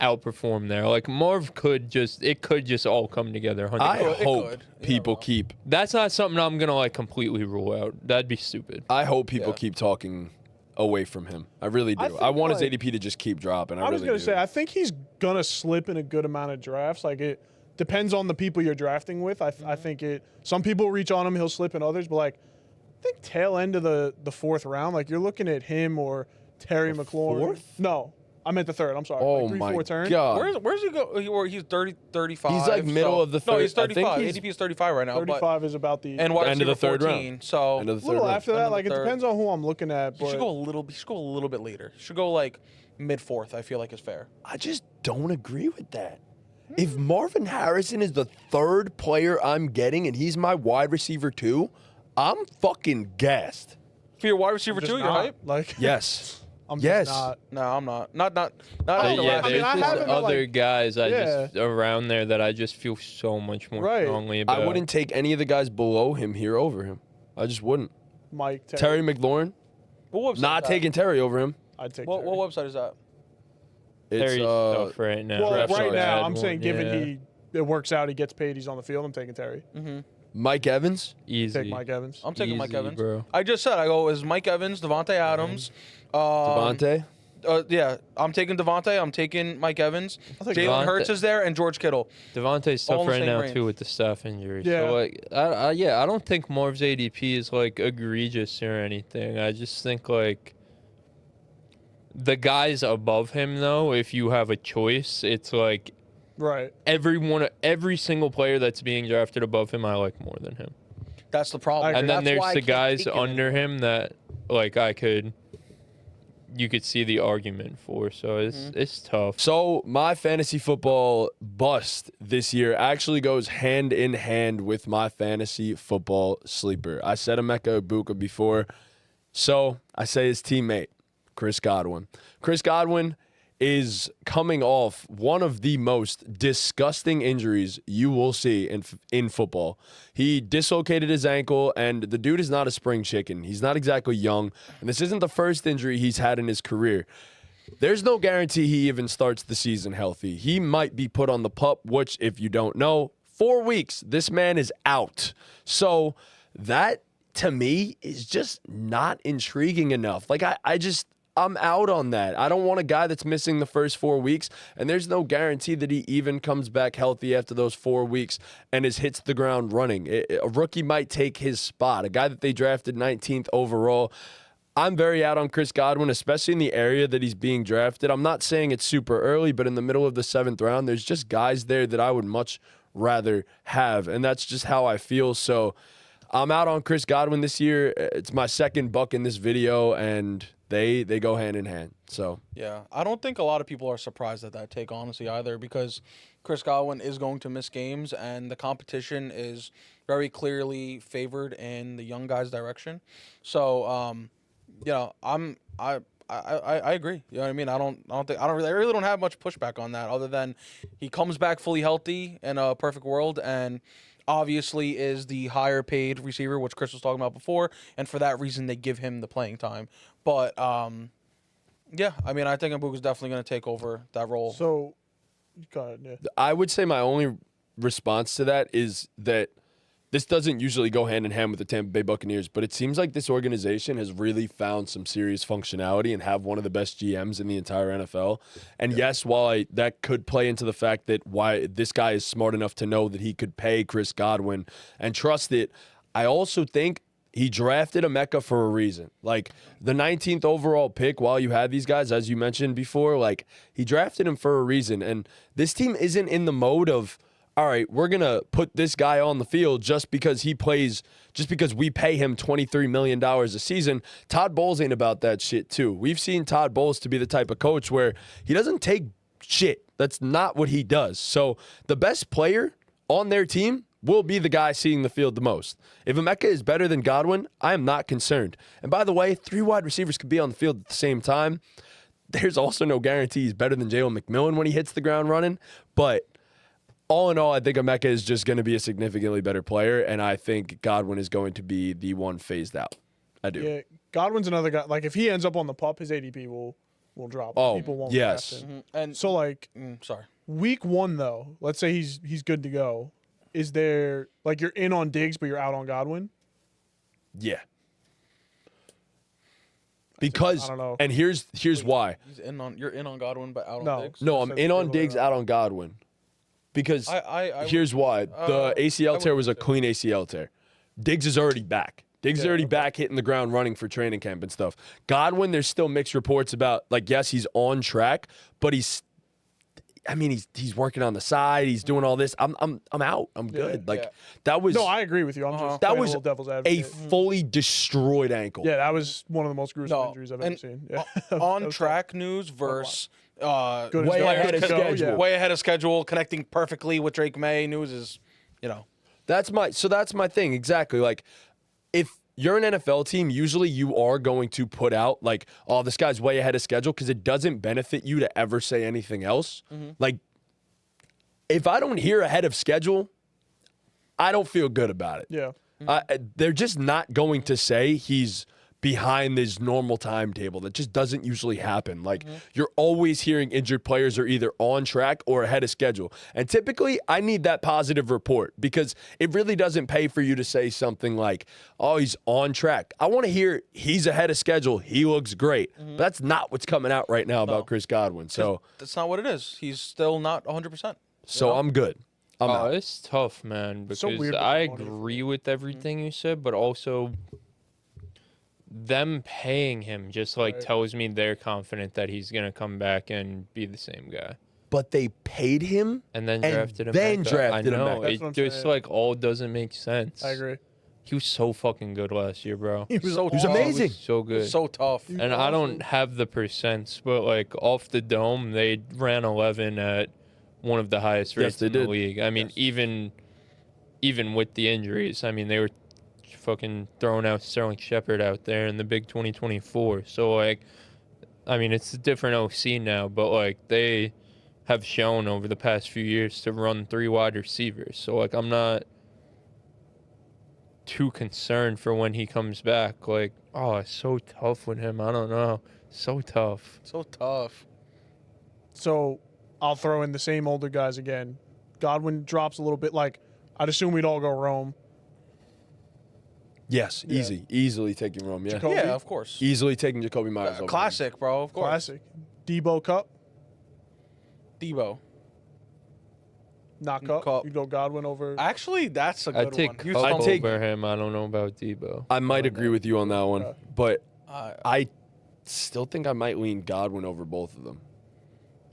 outperform there. Like Marv could just all come together. 100%. I It hope could. You people never know. keep. That's not something I'm gonna like completely rule out. That'd be stupid. I hope people Yeah. keep talking away from him. I really do. I I, think, want his like- ADP to just keep dropping. I I was really going do. to say, I think he's going to slip in a good amount of drafts. Like, it depends on the people you're drafting with. I think some people reach on him, he'll slip in others. But, like, I think tail end of the 4th round, like, you're looking at him or Terry McLaurin. fourth? No, I meant the 3rd. I'm sorry. Oh like my 3-4 turn. god. Where's he go? He's 30, 35. He's, like, middle so- of the No, third. he's I think 35. he's- ADP is 35 right now. 35 is about the And wide End of the receiver third round. 14. So End of the a third little round. after End that. of Like, the it third. depends on who I'm looking at. you But should go a little bit later. You should go like mid 4th. I feel like is fair. I just don't agree with that. If Marvin Harrison is the 3rd player I'm getting and he's my wide receiver too, I'm fucking gassed. For your wide receiver just too, you're not. hype? Like, Yes. I'm Yes. just not. No, I'm not. Not Yeah, after last I mean, there's I just have him at, other like- guys I Yeah. just around there that I just feel so much more Right. strongly about. I wouldn't take any of the guys below him here over him. I just wouldn't. Mike, Terry McLaurin, What website not is that? taking Terry over him. I'd take What Terry. website is that? It's Terry's tough right now. Well, Draft right Sharks now, Bad I'm saying one, given yeah. it works out, he gets paid, he's on the field, I'm taking Terry. Mike Evans. Easy. Take Mike Evans. I'm taking Mike Easy, Evans. bro. I just said I go is Mike Evans, Devontae Adams, Devontae. Yeah, I'm taking Devontae. I'm taking Mike Evans. take Jalen Devontae. Hurts is there, and George Kittle. Devontae's All tough in the right same now range. too with the staph injury. Yeah. So like, I don't think Marv's ADP is like egregious or anything. I just think like the guys above him though, if you have a choice, it's like Right. every single player that's being drafted above him, I like more than him. That's the problem. And then That's why there's I the can't guys take him under anymore. him that like you could see the argument for. So it's tough. So my fantasy football bust this year actually goes hand in hand with my fantasy football sleeper. I said Emeka Egbuka before, so I say his teammate, Chris Godwin. Chris Godwin is coming off one of the most disgusting injuries you will see in football. He dislocated his ankle, and the dude is not a spring chicken. He's not exactly young, and this isn't the first injury he's had in his career. There's no guarantee he even starts the season healthy. He might be put on the PUP, which, if you don't know, 4 weeks, this man is out. So that, to me, is just not intriguing enough. Like, I'm out on that. I don't want a guy that's missing the first 4 weeks, and there's no guarantee that he even comes back healthy after those 4 weeks and hits the ground running. A rookie might take his spot, a guy that they drafted 19th overall. I'm very out on Chris Godwin, especially in the area that he's being drafted. I'm not saying it's super early, but in the middle of the 7th round, there's just guys there that I would much rather have, and that's just how I feel. So I'm out on Chris Godwin this year. It's my second buck in this video, and they go hand in hand. So Yeah, I don't think a lot of people are surprised at that take, honestly, either, because Chris Godwin is going to miss games, and the competition is very clearly favored in the young guy's direction. So, you know, I agree. You know what I mean? I really don't have much pushback on that, other than he comes back fully healthy in a perfect world, and obviously is the higher paid receiver, which Chris was talking about before, and for that reason they give him the playing time. But yeah, I mean, I think Egbuka's definitely going to take over that role. So, go ahead. Yeah. I would say my only response to that is that this doesn't usually go hand in hand with the Tampa Bay Buccaneers, but it seems like this organization has really found some serious functionality and have one of the best GMs in the entire NFL. And yes, while that could play into the fact that why this guy is smart enough to know that he could pay Chris Godwin and trust it, I also think he drafted Emeka for a reason. Like, the 19th overall pick, while you had these guys, as you mentioned before, like, he drafted him for a reason. And this team isn't in the mode of, all right, we're going to put this guy on the field just because he plays, just because we pay him $23 million a season. Todd Bowles ain't about that shit, too. We've seen Todd Bowles to be the type of coach where he doesn't take shit. That's not what he does. So the best player on their team will be the guy seeing the field the most. If Emeka is better than Godwin, I am not concerned. And by the way, 3 wide receivers could be on the field at the same time. There's also no guarantee he's better than Jalen McMillan when he hits the ground running. But all in all, I think Emeka is just going to be a significantly better player, and I think Godwin is going to be the one phased out. I do. Yeah, Godwin's another guy. Like, if he ends up on the PUP, his ADP will drop. Oh, People won't yes. draft him. And So, like, sorry. week 1, though, let's say he's good to go. Is there, like, you're in on Diggs, but you're out on Godwin? Yeah. Because, I don't know. and here's why. You're in on Godwin, but out No. on Diggs. No, I'm Says in on people Diggs, that- out on Godwin. Because I here's why. The ACL tear was a clean ACL tear. Diggs is already back. Diggs is already back hitting the ground running for training camp and stuff. Godwin, there's still mixed reports about, like, yes, he's on track, but he's working on the side. He's doing all this. I'm out. I'm good. Like, that was No, I agree with you. I'm just that playing was a little devil's a advocate. fully destroyed ankle. Yeah, that was one of the most gruesome No, injuries I've ever and seen. Yeah. on track news versus Good way as ahead of go, schedule. yeah. way ahead of schedule, connecting perfectly with Drake May. News is, you know. That's my thing. Exactly. Like, if you're an NFL team, usually you are going to put out, like, oh, this guy's way ahead of schedule, because it doesn't benefit you to ever say anything else. Like, if I don't hear ahead of schedule, I don't feel good about it. Yeah. They're just not going to say he's behind this normal timetable. That just doesn't usually happen. Like, you're always hearing injured players are either on track or ahead of schedule. And typically, I need that positive report because it really doesn't pay for you to say something like, oh, he's on track. I want to hear he's ahead of schedule. He looks great. But that's not what's coming out right now about Chris Godwin. So that's not what it is. He's still not 100%. So I'm good. I'm out. It's tough, man, because So weird with I the money. agree with everything you said, but also them paying him just like tells me they're confident that he's gonna come back and be the same guy. But they paid him And then and drafted him. then back. drafted I him know back. That's what I'm it just saying. like all doesn't make sense. I agree. He was so fucking good last year, bro. He was So He was tough. amazing. So good. So tough. And I don't have the percents, but like off the dome, they ran 11 at one of the highest Yes, rates they in the did. league. I mean, even with the injuries, I mean, they were fucking throwing out Sterling Shepard out there in the big 2024. So like, I mean, it's a different OC now, but like they have shown over the past few years to run 3 wide receivers. So like, I'm not too concerned for when he comes back. Like, oh, it's so tough with him. I don't know. So tough. So tough. So I'll throw in the same older guys again. Godwin drops a little bit. Like, I'd assume we'd all go Rome. Yes, easily taking Rome. Yeah, Jacoby? Yeah, of course. easily taking Jacoby Myers. over him. Classic, bro. Of course. Classic. Debo Cup. Debo. Not Cup. Cup. You'd go Godwin over. Actually, that's a I good take one. Cup Houston. I'd take- over him. I don't know about Debo. I might agree with you on that one, Okay. but I- I still think I might lean Godwin over both of them.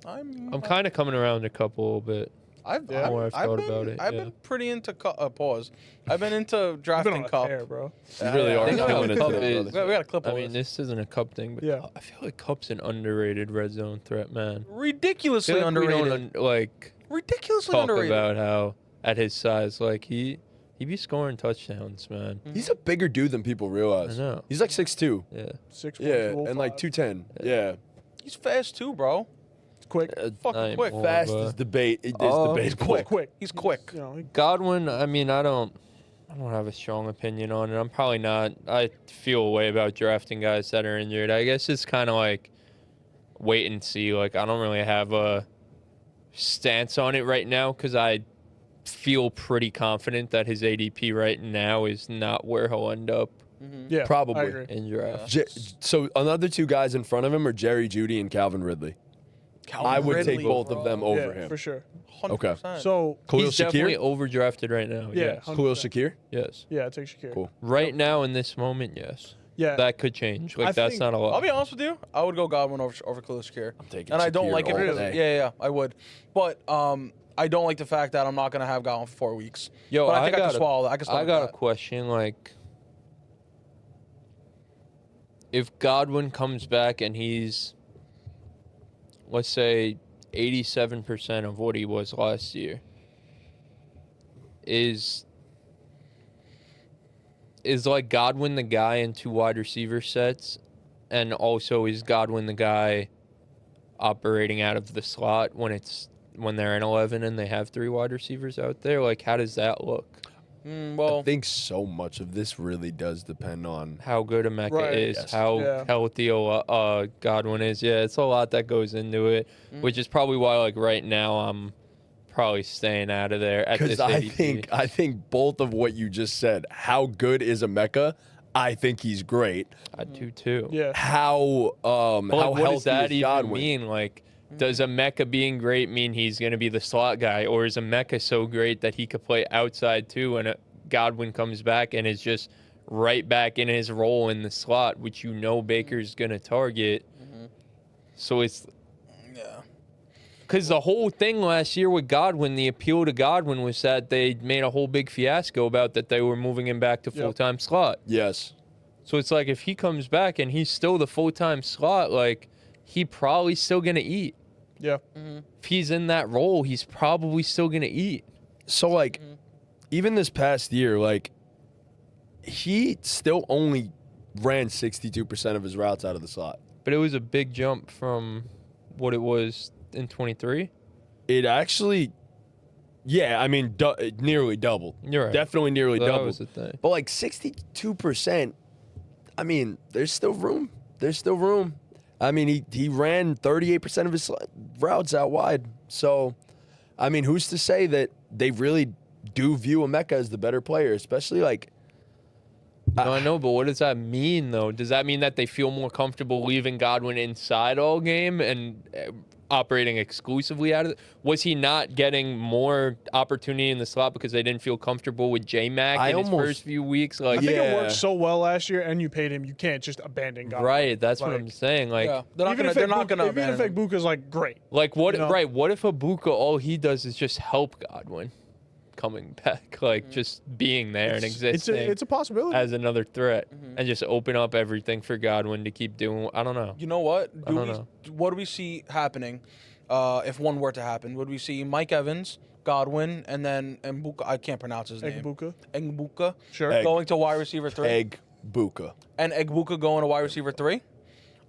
I'm kind of coming around a couple bit. I've more I've thought been, about it, I've yeah. been pretty into pause. I've been into You've been drafting on a Cup. tear, bro. You really Yeah, are I think killing it Cup today, is- brother. We got a clip I of mean, this. this isn't a Cup thing, but Yeah. I feel like Cup's an underrated red zone threat, man. Ridiculously I feel like we underrated. don't Ridiculously talk underrated. about how at his size, like he be scoring touchdowns, man. He's a bigger dude than people realize. I know. He's like 6'2". Yeah. 6'1", Yeah, and 205. like 210. Yeah. He's fast too, bro. quick. Fucking Not quick. anymore, Fast but- is debate. It is Oh, debatable. Quick. He's quick. You know, Godwin, I mean, I don't have a strong opinion on it. I'm probably not. I feel a way about drafting guys that are injured. I guess it's kind of like wait and see. Like, I don't really have a stance on it right now because I feel pretty confident that his ADP right now is not where he'll end up yeah, Probably. I agree. in draft. So another 2 guys in front of him are Jerry Jeudy and Calvin Ridley. I would take both of them over Yeah, him. for sure. 100%. So Khalil He's definitely Shakir? overdrafted right now. Yeah. Yes. 100%. Khalil Shakir? Yes. yeah, take Shakir. Cool. Right now in this moment, yes. Yeah, That could change. Like, I that's think- not a lot. I'll be honest with you. I would go Godwin over Khalil Shakir. I'm taking And I don't Shakir like it all because day. yeah, I would. But I don't like the fact that I'm not gonna have Godwin for 4 weeks. Yo, But I think I got can swallow that. I can swallow I got that. a question. Like, if Godwin comes back and he's, let's say, 87% of what he was last year, is like Godwin the guy in 2 wide receiver sets, and also is Godwin the guy operating out of the slot when they're in 11 and they have 3 wide receivers out there? Like, how does that look? Well, I think so much of this really does depend on How good Emeka Right. is, Yes. how Yeah. healthy Godwin is. Yeah, it's a lot that goes into it, which is probably why, like, right now I'm probably staying out of there at because this I ADP. think both of what you just said. How good is Emeka? I think he's great. I do too. yeah. How But, like, how what healthy does that is even Godwin? mean? Like, does Emeka being great mean he's going to be the slot guy, or is Emeka so great that he could play outside too, and Godwin comes back and is just right back in his role in the slot, which you know Baker's going to target? So it's yeah. because the whole thing last year with Godwin, the appeal to Godwin was that they made a whole big fiasco about that they were moving him back to full-time slot. Yes. So it's like if he comes back and he's still the full-time slot, like he probably still going to eat. Yeah. If he's in that role, he's probably still going to eat. So like even this past year, like he still only ran 62% of his routes out of the slot. But it was a big jump from what it was in 23. It actually, yeah, I mean, nearly doubled. You're right. Definitely nearly That doubled. was the thing. But like 62%, I mean, there's still room. There's still room. I mean, he ran 38% of his routes out wide. So, I mean, who's to say that they really do view Emeka as the better player, especially like. No, I know, but what does that mean, though? Does that mean that they feel more comfortable leaving Godwin inside all game and operating exclusively out of it? Was he not getting more opportunity in the slot because they didn't feel comfortable with J-Mac in his first few weeks? Like, I think it worked so well last year, and you paid him. You can't just abandon Godwin. Right, that's what I'm saying. Like, they're not gonna even if abandon him. Egbuka's like great. Like what? Right? What if Egbuka all he does is just help Godwin coming back, like just being there and existing? It's a possibility as another threat, and just open up everything for Godwin to keep doing. I don't know. You know what? I don't know. What do we see happening? If one were to happen, would we see Mike Evans, Godwin, and then Egbuka? I can't pronounce his name. Egbuka. Sure. Going to wide receiver 3. Egbuka. And Egbuka going to wide receiver 3.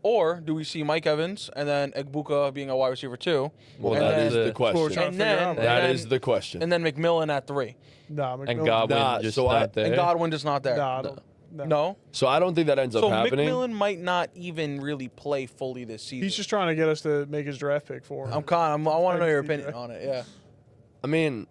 Or do we see Mike Evans and then Egbuka being a wide receiver 2? Well, and that is then, the question. And then, That is the question. And then McMillan at 3. Nah, And Godwin just not there. And Godwin just not there. No. So I don't think that ends up happening. So McMillan might not even really play fully this season. He's just trying to get us to make his draft pick for him. I want to know your opinion on it. Yeah. I mean,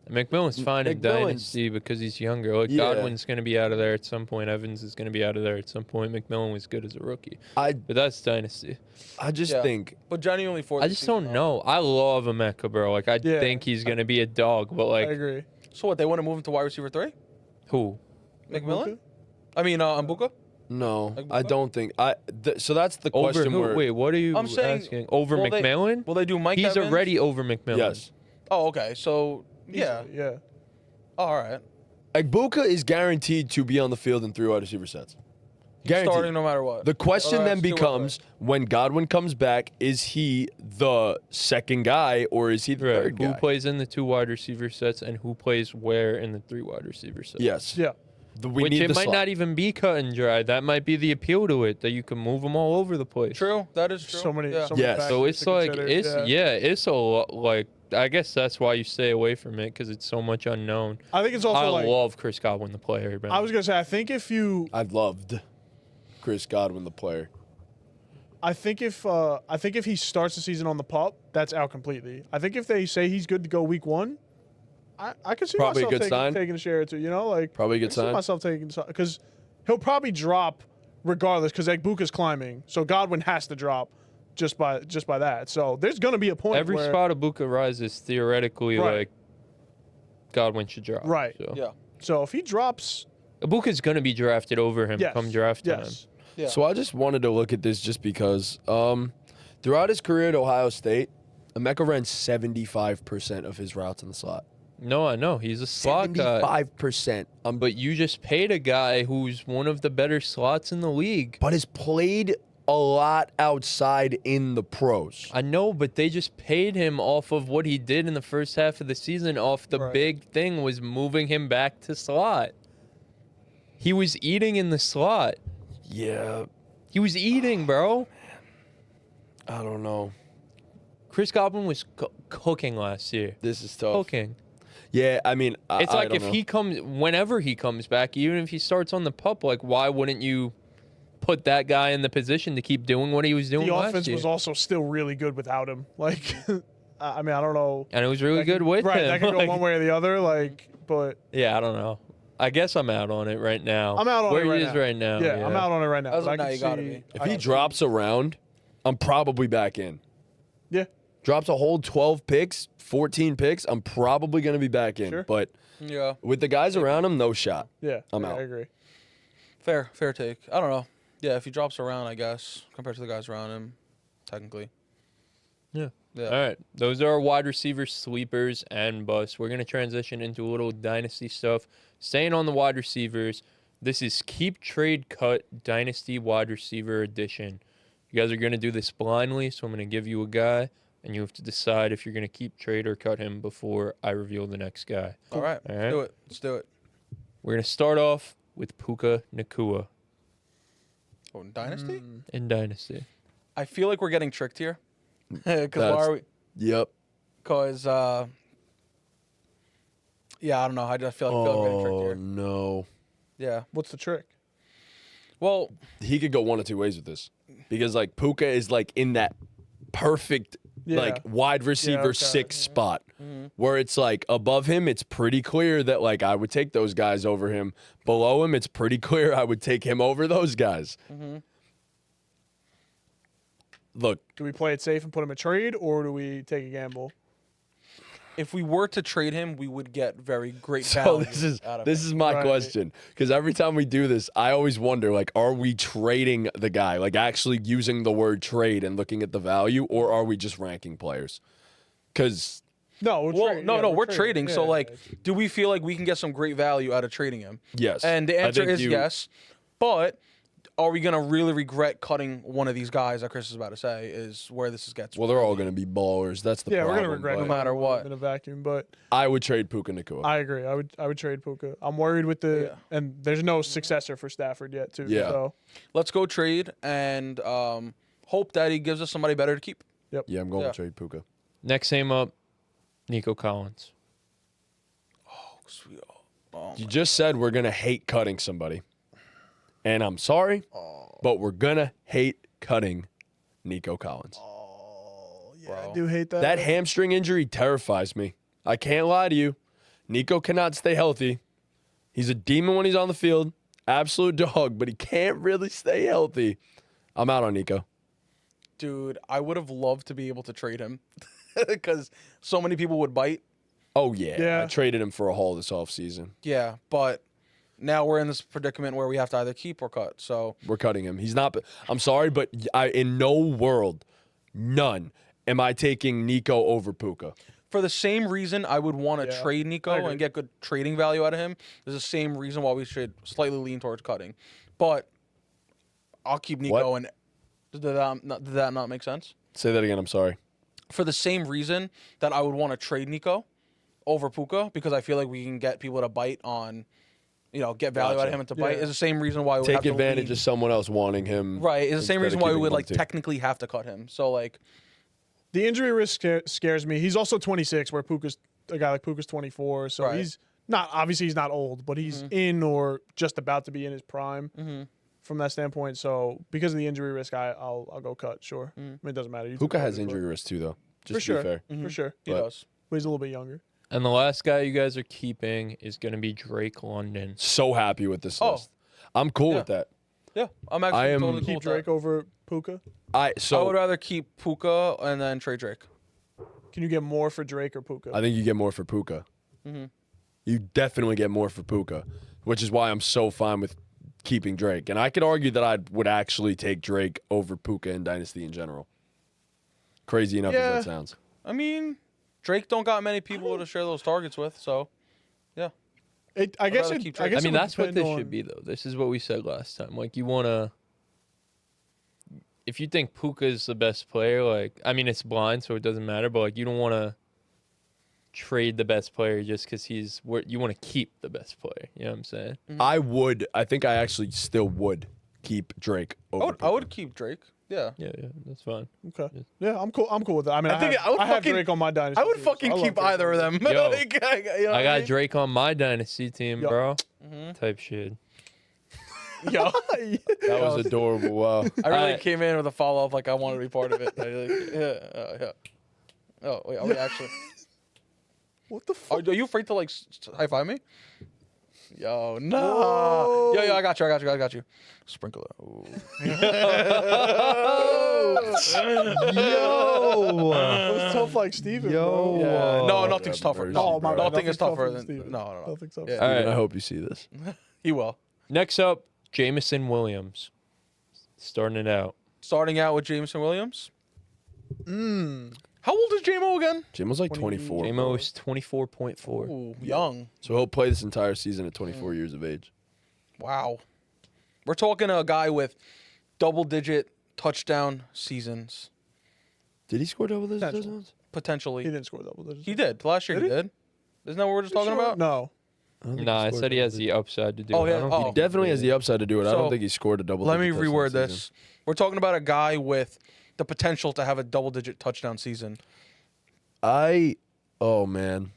McMillan's fine in Dynasty because he's younger. Like Godwin's going to be out of there at some point. Evans is going to be out of there at some point. McMillan was good as a rookie. But that's Dynasty. I just think. But genuinely for I just don't know. I love Emeka, bro. Like I think he's going to be a dog. But like, I agree. So what? They want to move him to wide receiver 3? Who? McMillan? I mean, Egbuka? No, I don't think. So that's the Over question. who? Wait, what are you asking? Over McMillan? Will they do Mike He's Evans? already over McMillan. Yes. Oh, okay. So, yeah. Yeah. All right. Egbuka is guaranteed to be on the field in 3 wide receiver sets. Guaranteed. Starting no matter what. The question then becomes, when Godwin comes back, is he the second guy or is he the third guy? Who plays in the 2 wide receiver sets and who plays where in the 3 wide receiver sets? Yes. Yeah. Which it might not even be cut and dry. That might be the appeal to it, that you can move them all over the place. True. That is true. So many Yes. factors So it's to like, consider. it's a lot, like, I guess that's why you stay away from it, because it's so much unknown. I think it's also I like, love Chris Godwin, the player. Man. I was going to say, I think if loved Chris Godwin, the player. I think if he starts the season on the pup, that's out completely. I think if they say he's good to go week 1, I could see Probably a myself good sign. taking a share or two. You know, like Probably a good I can see sign. myself taking, because he'll probably drop regardless, because Egbuka's climbing, so Godwin has to drop just by that. So there's going to be a point Every where, spot Egbuka rises, theoretically, Right. like, Godwin should drop. Right. So. Yeah. So if he drops, Egbuka's going to be drafted over him yes, come draft time. yes. Yeah. So I just wanted to look at this just because throughout his career at Ohio State, Emeka ran 75% of his routes in the slot. No, I know. He's a slot guy. 75%. But you just paid a guy who's one of the better slots in the league. But has played a lot outside in the pros. I know, but they just paid him off of what he did in the first half of the season. Off the big thing was moving him back to slot. He was eating in the slot. Yeah, He was eating, bro. I don't know. Chris Godwin was cooking last year. This is tough. Cooking. Yeah, I mean, It's I like don't if know. he comes, whenever he comes back, even if he starts on the pup, like why wouldn't you put that guy in the position to keep doing what he was doing The last offense year? was also still really good without him. Like, I mean, I don't know. And it was really good with right, him. that could go Like, one way or the other. Like, but yeah, I don't know. I guess I'm out on it right now. I'm out on Where it right he now. is right now. Yeah, I'm out on it right now. As But of I now, can you gotta see- be. If he drops around, I'm probably back in. Yeah. Drops a whole 12 picks, 14 picks, I'm probably going to be back in. Sure. But Yeah. with the guys around him, no shot. Yeah. I'm yeah, out. I agree. Fair take. I don't know. Yeah, if he drops around, I guess, compared to the guys around him, technically. Yeah. Yeah. All right. Those are our wide receivers, sleepers, and busts. We're going to transition into a little dynasty stuff. Staying on the wide receivers, this is Keep Trade Cut Dynasty Wide Receiver Edition. You guys are going to do this blindly, so I'm going to give you a guy, and you have to decide if you're going to keep, trade, or cut him before I reveal the next guy. All right. All right. Let's do it. Let's do it. We're going to start off with Puka Nacua Oh, Dynasty? in Dynasty. I feel like we're getting tricked here. Because That's- why are we? Yep. Because, yeah, I don't know. I just feel like we're getting tricked Oh, here. no. Yeah. What's the trick? Well, he could go one of two ways with this because like Puka is like in that perfect like wide receiver 6 spot where it's like above him, it's pretty clear that like I would take those guys over him. Below him, it's pretty clear I would take him over those guys. Look, Do we play it safe and put him in trade, or do we take a gamble? if we were to trade him, we would get very great so value out of this him. is my Right. question because every time we do this, I always wonder like, are we trading the guy, like actually using the word trade and looking at the value, or are we just ranking players? Because No, We're trading. So, Yeah. like, do we feel like we can get some great value out of trading him? yes, And the I answer think is yes. But are we going to really regret cutting one of these guys that Chris is about to say is where this gets? Well, they're all going to be ballers. That's the Yeah, problem. we're gonna regret but it no matter what. in a vacuum. But I would trade Puka Nacua. I agree. I would trade Puka. I'm worried with and there's no successor for Stafford yet too. Yeah. So Let's go trade and hope that he gives us somebody better to keep. Yeah, I'm going Yeah. to trade Puka. Next name up, Nico Collins. Sweet. Oh, You just said we're going to hate cutting somebody. And I'm sorry, but we're going to hate cutting Nico Collins. yeah, I do hate that. That hamstring injury terrifies me. I can't lie to you. Nico cannot stay healthy. He's a demon when he's on the field. Absolute dog, but he can't really stay healthy. I'm out on Nico. dude, I would have loved to be able to trade him because so many people would bite. Oh, yeah. Yeah. I traded him for a haul this offseason. Yeah, but now we're in this predicament where we have to either keep or cut. So We're cutting him. He's not. I'm sorry, but in no world, none, am I taking Nico over Puka. for the same reason I would want to Yeah, trade I Nico agree. and get good trading value out of him, there's the same reason why we should slightly lean towards cutting. But I'll keep Nico. What? And did that not make sense? Say that again. I'm sorry. For the same reason that I would want to trade Nico over Puka, because I feel like we can get people to bite on, get value out Gotcha. of him and to bite. Yeah. Is the same reason why we would have Take to advantage lean- of someone else wanting him. Right. It's the same instead reason of why we keeping would one too. technically have to cut him. So like, The injury risk scares me. He's also 26, where a guy like Puka's 24. So Right. he's not old, but he's in or just about to be in his prime from that standpoint. So because of the injury risk, I'll go cut. Sure. I mean, it doesn't matter. You Puka took has over, but- injury risk too, though. Just for to sure. be fair. For sure. he But- does. But he's a little bit younger. And the last guy you guys are keeping is going to be Drake London. So happy with this Oh. list. I'm cool Yeah. with that. Yeah, I'm actually I am- totally cool Keep with that. Drake over Puka. I So would rather keep Puka and then trade Drake. Can you get more for Drake or Puka? I think you get more for Puka. You definitely get more for Puka, which is why I'm so fine with keeping Drake. And I could argue that I would actually take Drake over Puka in Dynasty in general. Crazy enough Yeah. as that sounds. I mean, Drake don't got many people to share those targets with, so yeah. I guess rather it. keep I Drake. guess I mean, it would that's what depend this on- should be, though. This is what we said last time. Like, you want to. If you think Puka's the best player, like, I mean, it's blind, so it doesn't matter, but, like, you don't want to trade the best player just because you want to keep the best player. You know what I'm saying? I think I actually still would keep Drake over I would keep Drake. Yeah. Yeah, that's fine. Okay. Yeah, I'm cool. I'm cool with that. I mean, I think I would have fucking- Drake on my dynasty. I would team, so fucking love keep Drake either of over them. Yo, Like, you know what I got mean? Drake on my dynasty team, Yup. bro. Type shit. Yo. That was adorable. Wow. I really Alright. came in with a follow up like I wanted to be part of it. Yeah. Oh wait, are we actually? What the fuck? Are you afraid to like high five me? Yo, no. Whoa. Yo, I got you. Sprinkler. Ooh. It was tough like Steven, bro. Yeah. No, nothing's tougher. mercy, No, my bad. nothing is Nothing's tougher than than. Steven. No. Nothing's tougher. Yeah. All right. I hope you see this. He will. Next up, Jameson Williams. Starting it out. Starting out with Jameson Williams. How old is JMO again? Jim was like 24. J-Mo is 24.4. Ooh, young. So he'll play this entire season at 24 years of age. Wow. We're talking a guy with double-digit touchdown seasons, Did he score double digits? Potential. touchdowns? potentially. He didn't score double digits. He did. Last year Did he he? did. Isn't that what we're just talking Sure. about? No. I don't think Nah, I scored said he double has the upside to do Oh, it. I yeah. don't Oh. think He definitely has the upside to do it. I So, don't think he scored a double Let digit me touchdown reword season. this. We're talking about a guy with the potential to have a double-digit touchdown season. Oh man.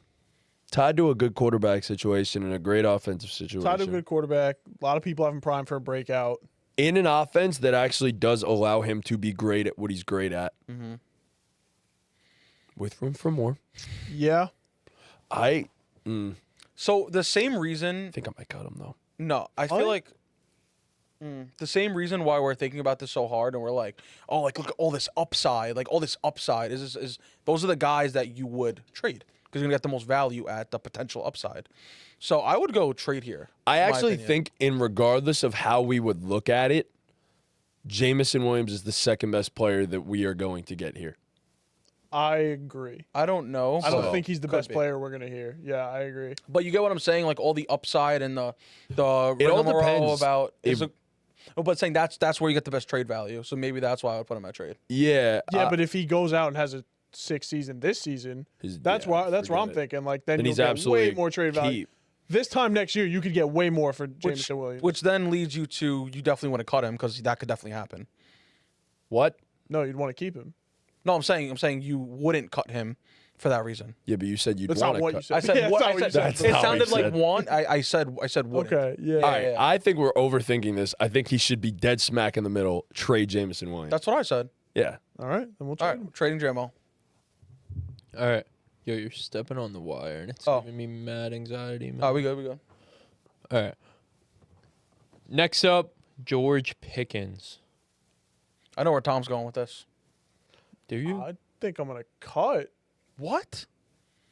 Tied to a good quarterback situation and a great offensive situation. Tied to a good quarterback. A lot of people have him prime for a breakout. in an offense that actually does allow him to be great at what he's great at. Mm-hmm. With room for more. Yeah. So the same reason. I think I might cut him, though. No, I feel like the same reason why we're thinking about this so hard, and we're like, oh, like look at all this upside. Like all this upside is those are the guys that you would trade because you're gonna get the most value at the potential upside. So I would go trade here. I in my actually opinion. think, in regardless of how we would look at it, Jameson Williams is the second best player that we are going to get here. I agree. I don't know. I don't but think he's the could best be. player we're gonna hear. Yeah, I agree. But you get what I'm saying, like all the upside and the It all rigmarole depends. about. But saying that's where you get the best trade value. So maybe that's why I would put him at trade. Yeah. Yeah, but if he goes out and has a 6th season this season, that's where I'm forget it. thinking. Like then Then you'll he's get absolutely way more trade value. keep. This time next year, you could get way more for Jameson Williams. Which then leads you to you definitely want to cut him because that could definitely happen. What? No, you'd want to keep him. No, I'm saying you wouldn't cut him for that reason. Yeah, but you said you'd That's want not to what cut. you said. I said Yeah, what? that's not I what said, you That's said. it not what sounded he like said. want. I said wouldn't. Okay, yeah. All right, yeah. I think we're overthinking this. I think he should be dead smack in the middle. Trade Jameson Williams. That's what I said. Yeah. All right, then we'll All trade right, him. trading JMO. All right. Yo, you're stepping on the wire, and it's Oh. giving me mad anxiety, man. Oh, we good. All right. Next up, George Pickens. I know where Tom's going with this. Do you? I think I'm gonna cut. What?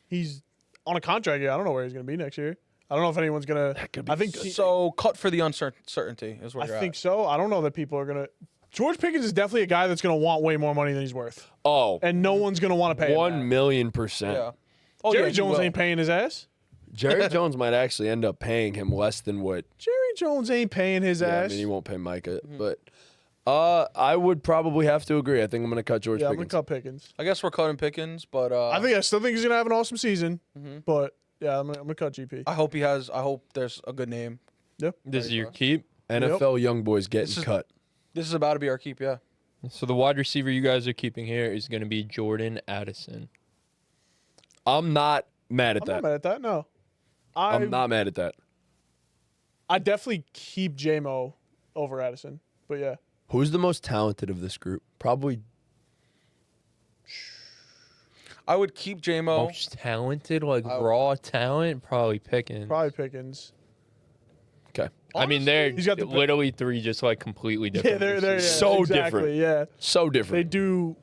He's on a contract. Yeah, I don't know where he's gonna be next year. I don't know if anyone's gonna. I think So cut for the uncertainty is where I you're think at. so. I don't know that people are gonna. George Pickens is definitely a guy that's gonna want way more money than he's worth, Oh, and no one's gonna want to pay him. 1,000,000%. Yeah. Oh, Jerry yeah, you Jones will. ain't paying his ass. Jerry Jones might actually end up paying him less than what. Jerry Jones ain't paying his Yeah, I ass. mean, he won't pay Micah, but I would probably have to agree. I think I'm going to cut George yeah, I'm gonna Pickens. cut Pickens. I guess we're cutting Pickens, but I still think he's gonna have an awesome season. But yeah, I'm gonna cut GP. I hope he has. I hope there's a good name. Yeah. This is your keep. NFL young boys getting This is- cut. This is about to be our keep. Yeah. So the wide receiver you guys are keeping here is going to be Jordan Addison. I'm not mad at I'm that. not mad at that. No, I'm not mad at that. I definitely keep JMO over Addison. But yeah, Who's the most talented of this group? Probably. I would keep JMO. Most talented, like I- raw talent, probably Pickens. probably Pickens. Okay. I mean, they're He's got the- literally three just like completely Yeah, different. they're receivers. So exactly, different. Yeah, So they different. do.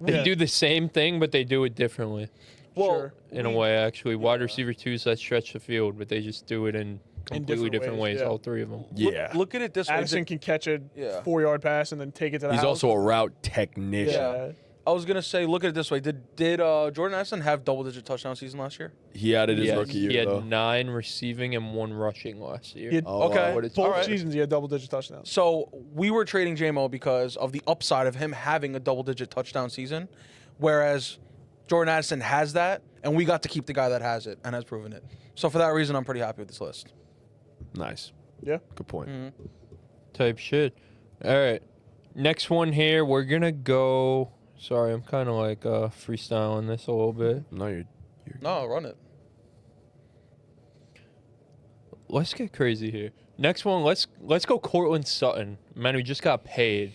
They yeah, do the same thing, but they do it differently. Well, sure. In a way, actually, wide receiver twos that stretch the field, but they just do it in completely different different ways, ways. yeah. All three of them. Yeah. Look at it this way. Addison can catch a Yeah. 4-yard pass and then take it to the He's house. also a route technician. yeah. I was gonna say, look at it this way. Did Jordan Addison have double-digit touchdown season last year? He had it his Yeah, rookie year, he had though. 9 receiving and 1 rushing last year. He had, Oh, Okay. wow. What it's both all right. seasons he had double-digit touchdowns. So we were trading JMO because of the upside of him having a double-digit touchdown season, whereas Jordan Addison has that, and we got to keep the guy that has it and has proven it. So for that reason, I'm pretty happy with this list. Nice. Yeah. Good point. Type shit. All right. Next one here, we're going to go. Sorry, I'm kind of like freestyling this a little bit. No, you're No, run it. Let's get crazy here. Next one, let's go Cortland Sutton. Man, we just got paid.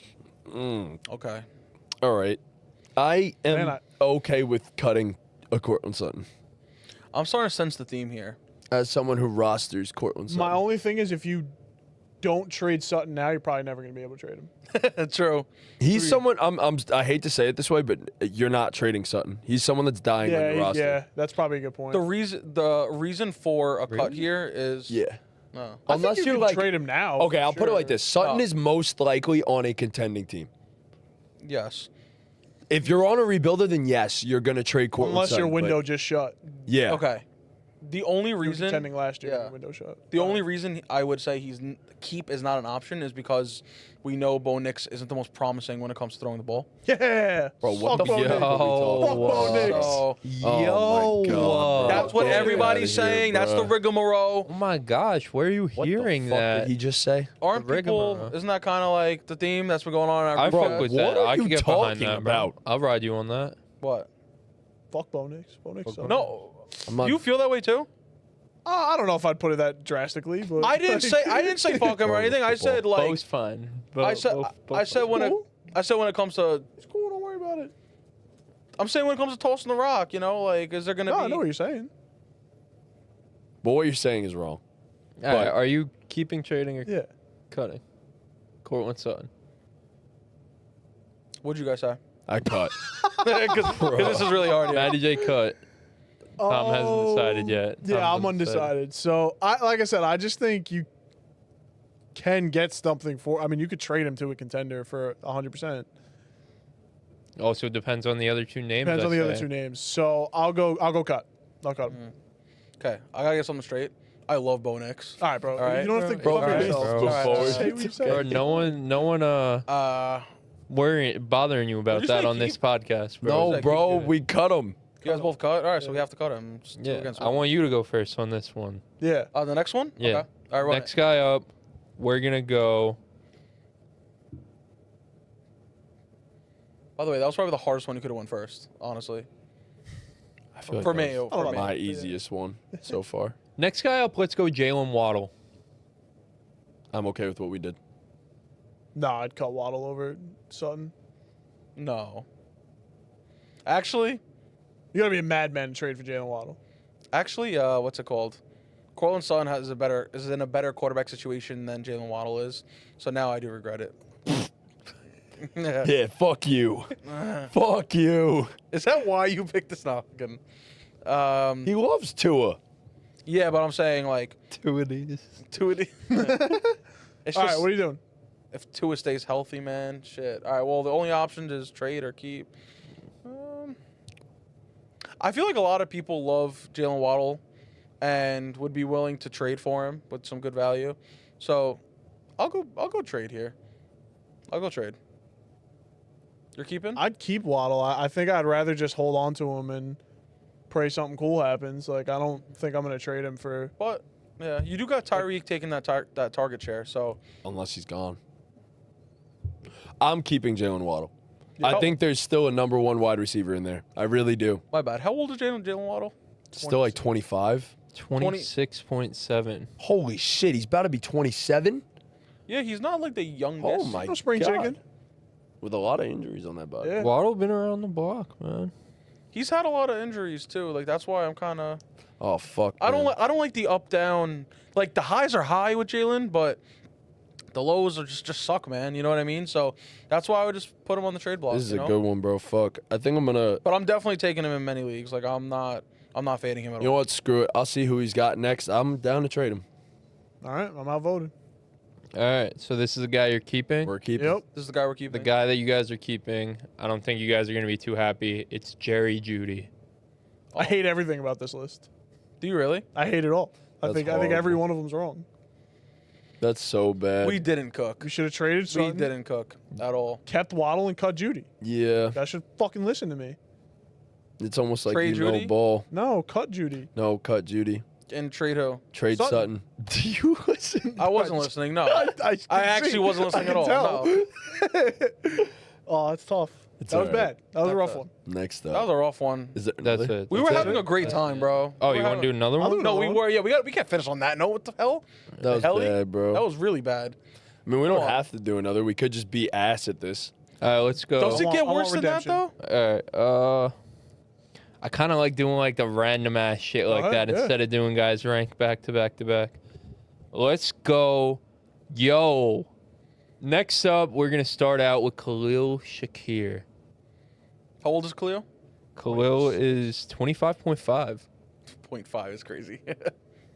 Okay. all right. I am Man, okay with cutting a Cortland Sutton. I'm starting to sense the theme here. As someone who rosters Cortland Sutton. My only thing is if you don't trade Sutton now, you're probably never going to be able to trade him. True. He's someone I hate to say it this way, but you're not trading Sutton. He's someone that's dying on your roster. Yeah, that's probably a good point. The reason for a cut here is Yeah. No. I think Unless you you're could like trade him now. Okay, I'll put it like sure. this. Sutton Oh. is most likely on a contending team. Yes. If you're on a rebuilder, then yes, you're gonna trade Cortland Unless Sutton. your window but just shut. yeah. Okay. The only You were reason contending last year when yeah. the window shut. The only reason I would say keep is not an option is because we know Bo Nix isn't the most promising when it comes to throwing the ball. Yeah. Bro, what Fuck the Bo fuck? Nix. Yo. Fuck Bo Nix. So Oh my God, bro. that's what Get everybody's outta here, saying. That's the bro. rigmarole. Oh my gosh, where are you What hearing the fuck that? did he just say? Aren't The people? rigmarole. Isn't that kind of like the theme that's been going on? In our I group fuck chat? with What that. are I you can get behind talking that, bro. about? I'll ride you on that. What? Fuck Bo Nix. Bo Nix. sucks. No. I'm not, You feel that way too? I don't know if I'd put it that drastically, but I didn't say fuck him or anything. I said like Bo's fine. I said when it comes to it's cool. Don't worry about it. I'm saying when it comes to tossing the rock, you know, like is there gonna No, be? I know what you're saying. But what you're saying is wrong. All right, are you keeping, trading, or Yeah. cutting? Cortland Sutton. What'd you guys say? I cut. Because this is really hard. Yeah. Matty J cut. Tom hasn't decided yet. Yeah, Tom I'm hasn't decided. undecided. So, like I said, I just think you can get something for. I mean, you could trade him to a contender for 100%. Also depends on the other two names. Depends on the other say. two names. So I'll go cut. I'll cut him. Okay, I gotta get something straight. I love Bo Nix. All right, bro. All right. You don't have to Bro, cover all right, yourself. bro. Move All right, forward. Say what you say. Bro, no one bothering you about What'd you that say, on this Keith? podcast, bro. No, bro, we cut him. You guys both cut. All right, so we have to cut him. It's two Yeah, against I one. want you to go first on this one. Yeah. The next one. Yeah. Okay. All right. Run Next guy up, we're gonna go. By the way, that was probably the hardest one you could have won first, honestly. I feel like For that me, was for me. my easiest one so far. Next guy up, let's go Jalen Waddle. I'm okay with what we did. Nah, I'd cut Waddle over Sutton. No. Actually, You gotta be a madman to trade for Jalen Waddle. what's it called? Cortland Sutton is in a better quarterback situation than Jalen Waddle is. So now I do regret it. Yeah, fuck you. Fuck you. Is that why you picked this? No, I'm kidding. He loves Tua. Yeah, but I'm saying like Two of these. Tua. It's All right, just what are you doing? if Tua stays healthy, man. Shit. All right. Well, the only option is trade or keep. I feel like a lot of people love Jalen Waddle and would be willing to trade for him with some good value. So I'll go trade here. I'll go trade. You're keeping? I'd keep Waddle. I think I'd rather just hold on to him and pray something cool happens. Like, I don't think I'm gonna trade him for. But yeah, you do got Tyreek taking that target share. So Unless he's gone. I'm keeping Jalen Waddle. Yeah. I think there's still a number one wide receiver in there. I really do. my bad. How old is Jalen Waddle? Still like 25. 26.7. Holy shit, he's about to be 27? Yeah, he's not like the youngest. Oh my No spring God. chicken. With a lot of injuries on that body. Yeah. Waddle been around the block, man. He's had a lot of injuries too. Like that's why I'm kind of. Oh fuck. I don't man. like the up down. Like the highs are high with Jalen, but the lows are just suck, man. You know what I mean? So that's why I would just put him on the trade block. This is you a know? good one, bro. Fuck. I think I'm gonna. But I'm definitely taking him in many leagues. Like I'm not fading him at You know all. what? Screw it. I'll see who he's got next. I'm down to trade him. All right, I'm outvoted. All right, so this is the guy you're keeping. We're keeping. Yep. This is the guy we're keeping. The guy that you guys are keeping. I don't think you guys are gonna be too happy. It's Jerry Jeudy. I hate everything about this list. Do you really? I hate it all. I That's think every horrible. one of them's wrong. That's so bad. We didn't cook. We should have traded We Sutton, didn't cook at all. kept Waddle, and cut Judy. Yeah. You guys should fucking listen to me. It's almost like Trade you know Judy? ball. No, cut Judy. No, cut Judy. And trade who? Trade Sutton. Sutton. Do you listen? I wasn't listening. No. I actually wasn't listening at all. No. Oh, that's tough. It's That was all right. bad. That was a rough That's one. Next That up. was a rough one. Is it That's really? it. We That's were it. having a great time, bro. Oh, We you were want to do having- another I'll one? do No, we No. were. Yeah, we can't finish on that note. What the hell? That was hell? bad, bro. That was really bad. I mean, we don't Come on. have to do another. We could just be ass at this. All right, let's go. Does it want- get I want worse than that redemption. though? All right. I kind of like doing like the random ass shit like Alright, that yeah. instead of doing guys ranked back to back to back. Let's go. Yo. Next up, we're going to start out with Khalil Shakir. How old is Khalil? Khalil is 25.5. 0.5 is crazy.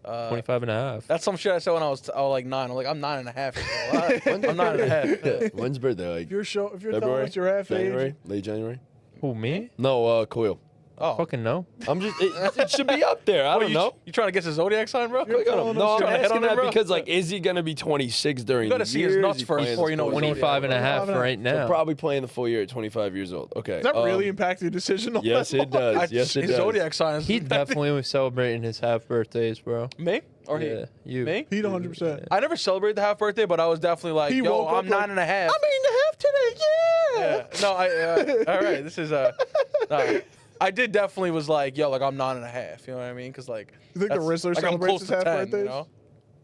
25 and a half. That's some shit I said when I was like 9. I'm like, I'm 9.5. I'm 9.5. Yeah. When's birthday? Like If you're telling February? us your half January? age, Late January? Who, me? No, Khalil. Oh. Fucking no. I'm just. It should be up there. I What, don't know. You trying to guess his zodiac sign, bro? You're Click on telling him. us No, I'm you're trying to hit asking on him, that bro? because, like, is he going to be 26 during You gotta the see year? his Is nuts he first playing before the you know full his year? 25 and a half 25 right So now. probably playing the full year at 25 years old. Okay. does that really impact your decision? On Yes, that it does. Yes, it his does. zodiac sign is He definitely was celebrating his half birthdays, bro. me or Yeah, he? you. Me? He 100%. I never celebrated the half birthday, but I was definitely like, He yo, woke up I'm like, 9.5. I'm eating the half today. Yeah. Yeah. No, all right. This is no, I did definitely was like, yo, like I'm 9.5. You know what I mean? Because like, You think the that's- Rizzler like, I'm celebrates close his to half 10, birthdays? You know?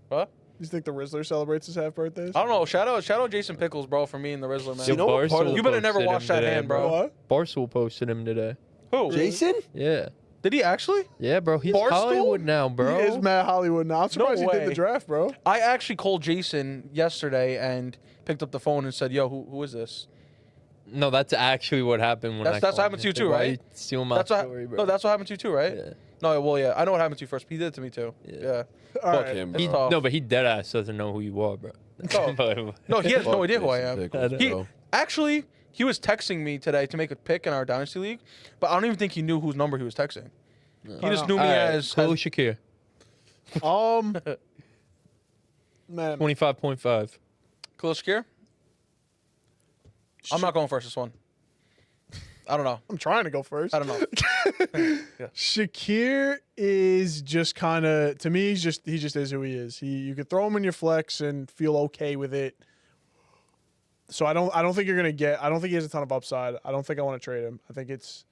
What? You think the Rizzler celebrates his half birthdays? I don't know. Shout out Jason Pickles, bro, for me and the Rizzler, man. You know what part of You better never wash that hand, bro. What? Barstool posted him today. Who? Jason? Yeah. Did he actually? Yeah, bro. He's Barstool? Hollywood now, bro. He is Matt Hollywood now. I'm surprised he did way. the draft, bro. I actually called Jason yesterday and picked up the phone and said, yo, who is this? No, that's actually what happened when That's called happened to you him. too, Why right? you stealing my That's what, story, bro. no, that's what happened to you too, right? Yeah. No, well, yeah. I know what happened to you first. He did it to me too. Yeah. All Fuck right. him, It's bro. tough. No, but he dead ass doesn't know who you are, bro. Oh. No, he has no Fuck idea who I Jason am. Pickles, He bro. actually he was texting me today to make a pick in our dynasty league, but I don't even think he knew whose number he was texting. He just knew me All right, as Khalil Shakir, Man, 25.5. Khalil Shakir. I'm not going first this one. I don't know. I'm trying to go first. I don't know. Shakir is just kind of, to me, he just is who he is. You could throw him in your flex and feel okay with it. So I don't think you're gonna get. I don't think he has a ton of upside. I don't think I want to trade him. I think it's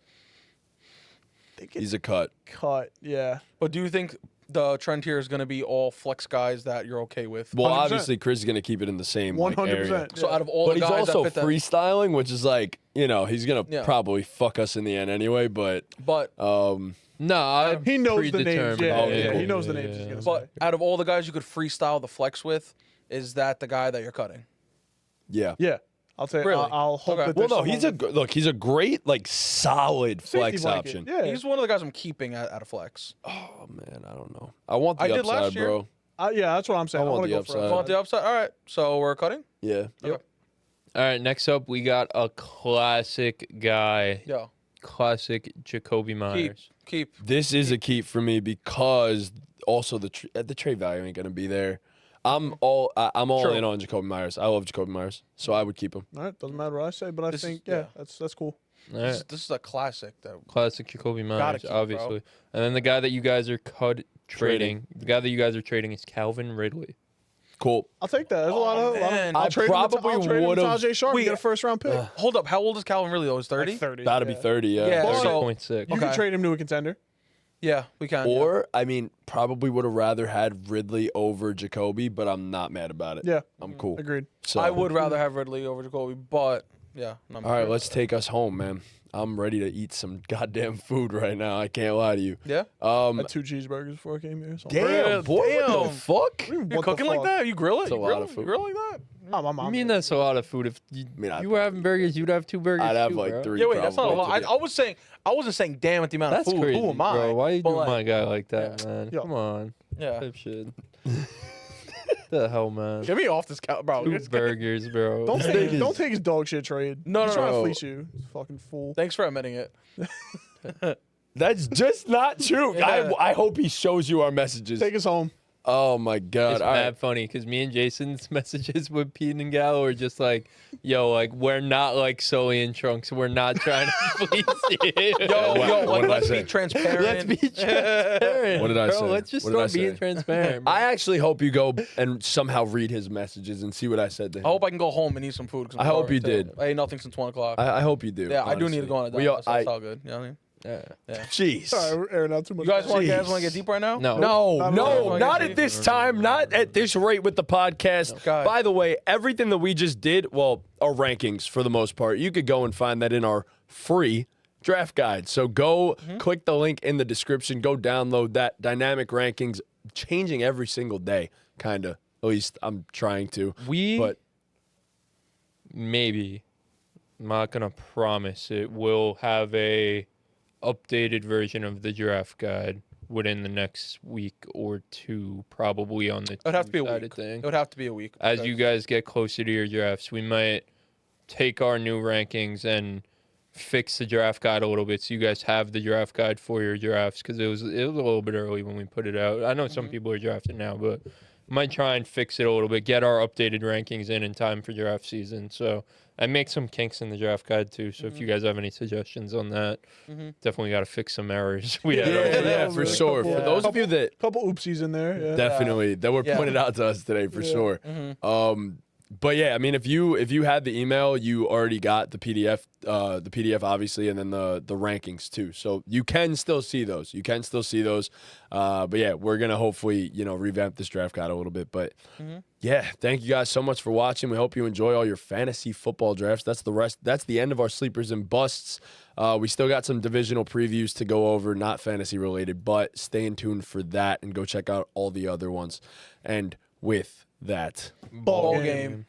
He's a cut. cut. Yeah. But do you think the trend here is going to be all flex guys that you're okay with? Well, 100%. obviously, Chris is going to keep it in the same like, 100%. area. So out of all But the he's guys also that fit that, freestyling, which is like, he's going to Yeah. probably fuck us in the end anyway. But but No, He knows the names. predetermined. Yeah, Okay, yeah, cool. he knows the names. He's gonna but say. out of all the guys you could freestyle the flex with, is that the guy that you're cutting? yeah. Yeah, I'll say. Really? I'll hope Okay. that. Well, there's no, someone with he's a great, like, solid safety flex blanket. option. Yeah. He's one of the guys I'm keeping at a flex. Oh, man, I don't know. I want the I did upside, last year. bro. Yeah, that's what I'm saying. I I want want to the go upside. for You want the upside? All right. So we're cutting? Yeah. Yep. All right, next up we got a classic guy, Yeah. classic Jacoby Myers. Keep. This is a keep for me because also the trade value ain't going to be there. I'm all True. in on Jacoby Myers. I love Jacoby Myers, so I would keep him. All right, doesn't matter what I say, but I This is- think yeah. that's cool. All right. This is a classic. That Classic Jacoby Myers, keep, bro. obviously. And then the guy that you guys are trading. The guy that you guys are trading is Calvin Ridley. Cool. I'll take that. There's a lot of. man. I'll I trade probably him to would've- Tajay Sharp and Wait, get a first round pick. Hold up. How old is Calvin really though? He's 30? Like 30. Gotta be 30, yeah. Yeah, But- so 30.6. You Okay. can trade him to a contender. yeah, we can. yeah. Or, I mean, probably would have rather had Ridley over Jacoby, but I'm not mad about it. Yeah, I'm cool. agreed. So, I would rather have Ridley over Jacoby, but yeah. All right, let's take us home, man. I'm ready to eat some goddamn food right now. I can't lie to you. Yeah. I had 2 cheeseburgers before I came here. So Damn, boy, what the Damn. fuck? You're What the cooking like fuck? that? You grill it? It's a You lot grill of it? food. You grill like that? Oh, my mom. I mean, that's a lot of food. If you, mean, you were having burgers, you'd have 2 burgers. I'd have too, like bro. 3. Yeah, wait, that's not a probably. lot. I wasn't saying damn at the amount That's of food. crazy, Who am I? bro. Why you But, doing like, my guy like that, yeah. man? Yo. Come on. Yeah. Type shit. The hell, man? Get me off this couch, bro. 2 burgers, bro. Don't take his dog shit trade. No, He's no, trying no. to fleece you. Fucking fool. Thanks for admitting it. That's just not true. Yeah. I hope he shows you our messages. Take us home. Oh, my God. It's All mad right. funny because me and Jason's messages with Pete and Gallo are just like, yo, like, we're not like Sully and Trunks. We're not trying to please you. Yo, what did I let's say? be transparent. Let's be transparent. What did I bro. say? Let's just What did I start being say? transparent. bro. I actually hope you go and somehow read his messages and see what I said to him. I hope I can go home and eat some food. 'Cause I'm I hope starving, you too. did. I ate nothing since 1 o'clock. I hope you do. Yeah, I do need to honestly. go on a We diet. all- So it's all good. You know what I mean? Yeah. Jeez. Sorry, we're airing out too much. You guys want Jeez. to get deep right now? No. No, No, not at this time, not at this rate with the podcast. God. By the way, everything that we just did, well, our rankings for the most part, you could go and find that in our free draft guide. So go click the link in the description, go download that. Dynamic rankings, changing every single day, kind of. At least I'm trying to. But Maybe, I'm not gonna promise it, will have a updated version of the draft guide within the next week or 2, probably on the It would have to be a two-sided week. thing. It would have to be a week. As you guys get closer to your drafts, we might take our new rankings and fix the draft guide a little bit so you guys have the draft guide for your drafts because it was a little bit early when we put it out. I know some people are drafting now, but might try and fix it a little bit, get our updated rankings in time for draft season. So I make some kinks in the draft guide too. So if you guys have any suggestions on that, definitely got to fix some errors. We had yeah, for sure. For those of you that couple oopsies in there. Yeah. definitely that were Yeah. pointed out to us today, for sure. But yeah, I mean, if you had the email, you already got the PDF obviously, and then the rankings too. So you can still see those. But yeah, we're gonna hopefully revamp this draft guide a little bit. But yeah, thank you guys so much for watching. We hope you enjoy all your fantasy football drafts. That's the end of our sleepers and busts. We still got some divisional previews to go over, not fantasy related, but stay tuned for that and go check out all the other ones. And with that, Ball game.